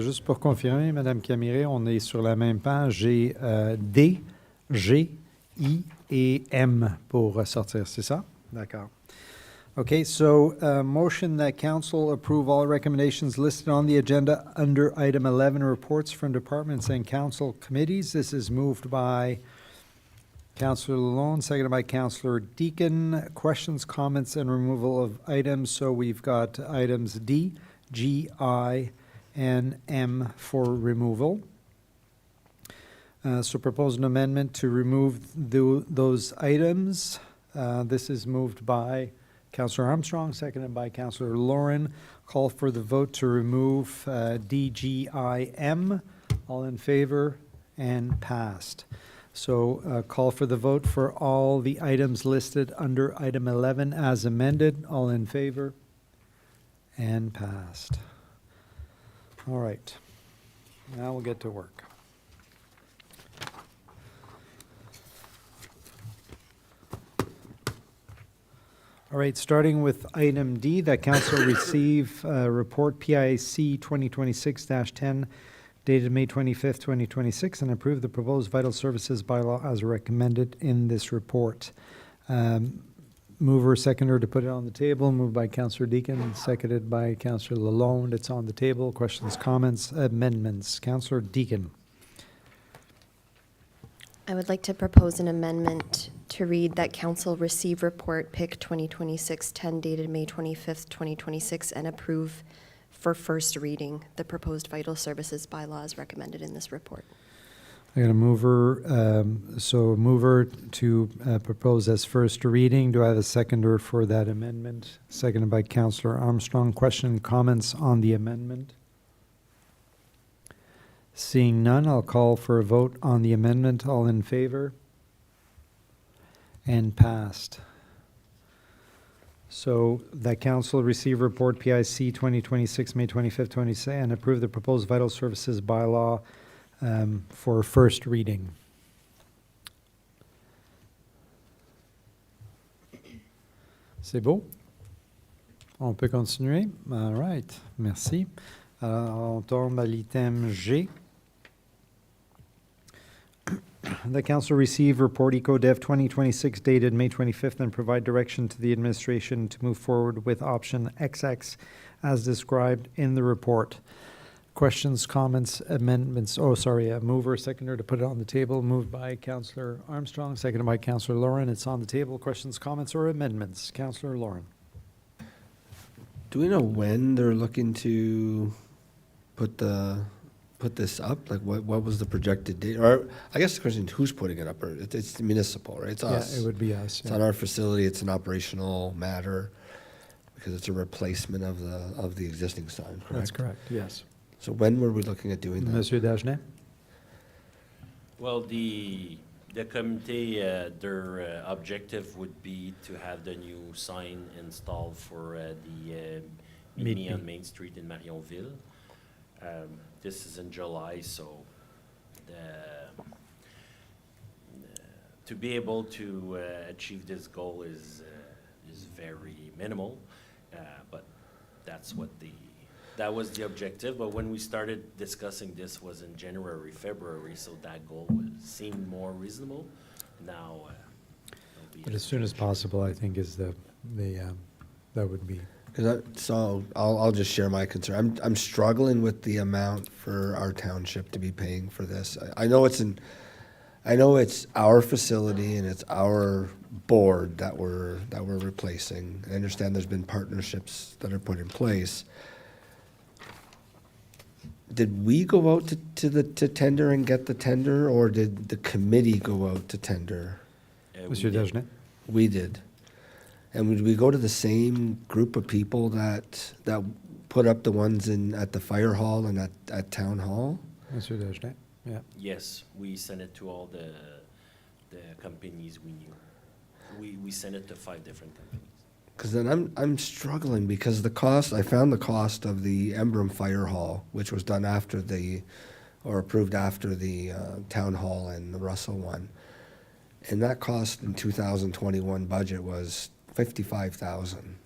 Juste pour confirmer, Madame Camiré, on est sur la même page. J'ai D, G, I et M pour sortir, c'est ça? D'accord. Okay, so motion that council approve all recommendations listed on the agenda under item 11, reports from departments and council committees. This is moved by Councillor Lalonde, seconded by Councillor Deacon. Questions, comments, and removal of items. So we've got items D, G, I, and M for removal. So propose an amendment to remove those items. This is moved by Councillor Armstrong, seconded by Councillor Lauren. Call for the vote to remove D, G, I, M. All in favor and passed. So call for the vote for all the items listed under item 11 as amended. All in favor and passed. All right. Now we'll get to work. All right, starting with item D, that council receive report PIC 2026-10 dated May 25th, 2026, and approve the proposed vital services bylaw as recommended in this report. Mover, seconder to put it on the table, moved by Councillor Deacon, seconded by Councillor Lalonde. It's on the table. Questions, comments, amendments. Councillor Deacon. I would like to propose an amendment to read that council receive report PIC 2026-10 dated May 25th, 2026, and approve for first reading the proposed vital services bylaws recommended in this report. I got a mover, mover to propose as first reading. Do I have a seconder for that amendment? Seconded by Councillor Armstrong. Question, comments on the amendment? Seeing none, I'll call for a vote on the amendment. All in favor? And passed. So that council receive report PIC 2026, May 25th, 26, and approve the proposed vital services bylaw for first reading. C'est beau? On peut continuer? All right. Merci. Alors, on tombe à l'item G. The council receive report EcoDev 2026 dated May 25th and provide direction to the administration to move forward with option XX as described in the report. Questions, comments, amendments? Oh, sorry, a mover, seconder to put it on the table. Moved by Councillor Armstrong, seconded by Councillor Lauren. It's on the table. Questions, comments, or amendments? Councillor Lauren. Do we know when they're looking to put this up? Like, what was the projected date? Or I guess the question is, who's putting it up? Or it's municipal, right? It's us. Yeah, it would be us. It's on our facility. It's an operational matter because it's a replacement of the existing sign, correct? That's correct, yes. So when were we looking at doing that? Monsieur Dagenet? Well, the committee, their objective would be to have the new sign installed for the Mini on Main Street in Marionville. This is in July, so to be able to achieve this goal is very minimal, but that was the objective. But when we started discussing this was in January, February, so that goal seemed more reasonable. Now, But as soon as possible, I think is that would be. So I'll just share my concern. I'm struggling with the amount for our township to be paying for this. I know it's our facility and it's our board that we're replacing. I understand there's been partnerships that are put in place. Did we go out to tender and get the tender, or did the committee go out to tender? Monsieur Dagenet? We did. And would we go to the same group of people that put up the ones at the fire hall and at town hall? Monsieur Dagenet, yeah. yes, we sent it to all the companies we knew. We sent it to 5 different companies. Because then I'm struggling because I found the cost of the Emblem Fire Hall, which was done approved after the town hall and the Russell one. And that cost in 2021 budget was $55,000.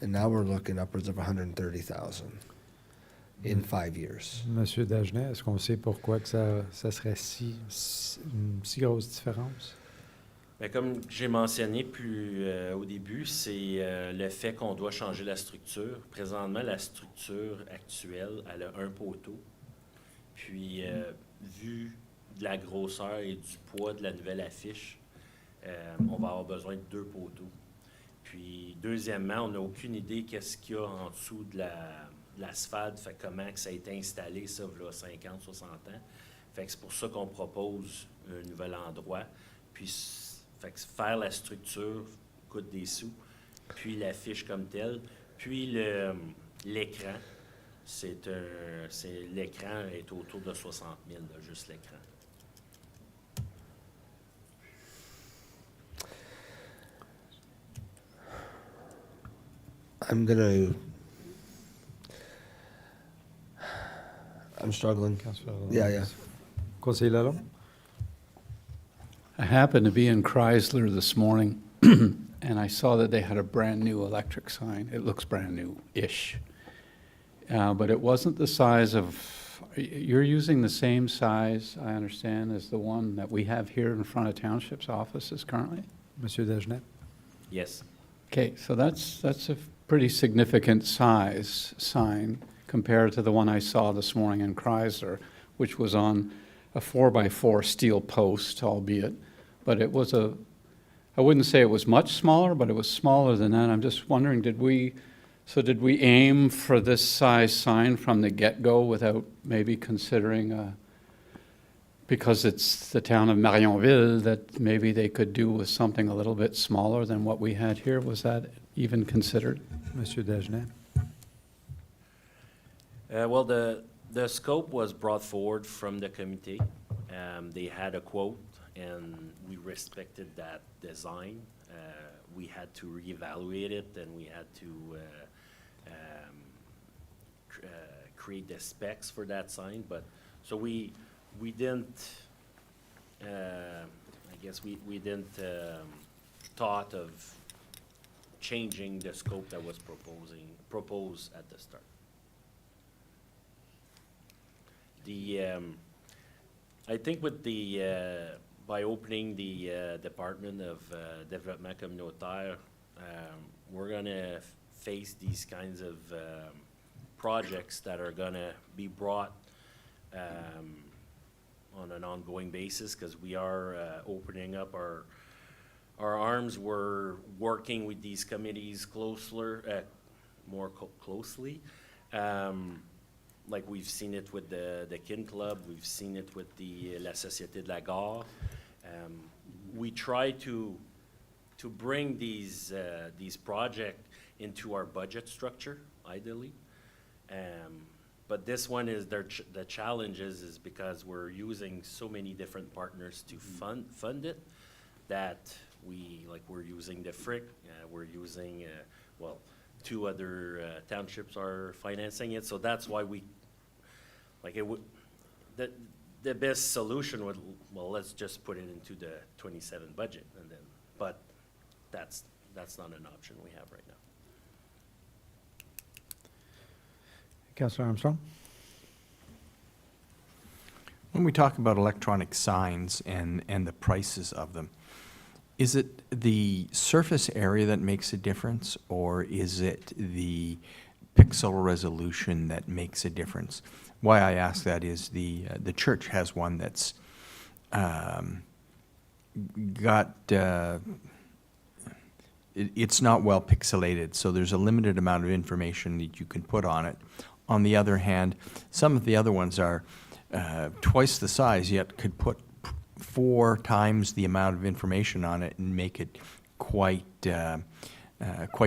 And now we're looking upwards of $130,000. in 5 years. Monsieur Dagenet, est-ce qu'on sait pourquoi que ça serait une si grosse différence? Mais comme j'ai mentionné au début, c'est le fait qu'on doit changer la structure. Présentement, la structure actuelle, elle a un poteau. Puis, vu de la grosseur et du poids de la nouvelle affiche, on va avoir besoin de 2 poteaux. Puis, deuxièmement, on n'a aucune idée qu'est-ce qu'il y a en dessous de l'asphalte, fait comment que ça a été installé, ça, là, 50, 60 ans. Fait que c'est pour ça qu'on propose un nouvel endroit. Puis, fait que faire la structure coûte des sous, puis l'affiche comme telle, puis l'écran, l'écran est autour de 60 000, là, juste l'écran. I'm struggling. Yeah. Conseiller Lalonde? I happened to be in Chrysler this morning, and I saw that they had a brand-new electric sign. It looks brand-new-ish. But it wasn't the size of... You're using the same size, I understand, as the one that we have here in front of Township's offices currently? Monsieur Dagenet? Yes. Okay, so that's a pretty significant size sign compared to the one I saw this morning in Chrysler, which was on a 4x4 steel post, albeit, but it was I wouldn't say it was much smaller, but it was smaller than that. I'm just wondering, did we aim for this size sign from the get-go without maybe considering, because it's the town of Marionville, that maybe they could do with something a little bit smaller than what we had here? Was that even considered? Monsieur Dagenet? Well, the scope was brought forward from the committee. They had a quote, and we respected that design. We had to reevaluate it, and we had to create the specs for that sign. But so we didn't. I guess we didn't thought of changing the scope that was proposed at the start. I think with by opening the Department of Développement Communautaire, we're going to face these kinds of projects that are going to be brought on an ongoing basis, because we are opening up our arms. We're working with these committees more closely. Like we've seen it with the Kin Club, we've seen it with La Société de la Gare. We try to bring these projects into our budget structure, ideally. But this one is the challenge is because we're using so many different partners to fund it, that we're using the FRIC, we're using 2 other townships are financing it, so that's why the best solution would, let's just put it into the 27 budget, and then, but that's not an option we have right now. Councillor Armstrong? When we talk about electronic signs and the prices of them, is it the surface area that makes a difference, or is it the pixel resolution that makes a difference? Why I ask that is the church has one that's it's not well pixelated, so there's a limited amount of information that you can put on it. On the other hand, some of the other ones are twice the size, yet could put 4 times the amount of information on it and make it quite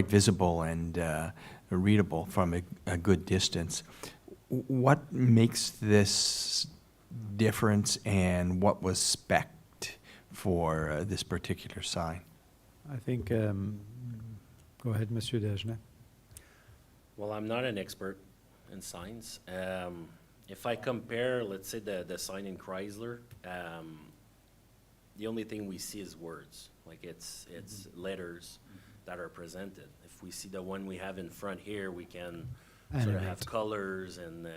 visible and readable from a good distance. What makes this difference, and what was spec'd for this particular sign? I think, go ahead, Monsieur Dagenet. Well, I'm not an expert in signs. If I compare, let's say, the sign in Chrysler, the only thing we see is words. Like it's letters that are presented. If we see the one we have in front here, we can sort of Animate. have colors and,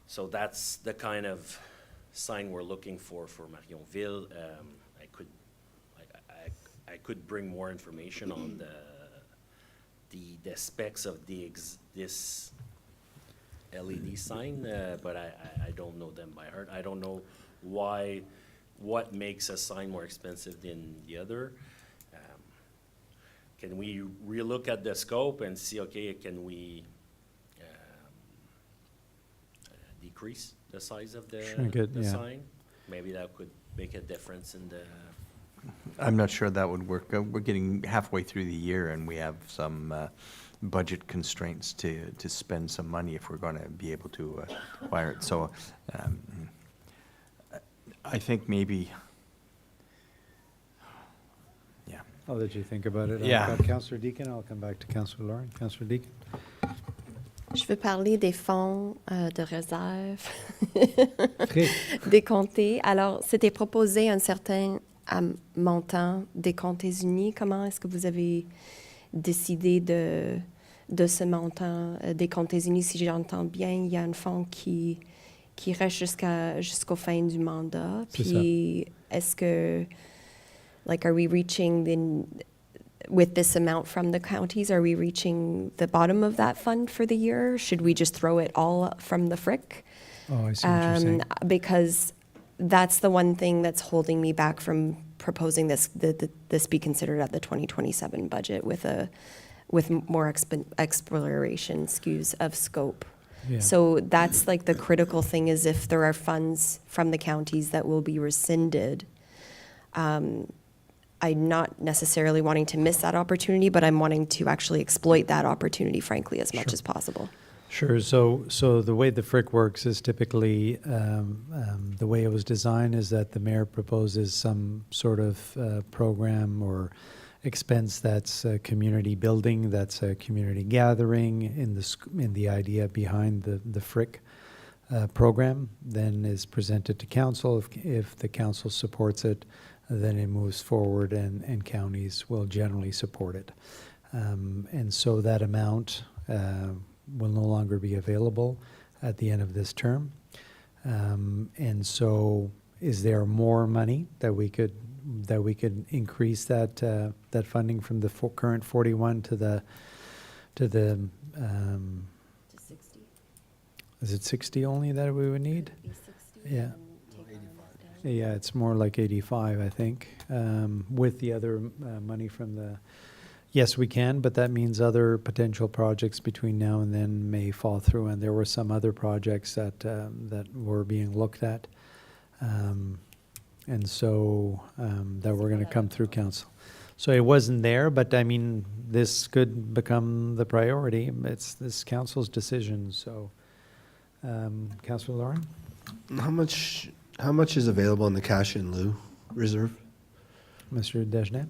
so that's the kind of sign we're looking for Marionville. I could bring more information on the specs of this LED sign, but I don't know them by heart. I don't know what makes a sign more expensive than the other. Can we relook at the scope and see, okay, can we decrease the size of the Shrink it, yeah. sign? Maybe that could make a difference in the. I'm not sure that would work. We're getting halfway through the year, and we have some budget constraints to spend some money if we're going to be able to acquire it. So I think maybe, yeah. I'll let you think about it. Yeah. I've got Councillor Deakin. I'll come back to Councillor Lauren. Councillor Deakin. Je veux parler des fonds de réserve Fric. décomptés. Alors, c'était proposé un certain montant des comptes unis. Comment est-ce que vous avez décidé de ce montant des comptes unis? Si j'entends bien, il y a un fonds qui reste jusqu'au fin du mandat. C'est Puis, est-ce que, like, are we reaching with this amount from the counties, are we reaching the bottom of that fund for the year? Should we just throw it all from the frick? Oh, I see what you're saying. Because that's the one thing that's holding me back from proposing this be considered at the 2027 budget with more exploration of scope. Yeah. So that's like the critical thing, is if there are funds from the counties that will be rescinded, I'm not necessarily wanting to miss that opportunity, but I'm wanting to actually exploit that opportunity, frankly, as much Sure. as possible. Sure. So the way the frick works is typically the way it was designed is that the mayor proposes some sort of program or expense that's a community building, that's a community gathering in the idea behind the frick program, then is presented to council. If the council supports it, then it moves forward and counties will generally support it. And so that amount will no longer be available at the end of this term. And so is there more money that we could increase that funding from the current 41 to the To 60. is it 60 only that we would need? Yeah. Yeah, it's more like 85, I think, with the other money from the, yes, we can, but that means other potential projects between now and then may fall through, and there were some other projects that were being looked at, and so that were going to come through council. So it wasn't there, but I mean, this could become the priority. It's this council's decision, so. Councilor Lauren? How much is available in the cash in lieu reserve? Mr. Desjardins?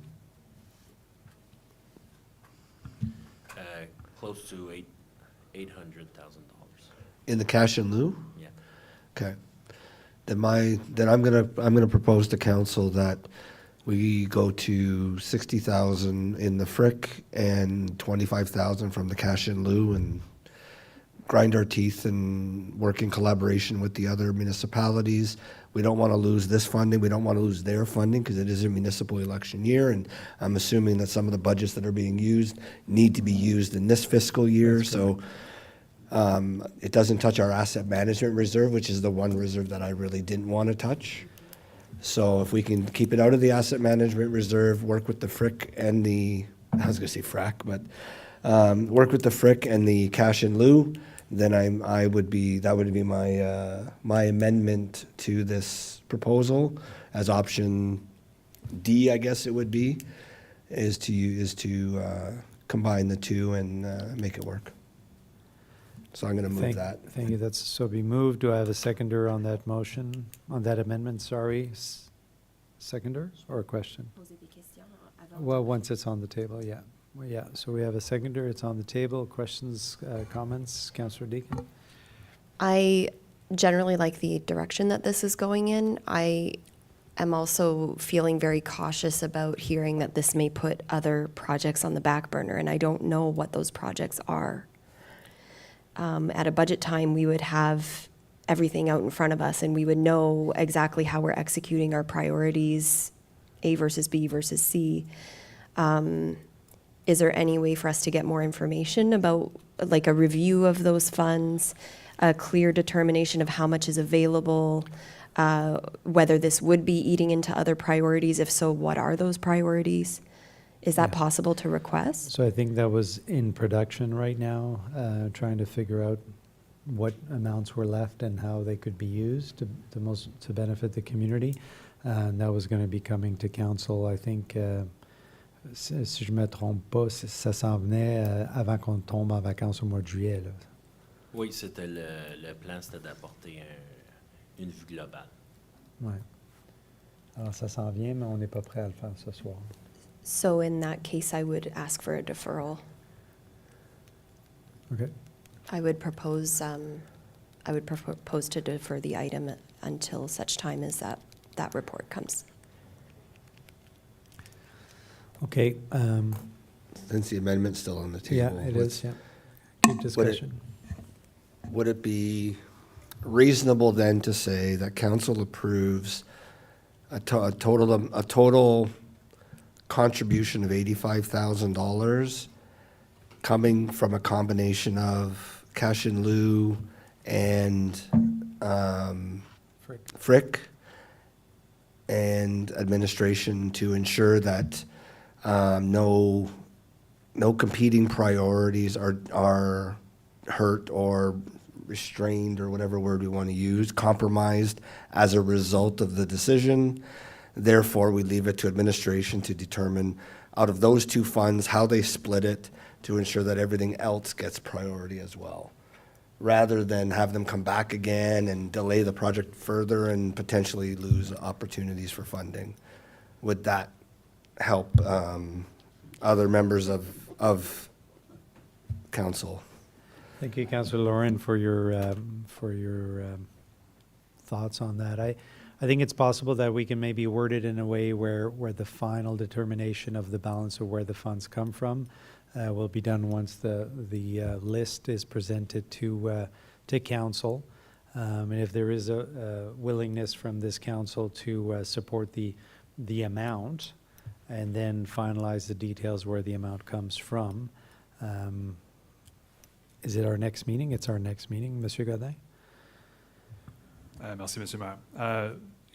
Close to $800,000. In the cash in lieu? Yeah. Okay. Then I'm gonna propose to council that we go to 60,000 in the frick and 25,000 from the cash in lieu, and grind our teeth and work in collaboration with the other municipalities. We don't want to lose this funding. We don't want to lose their funding because it is a municipal election year, and I'm assuming that some of the budgets that are being used need to be used in this fiscal year. So it doesn't touch our asset management reserve, which is the one reserve that I really didn't want to touch. So if we can keep it out of the asset management reserve, work with the frick and I was going to say frack, but work with the frick and the cash in lieu, then that would be my amendment to this proposal as option D, I guess it would be, is to combine the two and make it work. So I'm going to move that. Thank you. That's so be moved. Do I have a seconder on that motion, on that amendment? Sorry. Seconder or a question? Well, once it's on the table, yeah. Well, yeah, so we have a seconder, it's on the table. Questions, comments? Councillor Deakin? I generally like the direction that this is going in. I am also feeling very cautious about hearing that this may put other projects on the back burner, and I don't know what those projects are. at a budget time, we would have everything out in front of us and we would know exactly how we're executing our priorities, A versus B versus C. Is there any way for us to get more information about, like, a review of those funds, a clear determination of how much is available, whether this would be eating into other priorities? If so, what are those priorities? Is that possible to request? So I think that was in production right now, trying to figure out what amounts were left and how they could be used to benefit the community. And that was going to be coming to council, I think, si je me trompe pas, ça s'en venait avant qu'on tombe en vacances au mois de juillet, là. Oui, c'était le plan, c'était d'apporter une vue globale. Ouais. Alors ça s'en vient, mais on n'est pas prêt à le faire ce soir. So in that case, I would ask for a deferral. Okay. I would propose to defer the item until such time as that report comes. Okay. Since the amendment's still on the Yeah, table. it what's- is, yeah. Good discussion. Would it be reasonable then to say that council approves a total contribution of $85,000 coming from a combination of cash in lieu and FRIC and administration to ensure that no competing priorities are hurt or restrained, or whatever word we want to use, compromised as a result of the decision. Therefore, we leave it to administration to determine out of those two funds how they split it to ensure that everything else gets priority as well, rather than have them come back again and delay the project further and potentially lose opportunities for funding. Would that help other members of council? Thank you, Councillor Lauren, for your thoughts on that. I think it's possible that we can maybe word it in a way where the final determination of the balance of where the funds come from will be done once the list is presented to council. And if there is a willingness from this council to support the amount and then finalize the details where the amount comes from. Is it our next meeting? It's our next meeting, Monsieur Godin? Merci, Monsieur Mayor.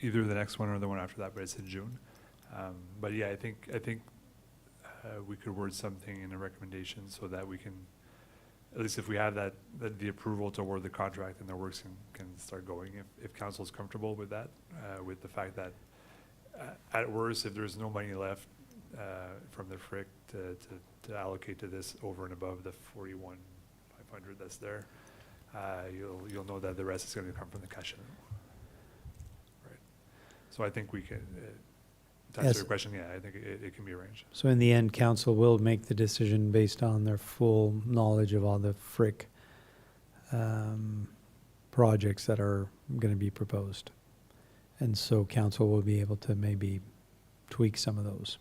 Either the next one or the one after that, but it's in June. But yeah, I think we could word something in a recommendation so that we can, at least if we have that the approval to award the contract and the works can start going. If council is comfortable with that, with the fact that at worst, if there's no money left from the FRIC to allocate to this over and above the 41,500 that's there, you'll know that the rest is going to come from the cash in. Right. So I think we can. To answer your question, yeah, I think it can be arranged. So in the end, council will make the decision based on their full knowledge of all the FRIC projects that are going to be proposed. And so council will be able to maybe tweak some of those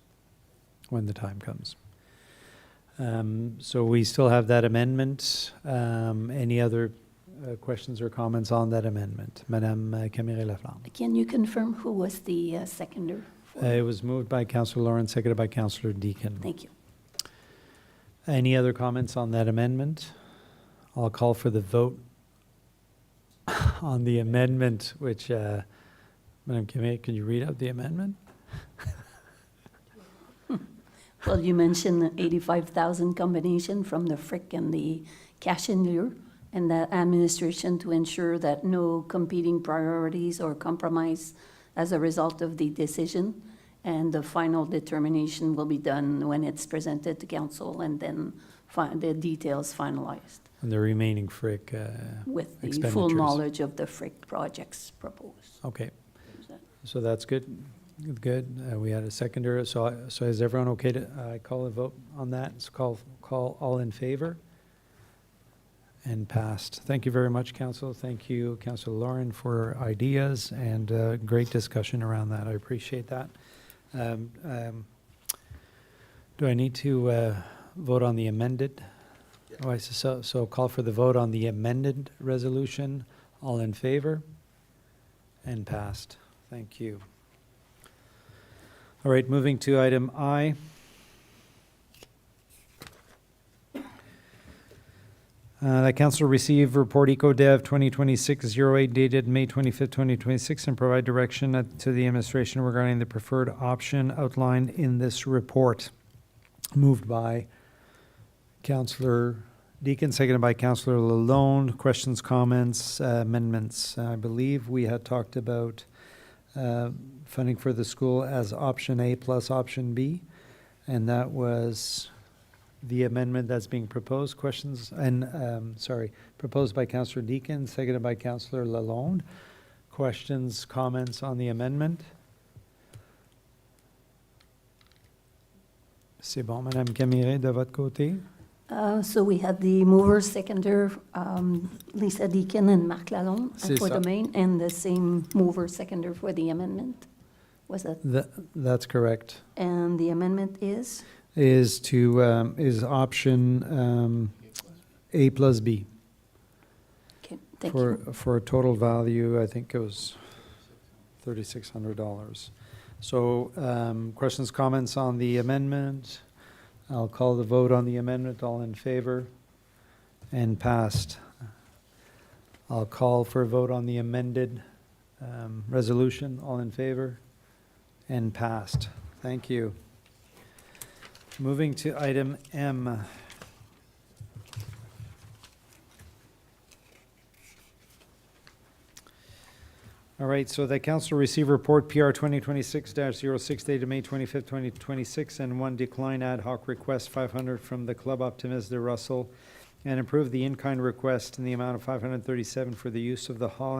when the time comes. So we still have that amendment. Any other questions or comments on that amendment? Madame Camille-Laflamme. Can you confirm who was the seconder? It was moved by Councillor Lawrence, seconded by Councillor Deakin. Thank you. Any other comments on that amendment? I'll call for the vote on the amendment, which, Madame Camille, can you read out the amendment? Well, you mentioned the 85,000 combination from the FRIC and the cash in lieu, and the administration to ensure that no competing priorities or compromise as a result of the decision, and the final determination will be done when it's presented to council and then the details finalized And the remaining FRIC with the full expenditures. knowledge of the FRIC projects proposed. Okay, so that's good. Good. We had a seconder. So is everyone okay to call a vote on that? So call all in favor. And passed. Thank you very much, Council. Thank you, Councillor Lauren, for ideas and great discussion around that. I appreciate that. Do I need to vote on the amended Ouais, c'est ça. So call for the vote on the amended resolution. All in favor? And passed. Thank you. All right, moving to item I. The council receive report EcoDev 2026-08 dated May 25th, 2026, and provide direction to the administration regarding the preferred option outlined in this report. Moved by Councillor Deacon, seconded by Councillor Lalonde. Questions, comments, amendments? I believe we had talked about funding for the school as option A plus option B, and that was the amendment that's being proposed. Questions, and proposed by Councillor Deacon, seconded by Councillor Lalonde. Questions, comments on the amendment? C'est bon, Madame Camille, de votre côté? So we had the mover, seconder, Lisa Deacon and Marc Lalonde C'est for ça. the main, and the same mover, seconder for the amendment. Was that? That's correct. And the amendment is? Is option A plus B Okay, thank you. for a total value, I think it was $3,600. So questions, comments on the amendment? I'll call the vote on the amendment. All in favor? And passed. I'll call for a vote on the amended resolution. All in favor? And passed. Thank you. Moving to item M. All right, so the council received report PR 2026-06 dated May 25th, 2026, and one decline ad hoc request 500 from the Club Optimist de Russell, and approved the in-kind request in the amount of 537 for the use of the hall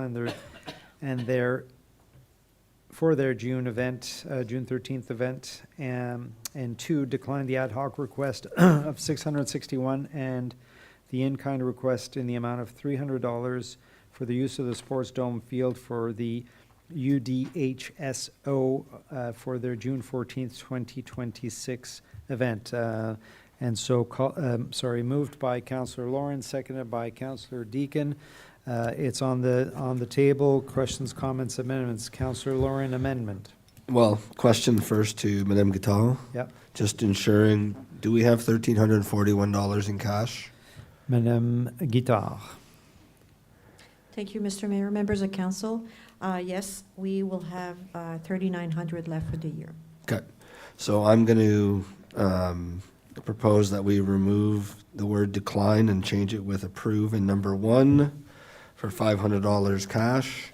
for their June event, June 13th event, and two, declined the ad hoc request of 661 and the in-kind request in the amount of $300 for the use of the Sports Dome field for the UDHSO for their June 14th, 2026 event. And so, moved by Councillor Lawrence, seconded by Councillor Deacon. It's on the table. Questions, comments, amendments. Councillor Lauren, amendment. Well, question first to Madame Guitar. Yep. Just ensuring, do we have $1,341 in cash? Madame Guittard. Thank you, Mr. Mayor. Members of council, yes, we will have $3,900 left for the year. Okay. So I'm going to propose that we remove the word decline and change it with approve in number 1 for $500 cash.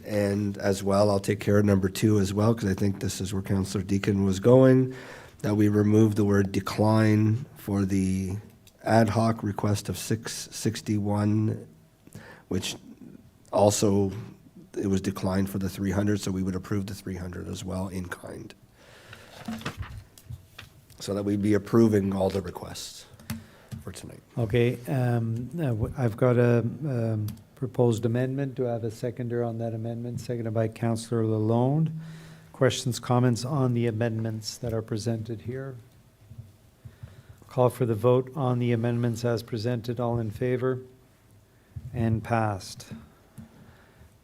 And as well, I'll take care of number 2 as well, because I think this is where Councillor Deacon was going, that we remove the word decline for the ad hoc request of 661, which also, it was declined for the 300, so we would approve the 300 as well in kind. So that we'd be approving all the requests for tonight. Okay, I've got a proposed amendment. Do I have a seconder on that amendment? Seconded by Councillor Lalonde. Questions, comments on the amendments that are presented here? Call for the vote on the amendments as presented. All in favor? And passed.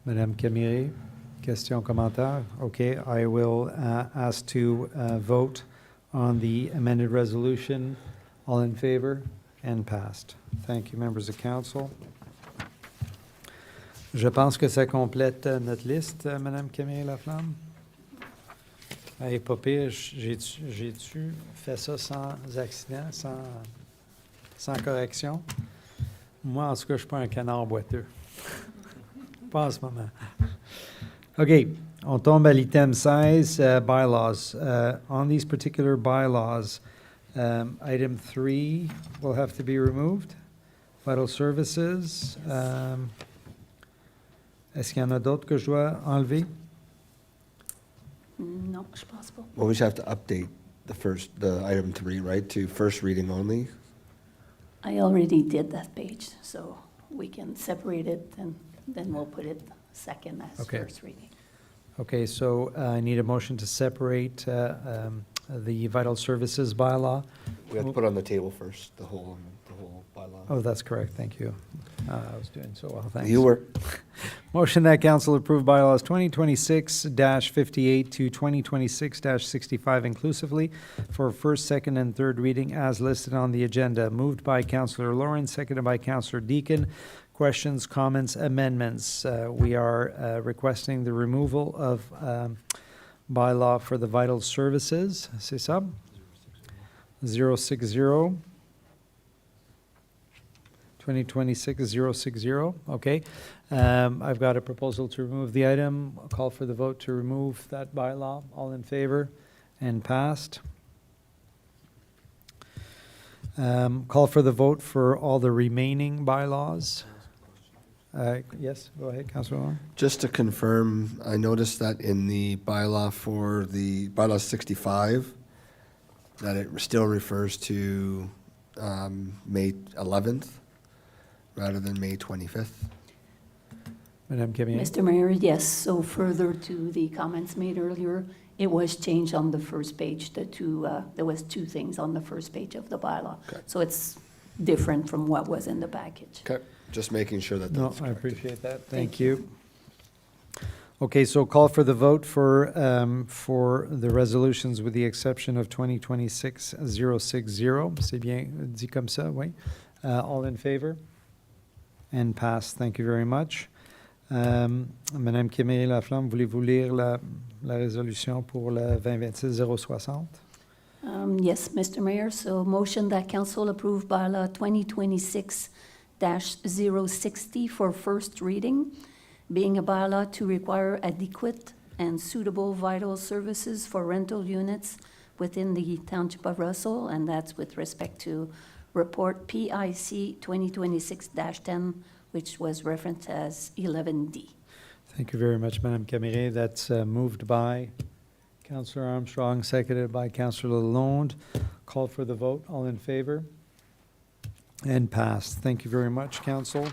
Madame Camille, question, commentaire? Okay, I will ask to vote on the amended resolution. All in favor? And passed. Thank you, members of council. Je pense que ça complète notre liste, Madame Camille Laflamme. Hey, pas pire, j'ai-tu fait ça sans accident, sans correction? Moi, en tout cas, je ne suis pas un canard boiteux. Pas en ce moment. OK, on tombe à l'item 16, bylaws. On these particular bylaws, item 3 will have to be removed. Vital services. Est-ce qu'il y en a d'autres que je dois enlever? Non, je pense pas. Well, we should have to update the item 3, right, to first reading only? I already did that page, so we can separate it and then we'll put it second as Okay. first reading. Okay, so I need a motion to separate the vital services bylaw. We have to put on the table first, the whole Oh, that's correct, thank you. I was doing so well, thanks. You were. Motion that council approve bylaws 2026-58 to 2026-65 inclusively for first, second, and third reading as listed on the agenda. Moved by Councillor Lawrence, seconded by Councillor Deakin. Questions, comments, amendments? We are requesting the removal of bylaw for the vital services. C'est ça? 060. 2026-060, okay. I've got a proposal to remove the item. I'll call for the vote to remove that bylaw. All in favor? And passed. Call for the vote for all the remaining bylaws. Yes, go ahead, Councillor Long. Just to confirm, I noticed that in the bylaw for the bylaw 65, that it still refers to May 11th rather than May 25th. Madame Camille. Mr. Mayor, yes, so further to the comments made earlier, it was changed on the first page, there was two things on the first page of the bylaw. Okay. So it's different from what was in the package. Okay, just making sure that No, that's I corrected. appreciate that. Thank you. Okay, so call for the vote for the resolutions with the exception of 2026-060. C'est bien dit comme ça, oui. All in favor? And passed. Thank you very much. Madame Kéméré-Laflamme, voulez-vous lire la résolution pour le 2026-060? Yes, Mr. Mayor, so motion that council approve bylaw 2026-060 for first reading, being a bylaw to require adequate and suitable vital services for rental units within the Township of Russell, and that's with respect to report PIC 2026-10, which was referenced as 11D. Thank you very much, Madame Caméré. That's moved by Councillor Armstrong, seconded by Councillor Lalonde. Call for the vote. All in favor? And passed. Thank you very much, Council.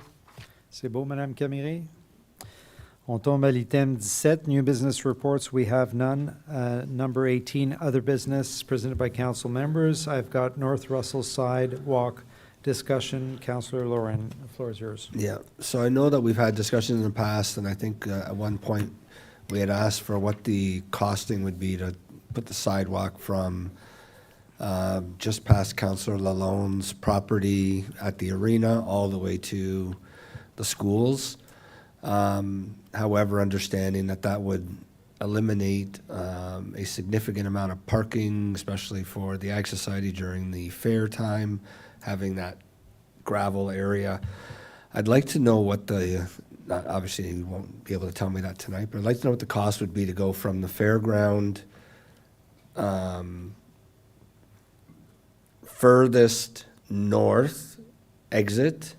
C'est beau, Madame Caméré? On tombe à l'item 17, new business reports. We have none. Number 18, other business presented by council members. I've got North Russell sidewalk discussion. Councillor Lauren, the floor is yours. Yeah, so I know that we've had discussions in the past, and I think at one point we had asked for what the costing would be to put the sidewalk from just past Councillor Lalonde's property at the arena all the way to the schools. However, understanding that that would eliminate a significant amount of parking, especially for the Ag Society during the fair time, having that gravel area. I'd like to know what the, obviously you won't be able to tell me that tonight, but I'd like to know what the cost would be to go from the fairground furthest north exit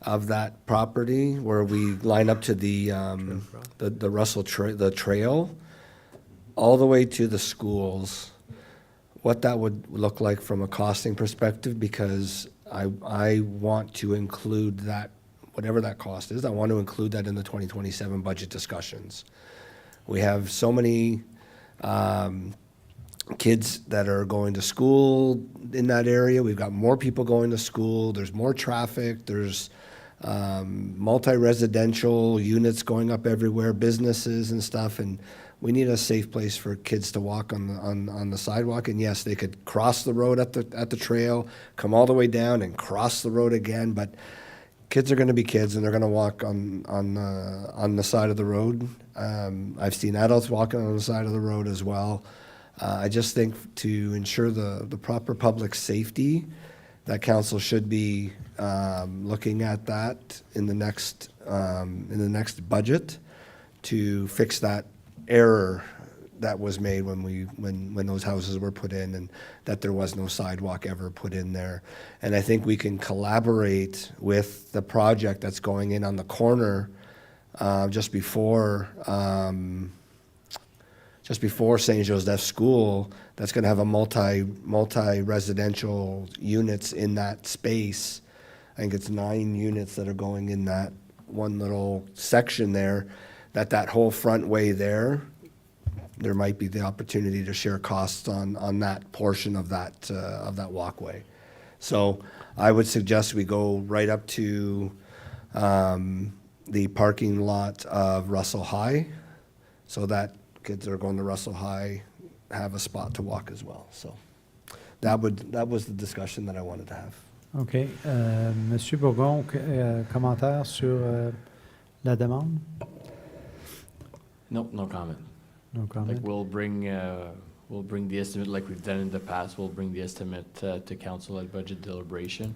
of that property where we line up to the Russell the trail, all the way to the schools, what that would look like from a costing perspective, because I want to include that, whatever that cost is, I want to include that in the 2027 budget discussions. We have so many kids that are going to school in that area. We've got more people going to school. There's more traffic. There's multi-residential units going up everywhere, businesses and stuff, and we need a safe place for kids to walk on the sidewalk. And yes, they could cross the road at the trail, come all the way down and cross the road again, but kids are going to be kids and they're going to walk on the side of the road. I've seen adults walking on the side of the road as well. I just think to ensure the proper public safety, that council should be looking at that in the next budget to fix that error that was made when those houses were put in, and that there was no sidewalk ever put in there. And I think we can collaborate with the project that's going in on the corner just before St. Joseph's School, that's going to have a multi-residential units in that space. I think it's 9 units that are going in that one little section there, that whole front way there might be the opportunity to share costs on that portion of that walkway. So I would suggest we go right up to the parking lot of Russell High, so that kids that are going to Russell High have a spot to walk as well. So that was the discussion that I wanted to have. OK. Monsieur Bourgon, commentaire sur la demande? No, no comment. No comment. Like we'll bring the estimate like we've done in the past. We'll bring the estimate to council at budget deliberation.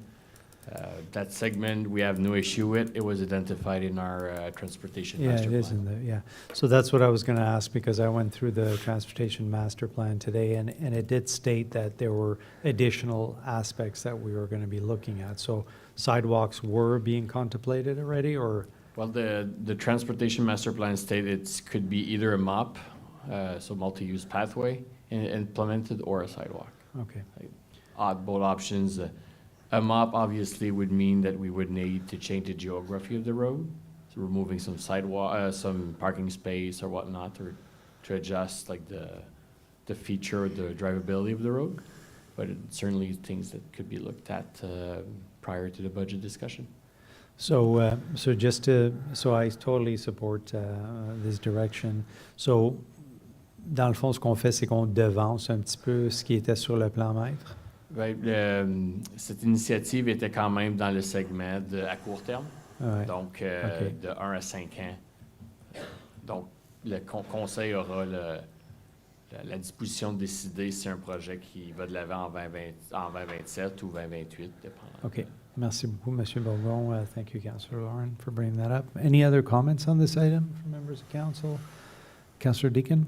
That segment we have no issue with. It was identified in our transportation master Yeah, it is plan. in the, yeah. So that's what I was going to ask, because I went through the transportation master plan today, and it did state that there were additional aspects that we were going to be looking at. So sidewalks were being contemplated already, or? Well, the transportation master plan stated it could be either a MOP, so multi-use pathway, implemented, or a sidewalk. Okay. Both options. A MOP obviously would mean that we would need to change the geography of the road, so removing some sidewalk, some parking space or whatnot, or to adjust like the feature, the drivability of the road. But it's certainly things that could be looked at prior to the budget discussion. So, so I totally support this direction. So, dans le fond, ce qu'on fait, c'est qu'on devance un petit peu ce qui était sur le plan maître. Right, cette initiative était quand même dans le segment à court terme, Ouais. donc OK. de 1 à 5 ans. Donc, le conseil aura la disposition de décider si un projet qui va de l'avant en 2027 ou 2028, dépendant. OK. Merci beaucoup, Monsieur Bourgon. Thank you, Councillor Lauren, for bringing that up. Any other comments on this item from members of council? Councillor Deacon?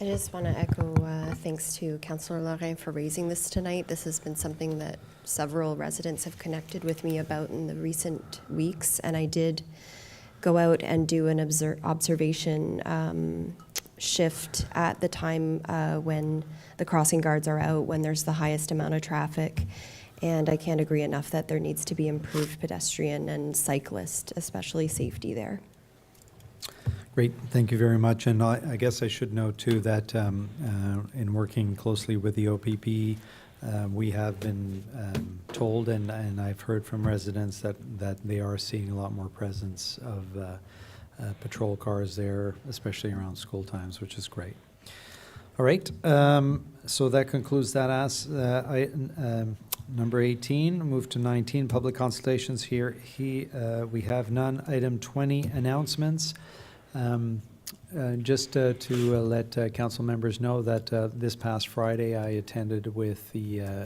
I just want to echo thanks to Councillor Lorrain for raising this tonight. This has been something that several residents have connected with me about in the recent weeks, and I did go out and do an observation shift at the time when the crossing guards are out, when there's the highest amount of traffic. And I can't agree enough that there needs to be improved pedestrian and cyclist, especially safety there. Great, thank you very much. And I guess I should note too that in working closely with the OPP, we have been told, and I've heard from residents that they are seeing a lot more presence of patrol cars there, especially around school times, which is great. All right, so that concludes that number 18. Move to 19, public consultations here. We have none. Item 20, announcements. Just to let council members know that this past Friday I attended with the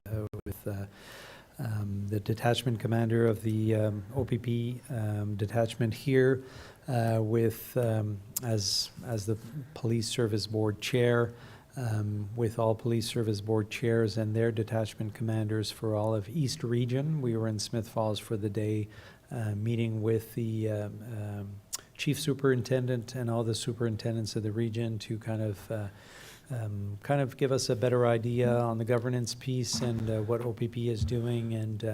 detachment commander of the OPP detachment here with as the police service board chair. With all police service board chairs and their detachment commanders for all of East Region. We were in Smith Falls for the day, meeting with the chief superintendent and all the superintendents of the region to kind of give us a better idea on the governance piece and what OPP is doing and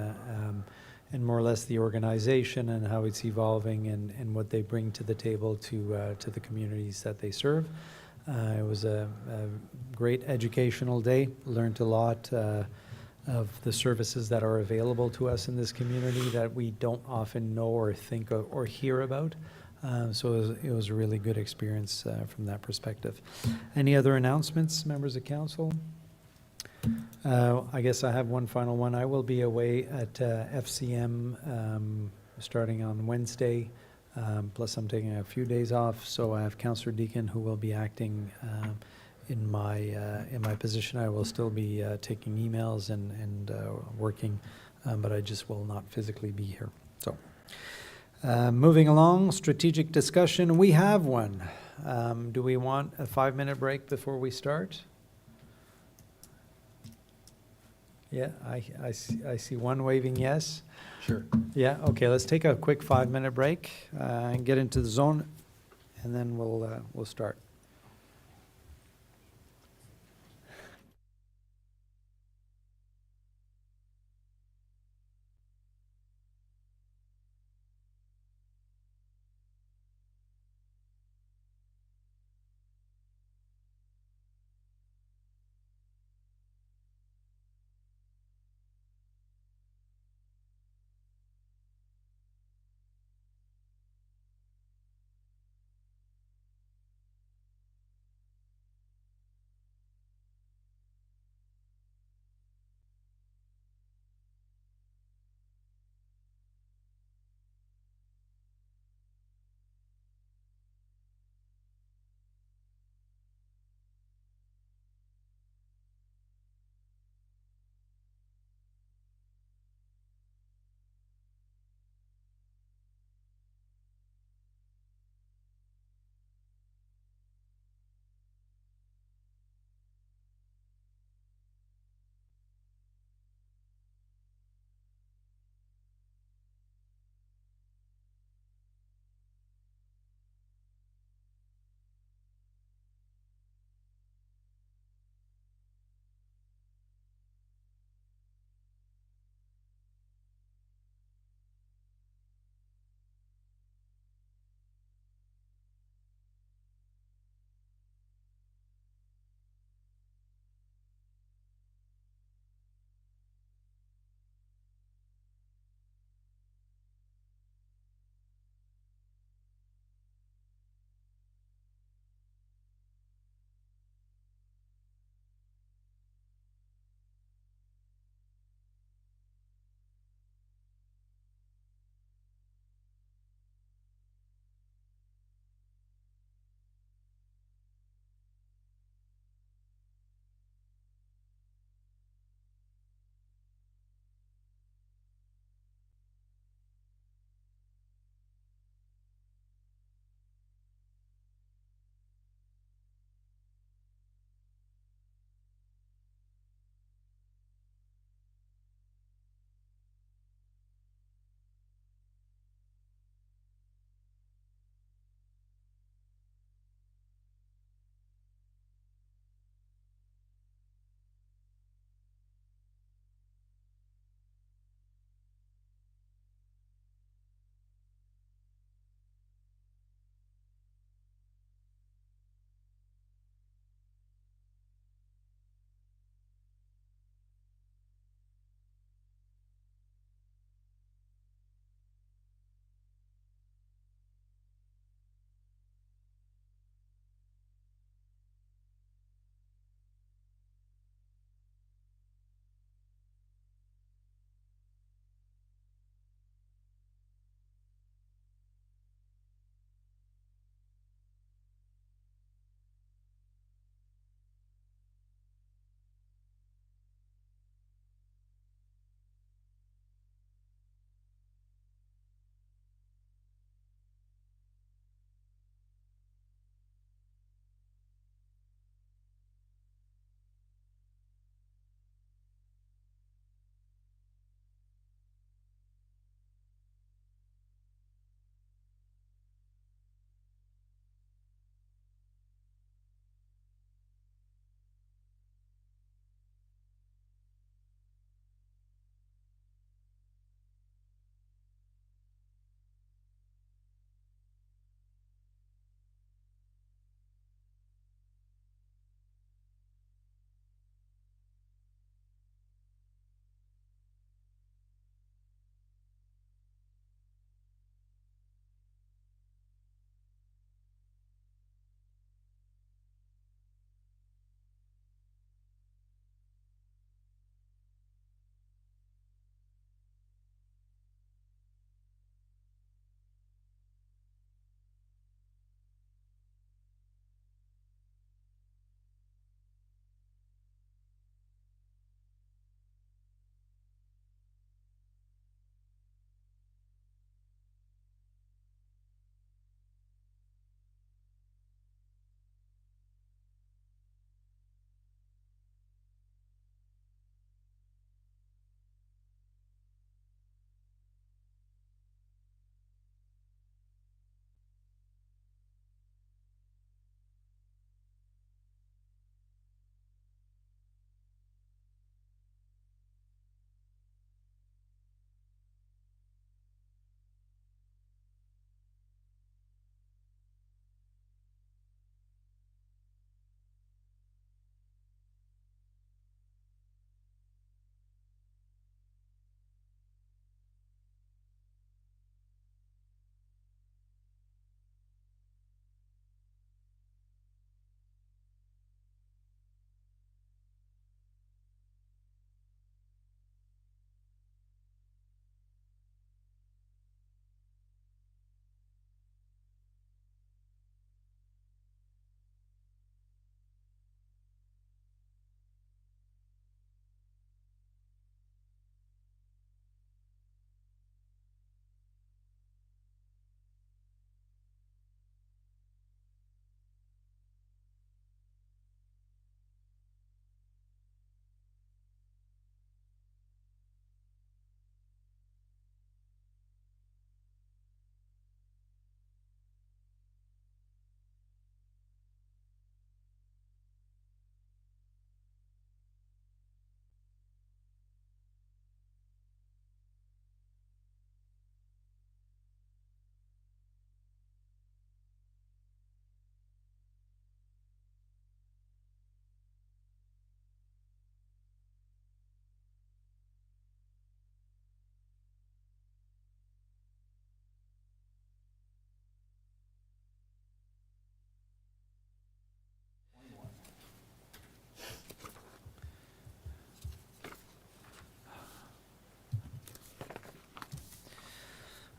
more or less the organization and how it's evolving and what they bring to the table to the communities that they serve. It was a great educational day. Learned a lot of the services that are available to us in this community that we don't often know or think of or hear about. So it was a really good experience from that perspective. Any other announcements, members of council? I guess I have one final one. I will be away at FCM starting on Wednesday. Plus I'm taking a few days off, so I have Councillor Deacon who will be acting in my position. I will still be taking emails and working, but I just will not physically be here. So moving along, strategic discussion. We have one. Do we want a 5-minute break before we start? Yeah, I see one waving yes. Sure. Yeah, okay, let's take a quick 5-minute break and get into the zone, and then we'll start.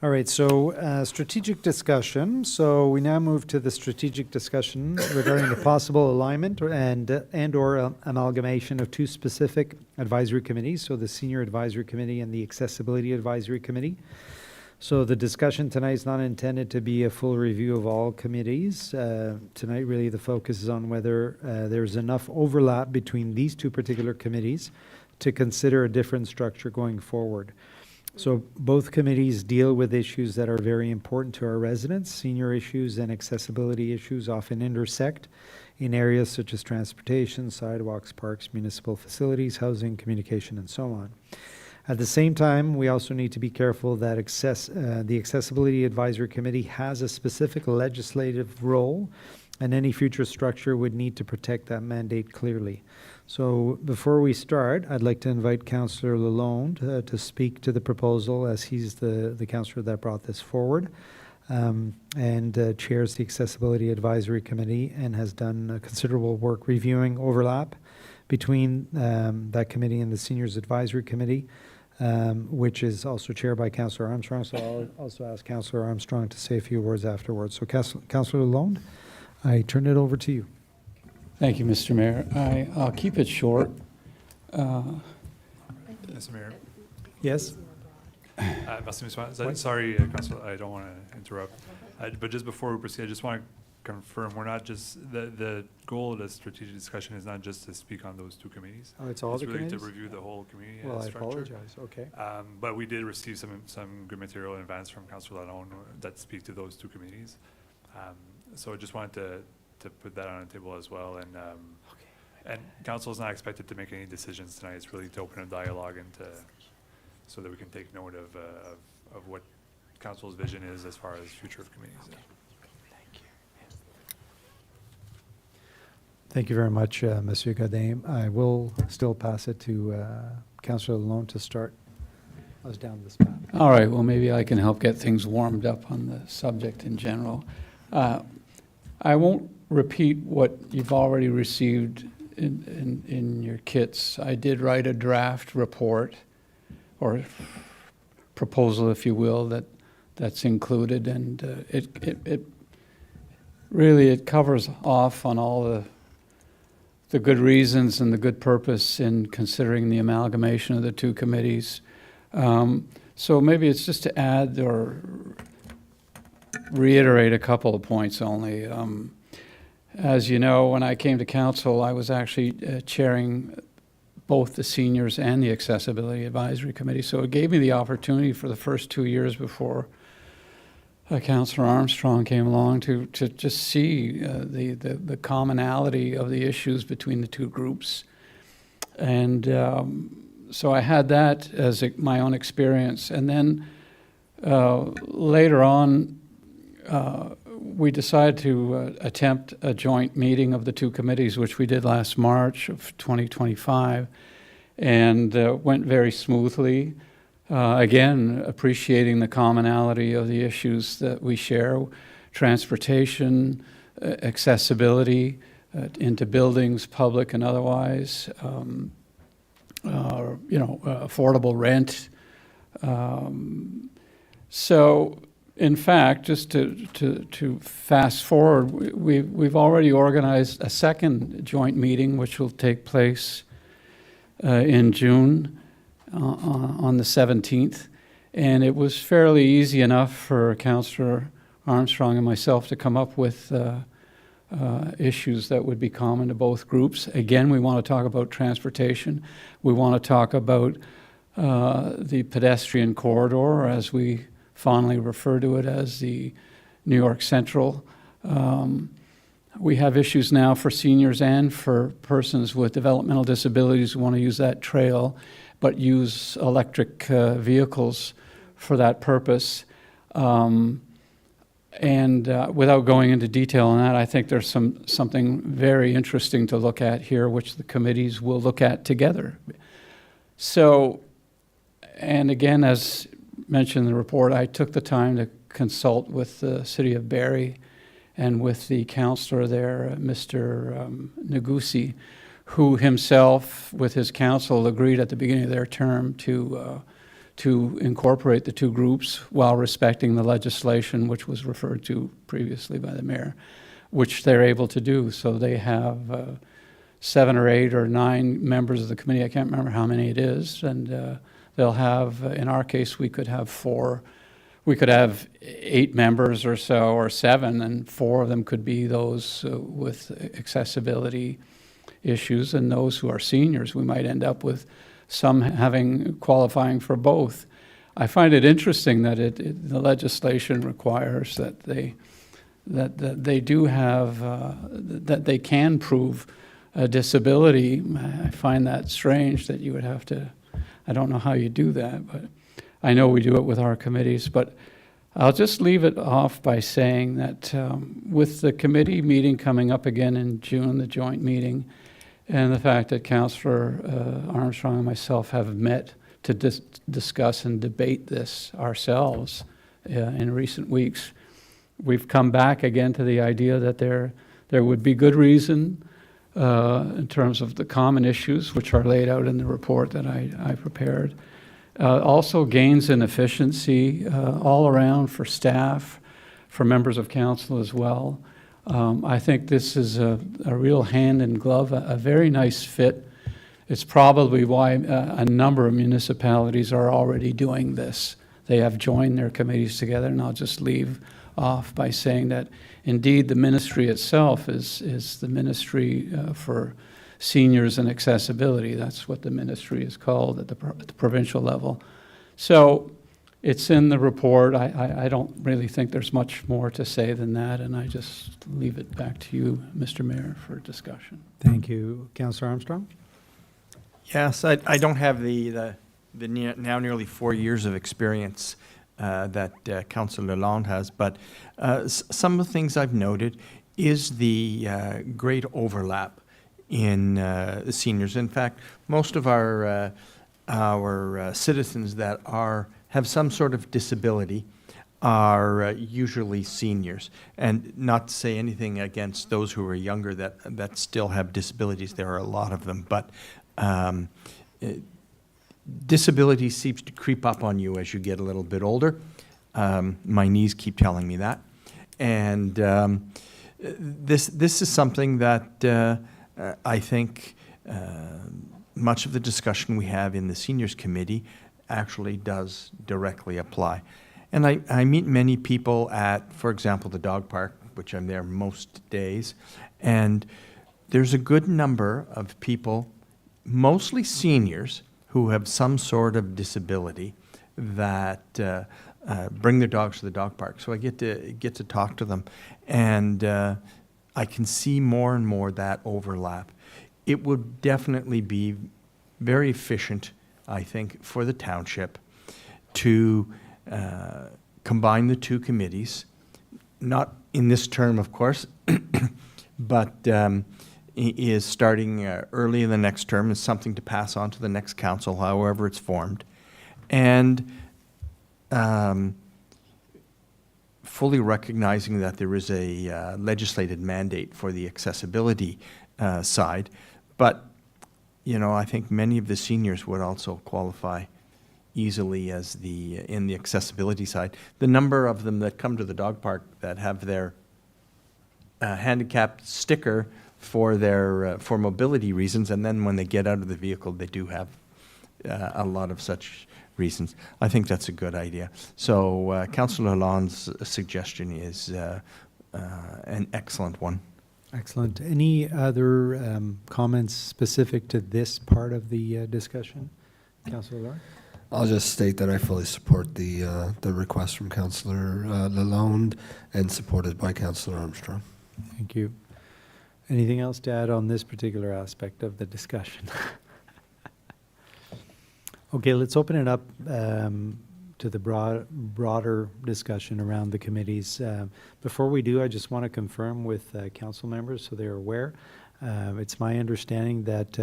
All right, so strategic discussion. So we now move to the strategic discussion regarding the possible alignment and/or amalgamation of two specific advisory committees, so the Senior Advisory Committee and the Accessibility Advisory Committee. So the discussion tonight is not intended to be a full review of all committees. Tonight, really, the focus is on whether there's enough overlap between these two particular committees to consider a different structure going forward. So both committees deal with issues that are very important to our residents. Senior issues and accessibility issues often intersect in areas such as transportation, sidewalks, parks, municipal facilities, housing, communication, and so on. At the same time, we also need to be careful that the Accessibility Advisory Committee has a specific legislative role, and any future structure would need to protect that mandate clearly. So before we start, I'd like to invite Councillor Lalonde to speak to the proposal, as he's the councillor that brought this forward, and chairs the Accessibility Advisory Committee and has done considerable work reviewing overlap between that committee and the Seniors Advisory Committee, which is also chaired by Councillor Armstrong. So I'll also ask Councillor Armstrong to say a few words afterwards. So Councillor Lalonde, I turn it over to you. Thank you, Mr. Mayor. I'll keep it short. Mr. Mayor. Yes? Merci, Mr. Sorry, Councilor, I don't want to interrupt. But just before we proceed, I just want to confirm, we're not just, the goal of the strategic discussion is not just to speak on those two committees. Oh, it's all the really committees? to review the whole community Well, I structure. apologize. Okay. But we did receive some good material in advance from Councilor Lalonde that speak to those two committees. So I just wanted to put that on the table as well. And council is not expected to make any decisions tonight. It's really to open a dialogue and so that we can take note of what council's vision is as far as future of committees. Thank you very much, Monsieur Godin. I will still pass it to Councillor Lalonde to start us down this path. All right, well, maybe I can help get things warmed up on the subject in general. I won't repeat what you've already received in your kits. I did write a draft report, or proposal, if you will, that's included, and it really covers off on all the good reasons and the good purpose in considering the amalgamation of the two committees. So maybe it's just to add or reiterate a couple of points only. As you know, when I came to council, I was actually chairing both the Seniors and the Accessibility Advisory Committee. So it gave me the opportunity for the first 2 years before Councillor Armstrong came along to just see the commonality of the issues between the two groups. And so I had that as my own experience. And then later on, we decided to attempt a joint meeting of the two committees, which we did last March of 2025, and went very smoothly. Again, appreciating the commonality of the issues that we share: transportation, accessibility into buildings, public and otherwise, affordable rent. So, in fact, just to fast forward, we've already organized a second joint meeting, which will take place in June on the 17th. And it was fairly easy enough for Councillor Armstrong and myself to come up with issues that would be common to both groups. Again, we want to talk about transportation. We want to talk about the pedestrian corridor, or as we fondly refer to it as the New York Central. We have issues now for seniors and for persons with developmental disabilities who want to use that trail, but use electric vehicles for that purpose. And without going into detail on that, I think there's something very interesting to look at here, which the committees will look at together. So, and again, as mentioned in the report, I took the time to consult with the City of Barrie and with the councillor there, Mr. Nagusi, who himself, with his council, agreed at the beginning of their term to to incorporate the two groups while respecting the legislation, which was referred to previously by the mayor, which they're able to do. So they have 7 or 8 or 9 members of the committee. I can't remember how many it is. And they'll have, in our case, we could have 4. We could have 8 members or so, or 7, and 4 of them could be those with accessibility issues, and those who are seniors. We might end up with some qualifying for both. I find it interesting that the legislation requires that they do have that they can prove a disability. I find that strange that you would have to. I don't know how you do that, but I know we do it with our committees. But I'll just leave it off by saying that with the committee meeting coming up again in June, the joint meeting, and the fact that Councillor Armstrong and myself have met to discuss and debate this ourselves in recent weeks, we've come back again to the idea that there would be good reason in terms of the common issues which are laid out in the report that I prepared. Also gains in efficiency all around for staff, for members of council as well. I think this is a real hand in glove, a very nice fit. It's probably why a number of municipalities are already doing this. They have joined their committees together, and I'll just leave off by saying that indeed the ministry itself is the Ministry for Seniors and Accessibility. That's what the ministry is called at the provincial level. So it's in the report. I don't really think there's much more to say than that, and I just leave it back to you, Mr. Mayor, for discussion. Thank you. Councillor Armstrong? Yes, I don't have the now nearly 4 years of experience that Councillor Lalonde has, but some of the things I've noted is the great overlap in the seniors. In fact, most of our citizens that have some sort of disability are usually seniors. And not to say anything against those who are younger that still have disabilities. There are a lot of them, but disability seems to creep up on you as you get a little bit older. My knees keep telling me that. And this is something that I think much of the discussion we have in the Seniors Committee actually does directly apply. And I meet many people at, for example, the dog park, which I'm there most days, and there's a good number of people, mostly seniors, who have some sort of disability that bring their dogs to the dog park. So I get to talk to them, and I can see more and more that overlap. It would definitely be very efficient, I think, for the township to combine the two committees, not in this term, of course, but is starting early in the next term, is something to pass on to the next council, however it's formed, and fully recognizing that there is a legislated mandate for the accessibility side. But, you know, I think many of the seniors would also qualify easily as in the accessibility side. The number of them that come to the dog park that have their handicap sticker for their for mobility reasons, and then when they get out of the vehicle, they do have a lot of such reasons. I think that's a good idea. So Councillor Lalonde's suggestion is an excellent one. Excellent. Any other comments specific to this part of the discussion? Councillor Lalonde? I'll just state that I fully support the request from Councillor Lalonde and supported by Councillor Armstrong. Thank you. Anything else to add on this particular aspect of the discussion? Okay, let's open it up to the broader discussion around the committees. Before we do, I just want to confirm with council members so they're aware. It's my understanding that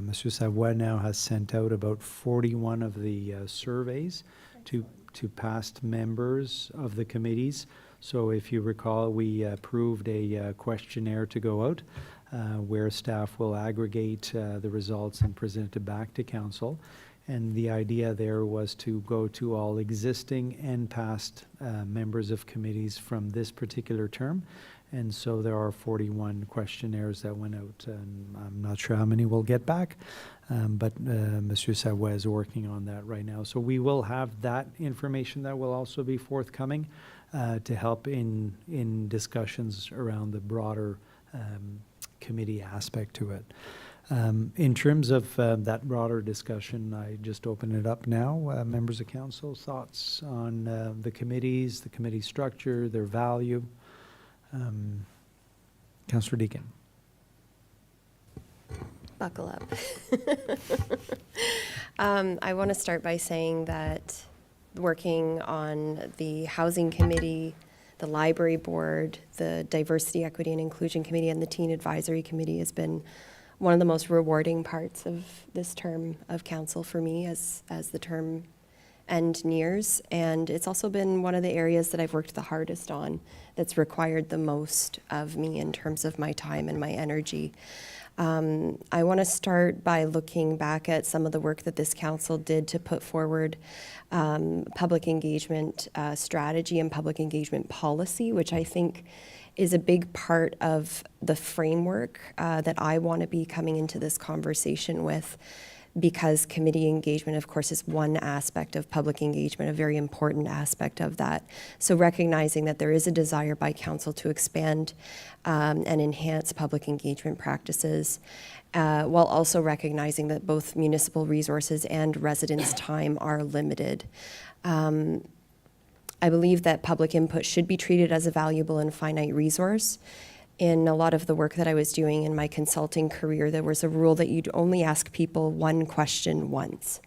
Monsieur Savoie now has sent out about 41 of the surveys to past members of the committees. So if you recall, we approved a questionnaire to go out where staff will aggregate the results and present it back to council. And the idea there was to go to all existing and past members of committees from this particular term. And so there are 41 questionnaires that went out, and I'm not sure how many we'll get back, but Monsieur Savoie is working on that right now. So we will have that information that will also be forthcoming to help in discussions around the broader committee aspect to it. In terms of that broader discussion, I just open it up now. Members of council, thoughts on the committees, the committee structure, their value? Councillor Deakin. Buckle up. I want to start by saying that working on the Housing Committee, the Library Board, the Diversity, Equity, and Inclusion Committee, and the Teen Advisory Committee has been one of the most rewarding parts of this term of council for me as the term end nears. And it's also been one of the areas that I've worked the hardest on, that's required the most of me in terms of my time and my energy. I want to start by looking back at some of the work that this council did to put forward public engagement strategy and public engagement policy, which I think is a big part of the framework that I want to be coming into this conversation with, because committee engagement, of course, is one aspect of public engagement, a very important aspect of that. So recognizing that there is a desire by council to expand and enhance public engagement practices, while also recognizing that both municipal resources and residents' time are limited. I believe that public input should be treated as a valuable and finite resource. In a lot of the work that I was doing in my consulting career, there was a rule that you'd only ask people one question once.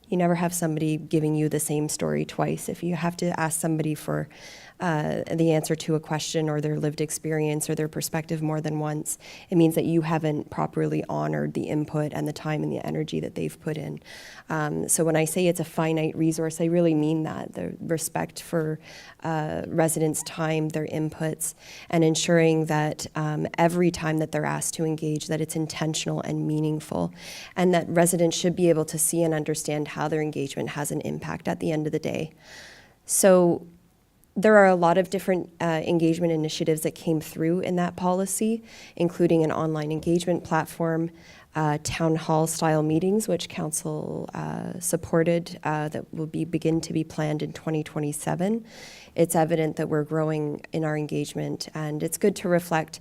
You never have somebody giving you the same story twice. If you have to ask somebody for the answer to a question or their lived experience or their perspective more than once, it means that you haven't properly honored the input and the time and the energy that they've put in. So when I say it's a finite resource, I really mean that, the respect for residents' time, their inputs, and ensuring that every time that they're asked to engage, that it's intentional and meaningful, and that residents should be able to see and understand how their engagement has an impact at the end of the day. So there are a lot of different engagement initiatives that came through in that policy, including an online engagement platform, town hall style meetings, which council supported, that will begin to be planned in 2027. It's evident that we're growing in our engagement, and it's good to reflect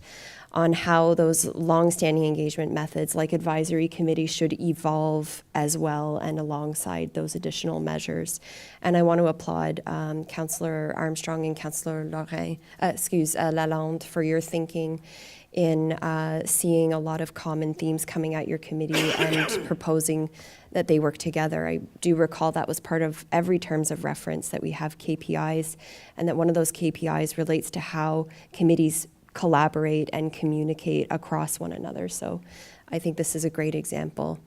on how those long-standing engagement methods like advisory committees should evolve as well and alongside those additional measures. And I want to applaud Councillor Armstrong and Councillor Lalonde for your thinking in seeing a lot of common themes coming at your committee and proposing that they work together. I do recall that was part of every terms of reference, that we have KPIs, and that one of those KPIs relates to how committees collaborate and communicate across one another. So I think this is a great example.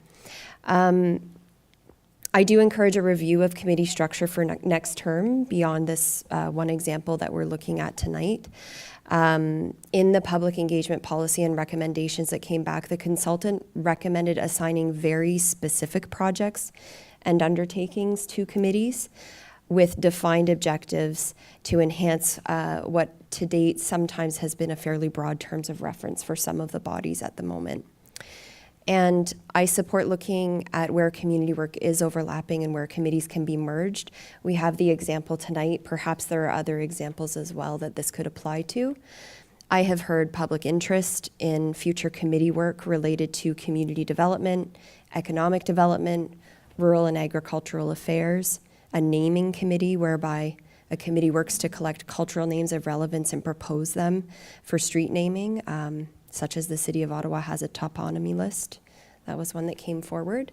I do encourage a review of committee structure for next term beyond this one example that we're looking at tonight. In the public engagement policy and recommendations that came back, the consultant recommended assigning very specific projects and undertakings to committees with defined objectives to enhance what to date sometimes has been a fairly broad terms of reference for some of the bodies at the moment. And I support looking at where community work is overlapping and where committees can be merged. We have the example tonight. Perhaps there are other examples as well that this could apply to. I have heard public interest in future committee work related to community development, economic development, rural and agricultural affairs, a naming committee whereby a committee works to collect cultural names of relevance and propose them for street naming, such as the City of Ottawa has a toponymy list. That was one that came forward.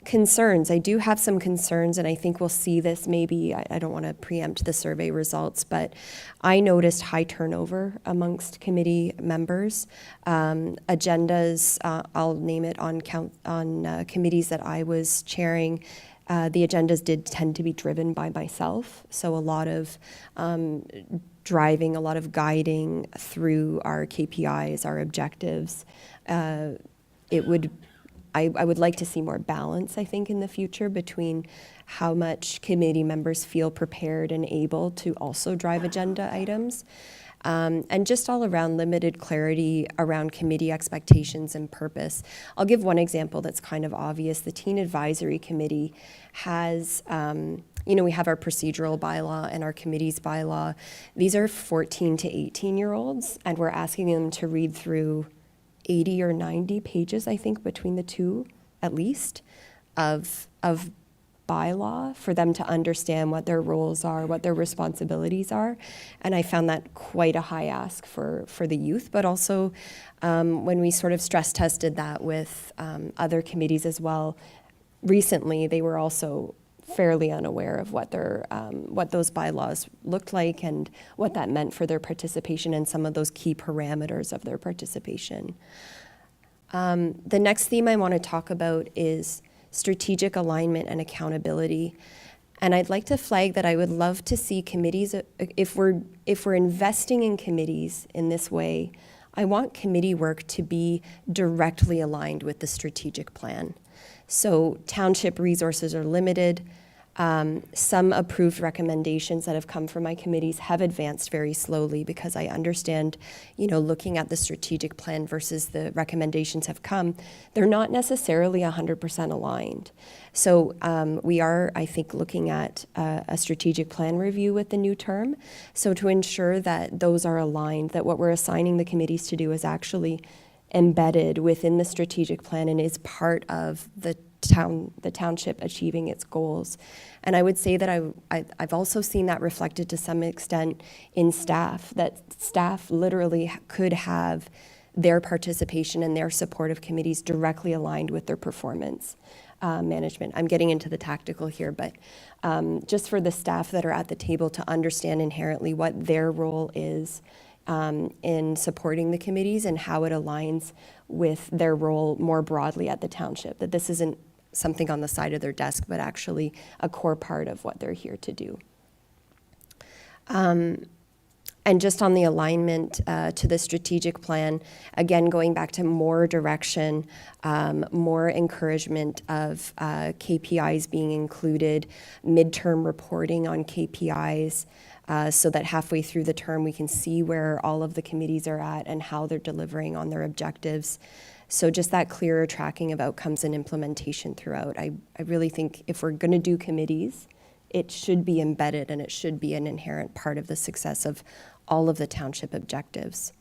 Concerns. I do have some concerns, and I think we'll see this maybe. I don't want to preempt the survey results, but I noticed high turnover amongst committee members. Agendas, I'll name it on committees that I was chairing. The agendas did tend to be driven by myself, so a lot of driving, a lot of guiding through our KPIs, our objectives. I would like to see more balance, I think, in the future between how much committee members feel prepared and able to also drive agenda items. And just all around limited clarity around committee expectations and purpose. I'll give one example that's kind of obvious. The Teen Advisory Committee has, we have our procedural bylaw and our committee's bylaw. These are 14 to 18-year-olds, and we're asking them to read through 80 or 90 pages, I think, between the two, at least, of bylaw for them to understand what their roles are, what their responsibilities are. And I found that quite a high ask for the youth, but also when we sort of stress tested that with other committees as well, recently they were also fairly unaware of what those bylaws looked like and what that meant for their participation and some of those key parameters of their participation. The next theme I want to talk about is strategic alignment and accountability. And I'd like to flag that I would love to see committees, if we're investing in committees in this way, I want committee work to be directly aligned with the strategic plan. So township resources are limited. Some approved recommendations that have come from my committees have advanced very slowly because I understand, looking at the strategic plan versus the recommendations have come, they're not necessarily 100% aligned. So we are, I think, looking at a strategic plan review with the new term. So to ensure that those are aligned, that what we're assigning the committees to do is actually embedded within the strategic plan and is part of the township achieving its goals. And I would say that I've also seen that reflected to some extent in staff, that staff literally could have their participation and their support of committees directly aligned with their performance management. I'm getting into the tactical here, but just for the staff that are at the table to understand inherently what their role is in supporting the committees and how it aligns with their role more broadly at the township, that this isn't something on the side of their desk, but actually a core part of what they're here to do. And just on the alignment to the strategic plan, again, going back to more direction, more encouragement of KPIs being included, midterm reporting on KPIs, so that halfway through the term we can see where all of the committees are at and how they're delivering on their objectives. So just that clearer tracking of outcomes and implementation throughout. I really think if we're going to do committees, it should be embedded and it should be an inherent part of the success of all of the township objectives.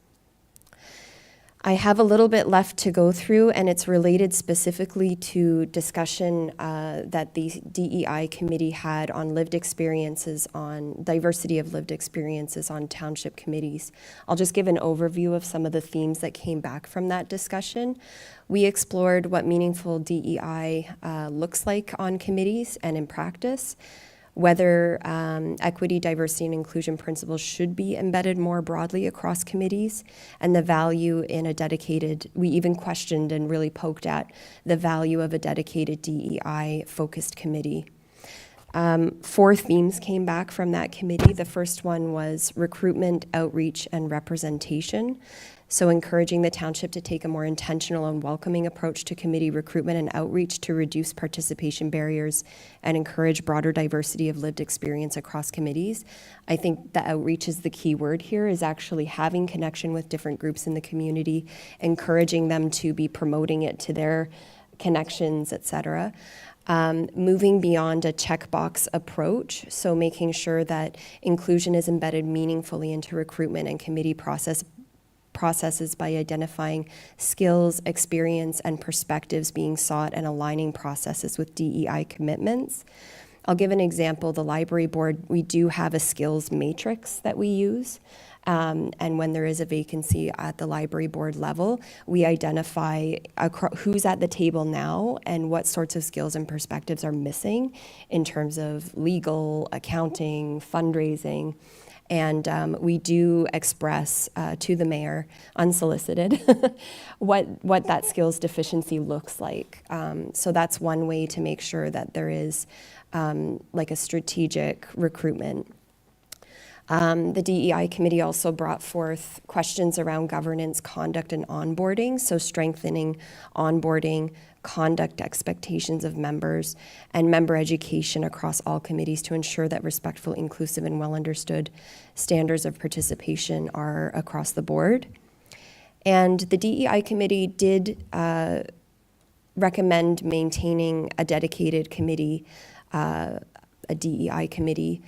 I have a little bit left to go through, and it's related specifically to discussion that the DEI committee had on lived experiences, on diversity of lived experiences on township committees. I'll just give an overview of some of the themes that came back from that discussion. We explored what meaningful DEI looks like on committees and in practice, whether equity, diversity, and inclusion principles should be embedded more broadly across committees, and the value in a dedicated, we even questioned and really poked at the value of a dedicated DEI-focused committee. 4 themes came back from that committee. The first one was recruitment, outreach, and representation. So encouraging the township to take a more intentional and welcoming approach to committee recruitment and outreach to reduce participation barriers and encourage broader diversity of lived experience across committees. I think the outreach is the key word here, is actually having connection with different groups in the community, encouraging them to be promoting it to their connections, et cetera. Moving beyond a checkbox approach, so making sure that inclusion is embedded meaningfully into recruitment and committee processes by identifying skills, experience, and perspectives being sought and aligning processes with DEI commitments. I'll give an example. The library board, we do have a skills matrix that we use. And when there is a vacancy at the library board level, we identify who's at the table now and what sorts of skills and perspectives are missing in terms of legal, accounting, fundraising. And we do express to the mayor, unsolicited, what that skills deficiency looks like. So that's one way to make sure that there is like a strategic recruitment. The DEI committee also brought forth questions around governance, conduct, and onboarding, so strengthening onboarding, conduct expectations of members, and member education across all committees to ensure that respectful, inclusive, and well-understood standards of participation are across the board. And the DEI committee did recommend maintaining a dedicated committee, a DEI committee,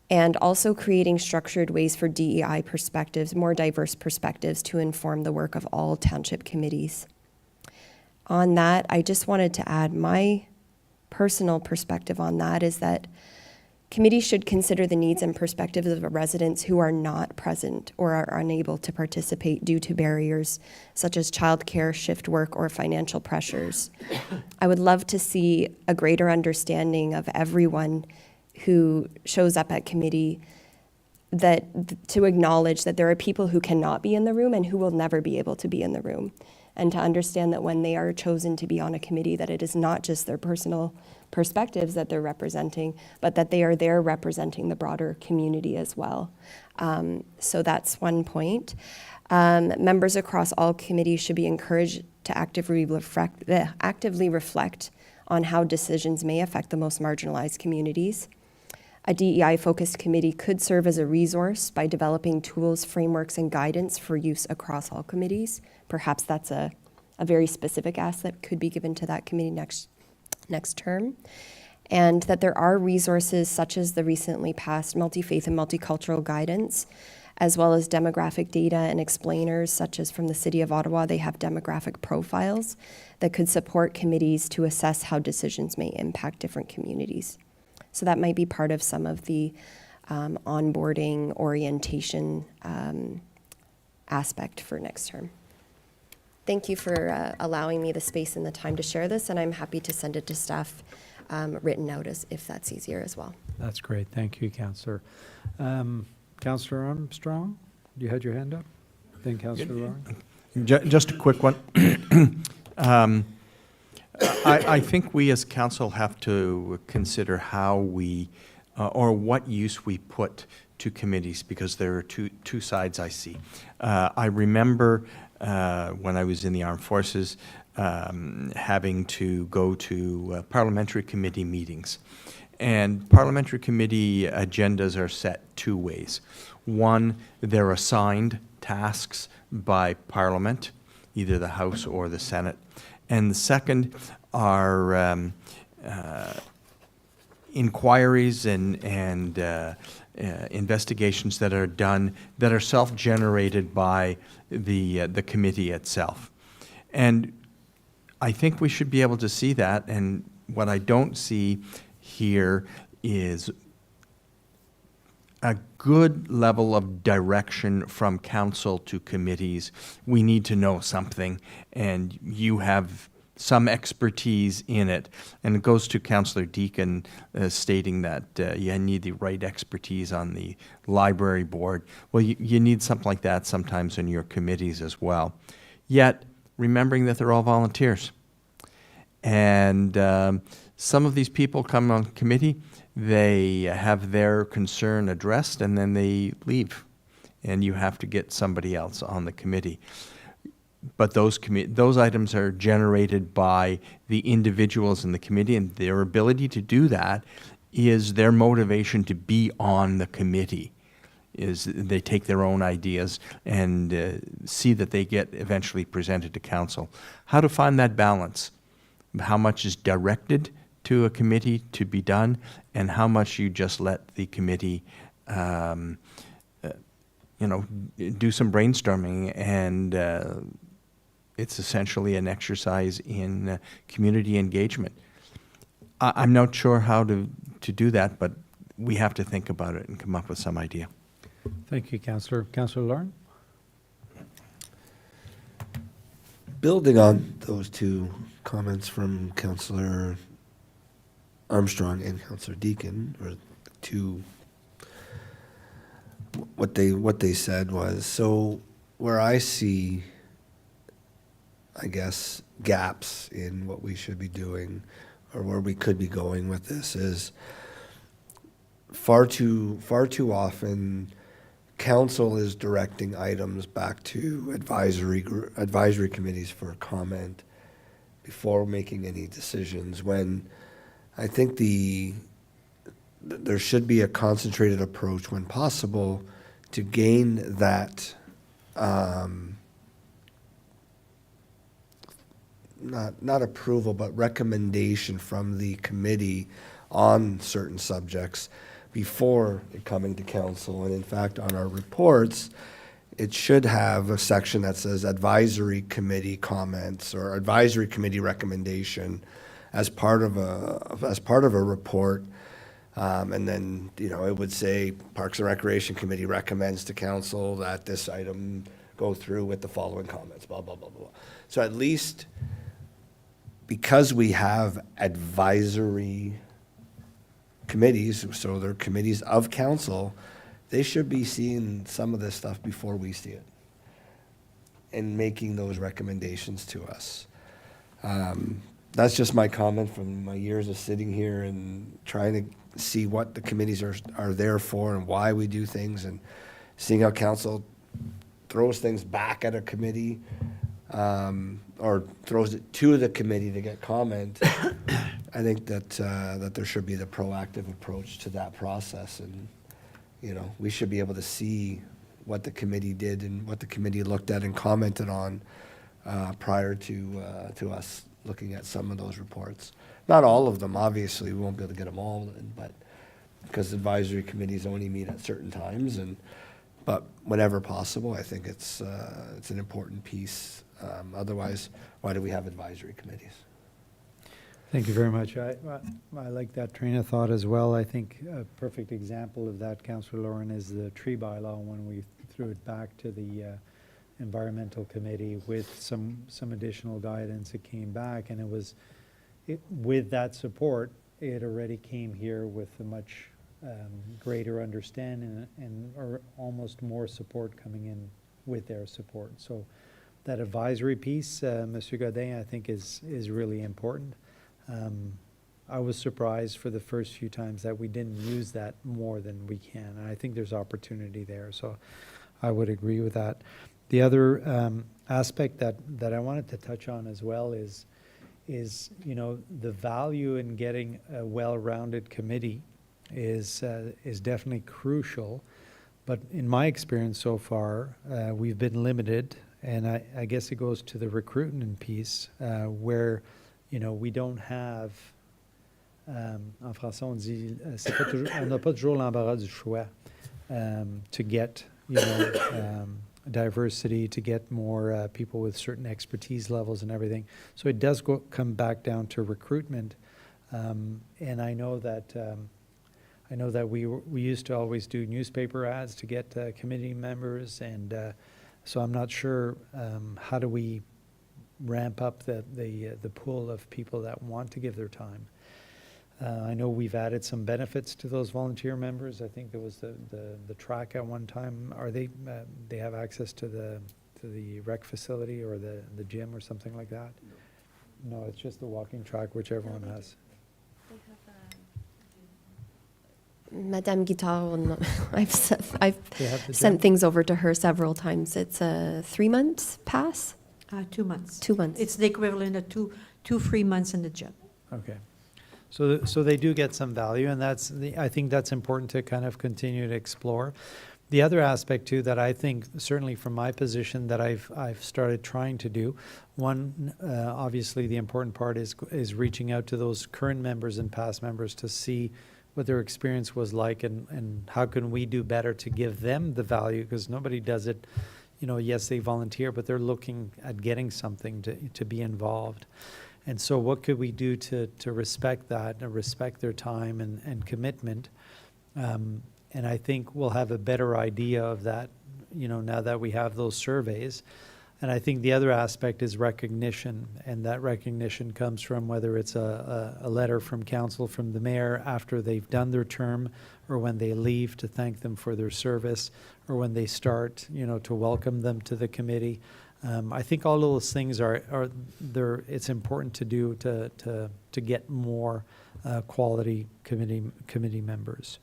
and also creating structured ways for DEI perspectives, more diverse perspectives, to inform the work of all township committees. On that, I just wanted to add my personal perspective on that is that committees should consider the needs and perspectives of residents who are not present or are unable to participate due to barriers such as childcare, shift work, or financial pressures. I would love to see a greater understanding of everyone who shows up at committee, that to acknowledge that there are people who cannot be in the room and who will never be able to be in the room, and to understand that when they are chosen to be on a committee, that it is not just their personal perspectives that they're representing, but that they are there representing the broader community as well. So that's one point. Members across all committees should be encouraged to actively reflect on how decisions may affect the most marginalized communities. A DEI-focused committee could serve as a resource by developing tools, frameworks, and guidance for use across all committees. Perhaps that's a very specific ask that could be given to that committee next term. And that there are resources such as the recently passed multi-faith and multicultural guidance, as well as demographic data and explainers, such as from the City of Ottawa. They have demographic profiles that could support committees to assess how decisions may impact different communities. So that might be part of some of the onboarding orientation aspect for next term. Thank you for allowing me the space and the time to share this, and I'm happy to send it to staff written out if that's easier as well. That's great. Thank you, Councillor. Councillor Armstrong, you had your hand up? Then Councillor Lauren. Just a quick one. I think we as council have to consider how we, or what use we put to committees, because there are two sides I see. I remember when I was in the armed forces having to go to parliamentary committee meetings. And parliamentary committee agendas are set two ways. One, they're assigned tasks by Parliament, either the House or the Senate. And the second are inquiries and investigations that are done that are self-generated by the committee itself. And I think we should be able to see that. And what I don't see here is a good level of direction from council to committees. We need to know something, and you have some expertise in it. And it goes to Councillor Deacon stating that you need the right expertise on the library board. Well, you need something like that sometimes in your committees as well. Yet, remembering that they're all volunteers. And some of these people come on committee, they have their concern addressed, and then they leave. And you have to get somebody else on the committee. But those items are generated by the individuals in the committee, and their ability to do that is their motivation to be on the committee. Is they take their own ideas and see that they get eventually presented to council. How to find that balance? How much is directed to a committee to be done, and how much you just let the committee, do some brainstorming, and it's essentially an exercise in community engagement. I'm not sure how to do that, but we have to think about it and come up with some idea. Thank you, Councillor. Councillor Lauren? Building on those two comments from Councillor Armstrong and Councillor Deacon, or what they said was, so where I see, I guess, gaps in what we should be doing, or where we could be going with this, is far too often council is directing items back to advisory committees for comment before making any decisions, when I think there should be a concentrated approach when possible to gain that, not approval, but recommendation from the committee on certain subjects before it coming to council. And in fact, on our reports, it should have a section that says advisory committee comments or advisory committee recommendation as part of a report. And then, it would say Parks and Recreation Committee recommends to council that this item go through with the following comments, blah, blah, blah, blah. So at least because we have advisory committees, so they're committees of council, they should be seeing some of this stuff before we see it and making those recommendations to us. That's just my comment from my years of sitting here and trying to see what the committees are there for and why we do things, and seeing how council throws things back at a committee, or throws it to the committee to get comment. I think that there should be the proactive approach to that process, and we should be able to see what the committee did and what the committee looked at and commented on prior to us looking at some of those reports. Not all of them, obviously, we won't be able to get them all in, but because advisory committees only meet at certain times, but whenever possible, I think it's an important piece. Otherwise, why do we have advisory committees? Thank you very much. I like that train of thought as well. I think a perfect example of that, Councillor Lauren, is the tree bylaw when we threw it back to the environmental committee with some additional guidance. It came back, and with that support, it already came here with a much greater understanding or almost more support coming in with their support. So that advisory piece, Monsieur Godin, I think is really important. I was surprised for the first few times that we didn't use that more than we can. And I think there's opportunity there. So I would agree with that. The other aspect that I wanted to touch on as well is the value in getting a well-rounded committee is definitely crucial. But in my experience so far, we've been limited, and I guess it goes to the recruitment piece where we don't have, en français on dit, on n'a pas toujours l'embarras du choix to get, diversity, to get more people with certain expertise levels and everything. So it does come back down to recruitment. And I know that we used to always do newspaper ads to get committee members, and so I'm not sure how do we ramp up the pool of people that want to give their time. I know we've added some benefits to those volunteer members. I think there was the track at one time. Are they have access to the rec facility or the gym or something like that? No, it's just the walking track, which everyone has. Madame Guittard, I've gym? sent things over to her several times. It's a 3 months pass? 2 months. 2 months. It's the equivalent of two free months in the gym. Okay. So they do get some value, and I think that's important to kind of continue to explore. The other aspect too that I think, certainly from my position, that I've started trying to do, one, obviously the important part is reaching out to those current members and past members to see what their experience was like, and how can we do better to give them the value, because nobody does it. Yes, they volunteer, but they're looking at getting something to be involved. And so what could we do to respect that and respect their time and commitment? And I think we'll have a better idea of that, now that we have those surveys. And I think the other aspect is recognition, and that recognition comes from whether it's a letter from council, from the mayor after they've done their term, or when they leave to thank them for their service, or when they start, to welcome them to the committee. I think all of those things are there. It's important to do to get more quality committee members.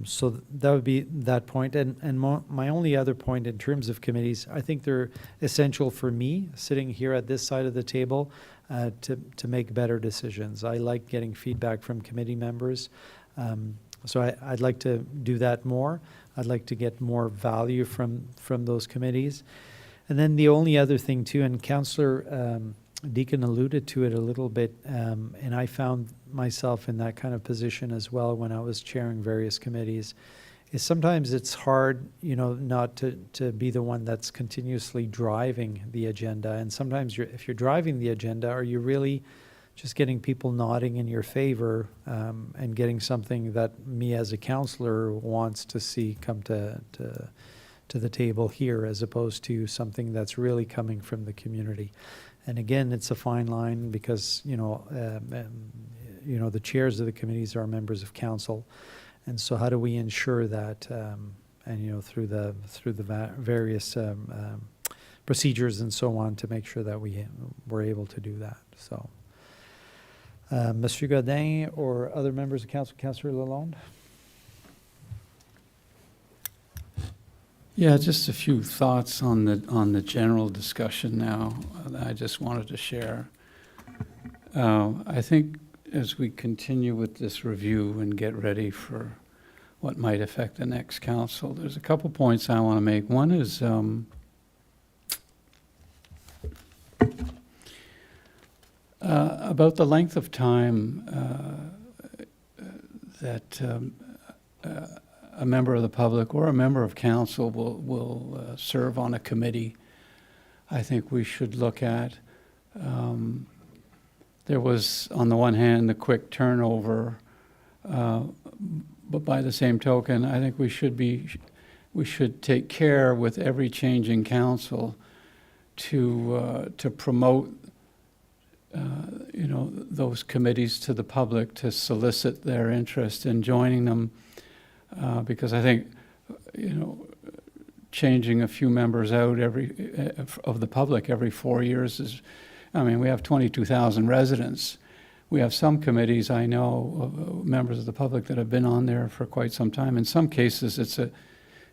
So that would be that point. And my only other point in terms of committees, I think they're essential for me, sitting here at this side of the table, to make better decisions. I like getting feedback from committee members. So I'd like to do that more. I'd like to get more value from those committees. And then the only other thing too, and Councillor Deacon alluded to it a little bit, and I found myself in that kind of position as well when I was chairing various committees, is sometimes it's hard, not to be the one that's continuously driving the agenda. And sometimes if you're driving the agenda, are you really just getting people nodding in your favor and getting something that me as a councillor wants to see come to the table here, as opposed to something that's really coming from the community? And again, it's a fine line because, the chairs of the committees are members of council. And so how do we ensure that, through the various procedures and so on, to make sure that we're able to do that. So, Monsieur Godin or other members of council, Councillor Lalonde? Yeah, just a few thoughts on the general discussion now that I just wanted to share. I think as we continue with this review and get ready for what might affect the next council, there's a couple points I want to make. One is about the length of time that a member of the public or a member of council will serve on a committee. I think we should look at. There was, on the one hand, the quick turnover, but by the same token, I think we should take care with every changing council to promote those committees to the public, to solicit their interest in joining them. Because I think, changing a few members out of the public every 4 years is, we have 22,000 residents. We have some committees, I know, members of the public that have been on there for quite some time. In some cases,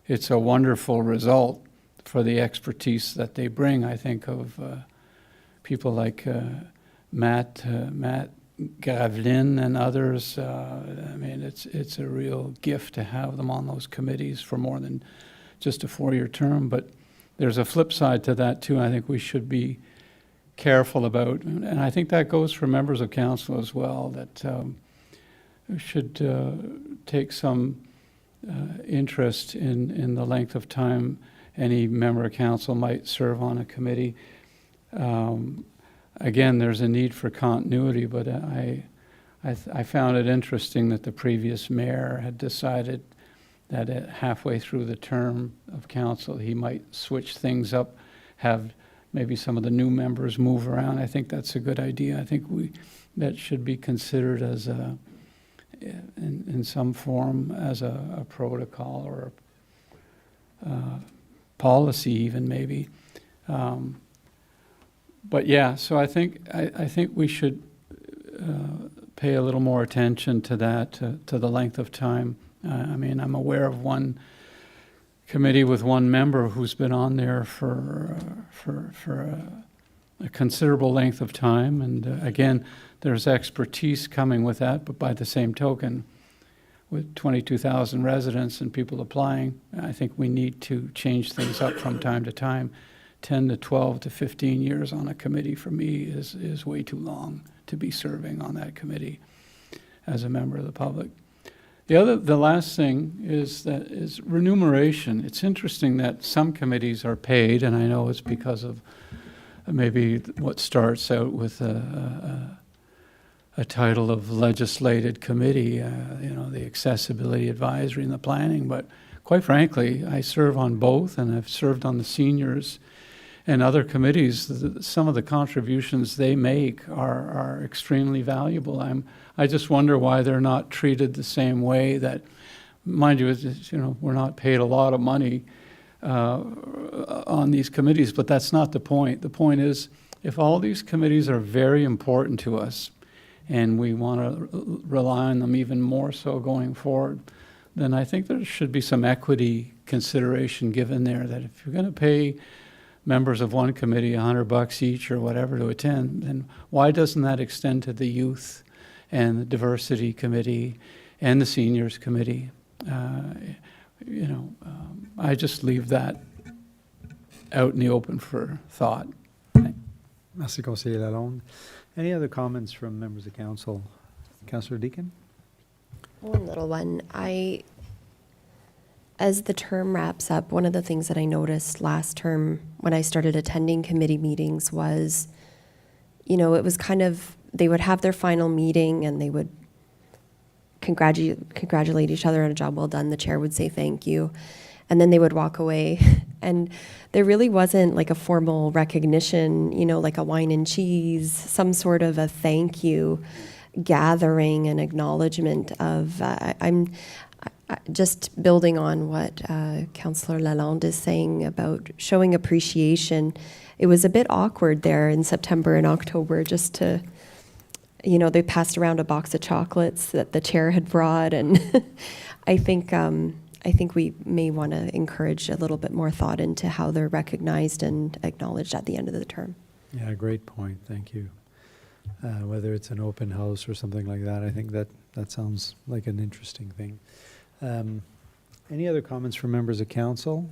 it's a wonderful result for the expertise that they bring. I think of people like Matt Gravlin and others. It's a real gift to have them on those committees for more than just a 4-year term. But there's a flip side to that too. I think we should be careful about, and I think that goes for members of council as well, that we should take some interest in the length of time any member of council might serve on a committee. Again, there's a need for continuity, but I found it interesting that the previous mayor had decided that halfway through the term of council, he might switch things up, have maybe some of the new members move around. I think that's a good idea. I think that should be considered as in some form as a protocol or a policy even maybe. But yeah, so I think we should pay a little more attention to that, to the length of time. I'm aware of one committee with one member who's been on there for a considerable length of time, and again, there's expertise coming with that. But by the same token, with 22,000 residents and people applying, I think we need to change things up from time to time. 10 to 12 to 15 years on a committee for me is way too long to be serving on that committee as a member of the public. The last thing is remuneration. It's interesting that some committees are paid, and I know it's because of maybe what starts out with a title of legislated committee, the accessibility advisory and the planning. But quite frankly, I serve on both, and I've served on the seniors and other committees. Some of the contributions they make are extremely valuable. I just wonder why they're not treated the same way. That, mind you, we're not paid a lot of money on these committees, but that's not the point. The point is, if all these committees are very important to us, and we want to rely on them even more so going forward, then I think there should be some equity consideration given there, that if you're going to pay members of one committee $100 each or whatever to attend, then why doesn't that extend to the youth and the diversity committee and the seniors committee? I just leave that out in the open for thought. Merci, Conseiller Lalonde. Any other comments from members of council? Councillor Deakin? One little one. As the term wraps up, one of the things that I noticed last term when I started attending committee meetings was, it was kind of, they would have their final meeting and they would congratulate each other on a job well done. The chair would say thank you, and then they would walk away. And there really wasn't like a formal recognition, like a wine and cheese, some sort of a thank you gathering and acknowledgement of, I'm just building on what Councillor Lalonde is saying about showing appreciation. It was a bit awkward there in September and October just to, they passed around a box of chocolates that the chair had brought, and I think we may want to encourage a little bit more thought into how they're recognized and acknowledged at the end of the term. Yeah, great point. Thank you. Whether it's an open house or something like that, I think that sounds like an interesting thing. Any other comments from members of council?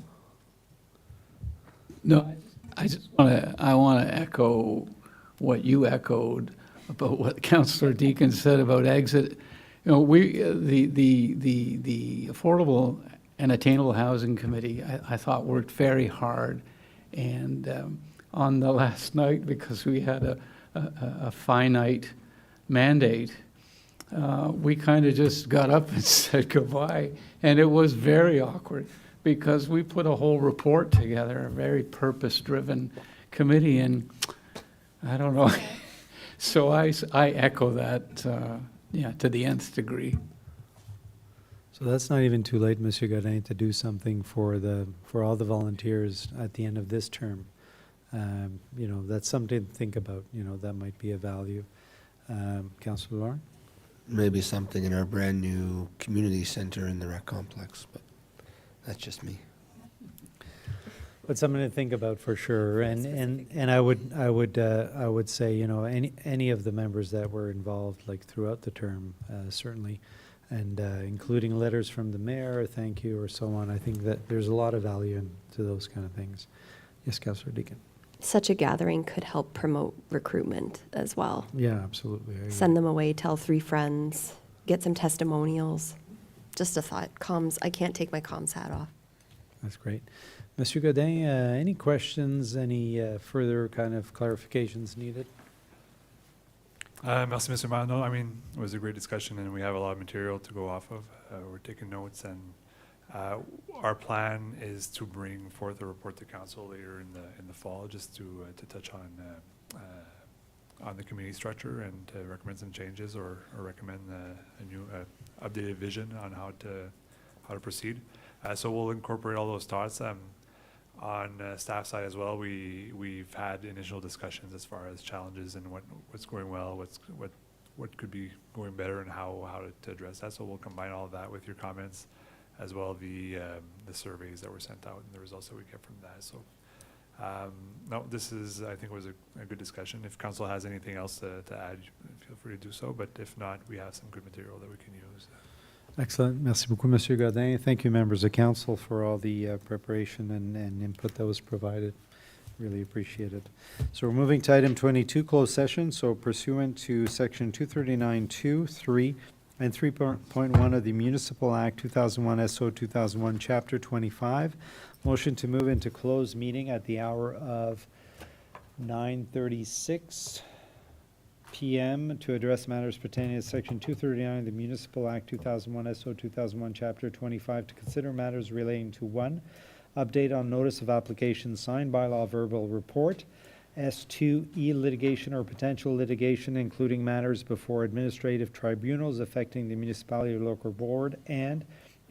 No, I want to echo what you echoed about what Councillor Deakin said about exit. The Affordable and Attainable Housing Committee, I thought worked very hard, and on the last night, because we had a finite mandate, we kind of just got up and said goodbye, and it was very awkward because we put a whole report together, a very purpose-driven committee, and I don't know. So I echo that, to the nth degree. So that's not even too late, Monsieur Godin, to do something for all the volunteers at the end of this term. That's something to think about. That might be a value. Councillor Lauren? Maybe something in our brand new community center in the rec complex, but that's just me. But something to think about for sure. And I would say, any of the members that were involved like throughout the term, certainly, and including letters from the mayor, thank you, or so on. I think that there's a lot of value to those kind of things. Yes, Councillor Deakin. Such a gathering could help promote recruitment as well. Yeah, absolutely. I agree. Send them away, tell 3 friends, get some testimonials. Just a thought. Comms, I can't take my comms hat off. That's great. Monsieur Godin, any questions, any further kind of clarifications needed? Merci, Mr. Mayor. No, it was a great discussion, and we have a lot of material to go off of. We're taking notes, and our plan is to bring forth a report to council later in the fall, just to touch on the community structure and to recommend some changes or recommend a new updated vision on how to proceed. So we'll incorporate all those thoughts. On staff side as well, we've had initial discussions as far as challenges and what's going well, what could be going better, and how to address that. So we'll combine all of that with your comments, as well as the surveys that were sent out and the results that we get from that. So no, this is, I think, was a good discussion. If council has anything else to add, feel free to do so. But if not, we have some good material that we can use. Excellent. Merci beaucoup, Monsieur Godin. Thank you, members of council, for all the preparation and input that was provided. Really appreciate it. So we're moving to item 22, closed session. So pursuant to section 239(2), 3, and 3.1 of the Municipal Act 2001 SO 2001, Chapter 25, motion to move into closed meeting at the hour of 9:36 p.m. to address matters pertaining to Section 239 of the Municipal Act 2001 SO 2001 Chapter 25 to consider matters relating to 1. Update on notice of application signed bylaw verbal report. S2, litigation or potential litigation, including matters before administrative tribunals affecting the municipality or local board. And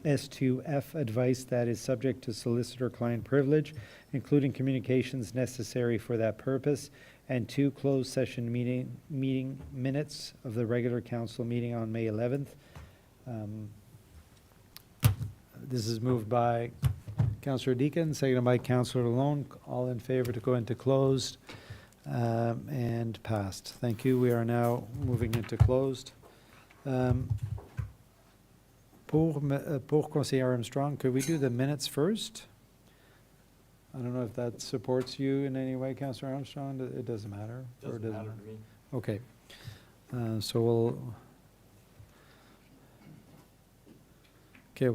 S2F, advice that is subject to solicitor-client privilege, including communications necessary for that purpose. And 2, closed session meeting minutes of the regular council meeting on May 11th. This is moved by Councillor Deacon, seconded by Councillor Lalonde. All in favor to go into closed and passed. Thank you. We are now moving into closed. Pour Conseiller Armstrong, could we do the minutes first? I don't know if that supports you in any way, Councillor Armstrong. It doesn't matter? Or it doesn't matter to me. Okay. So we'll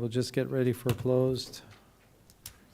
just get ready for closed.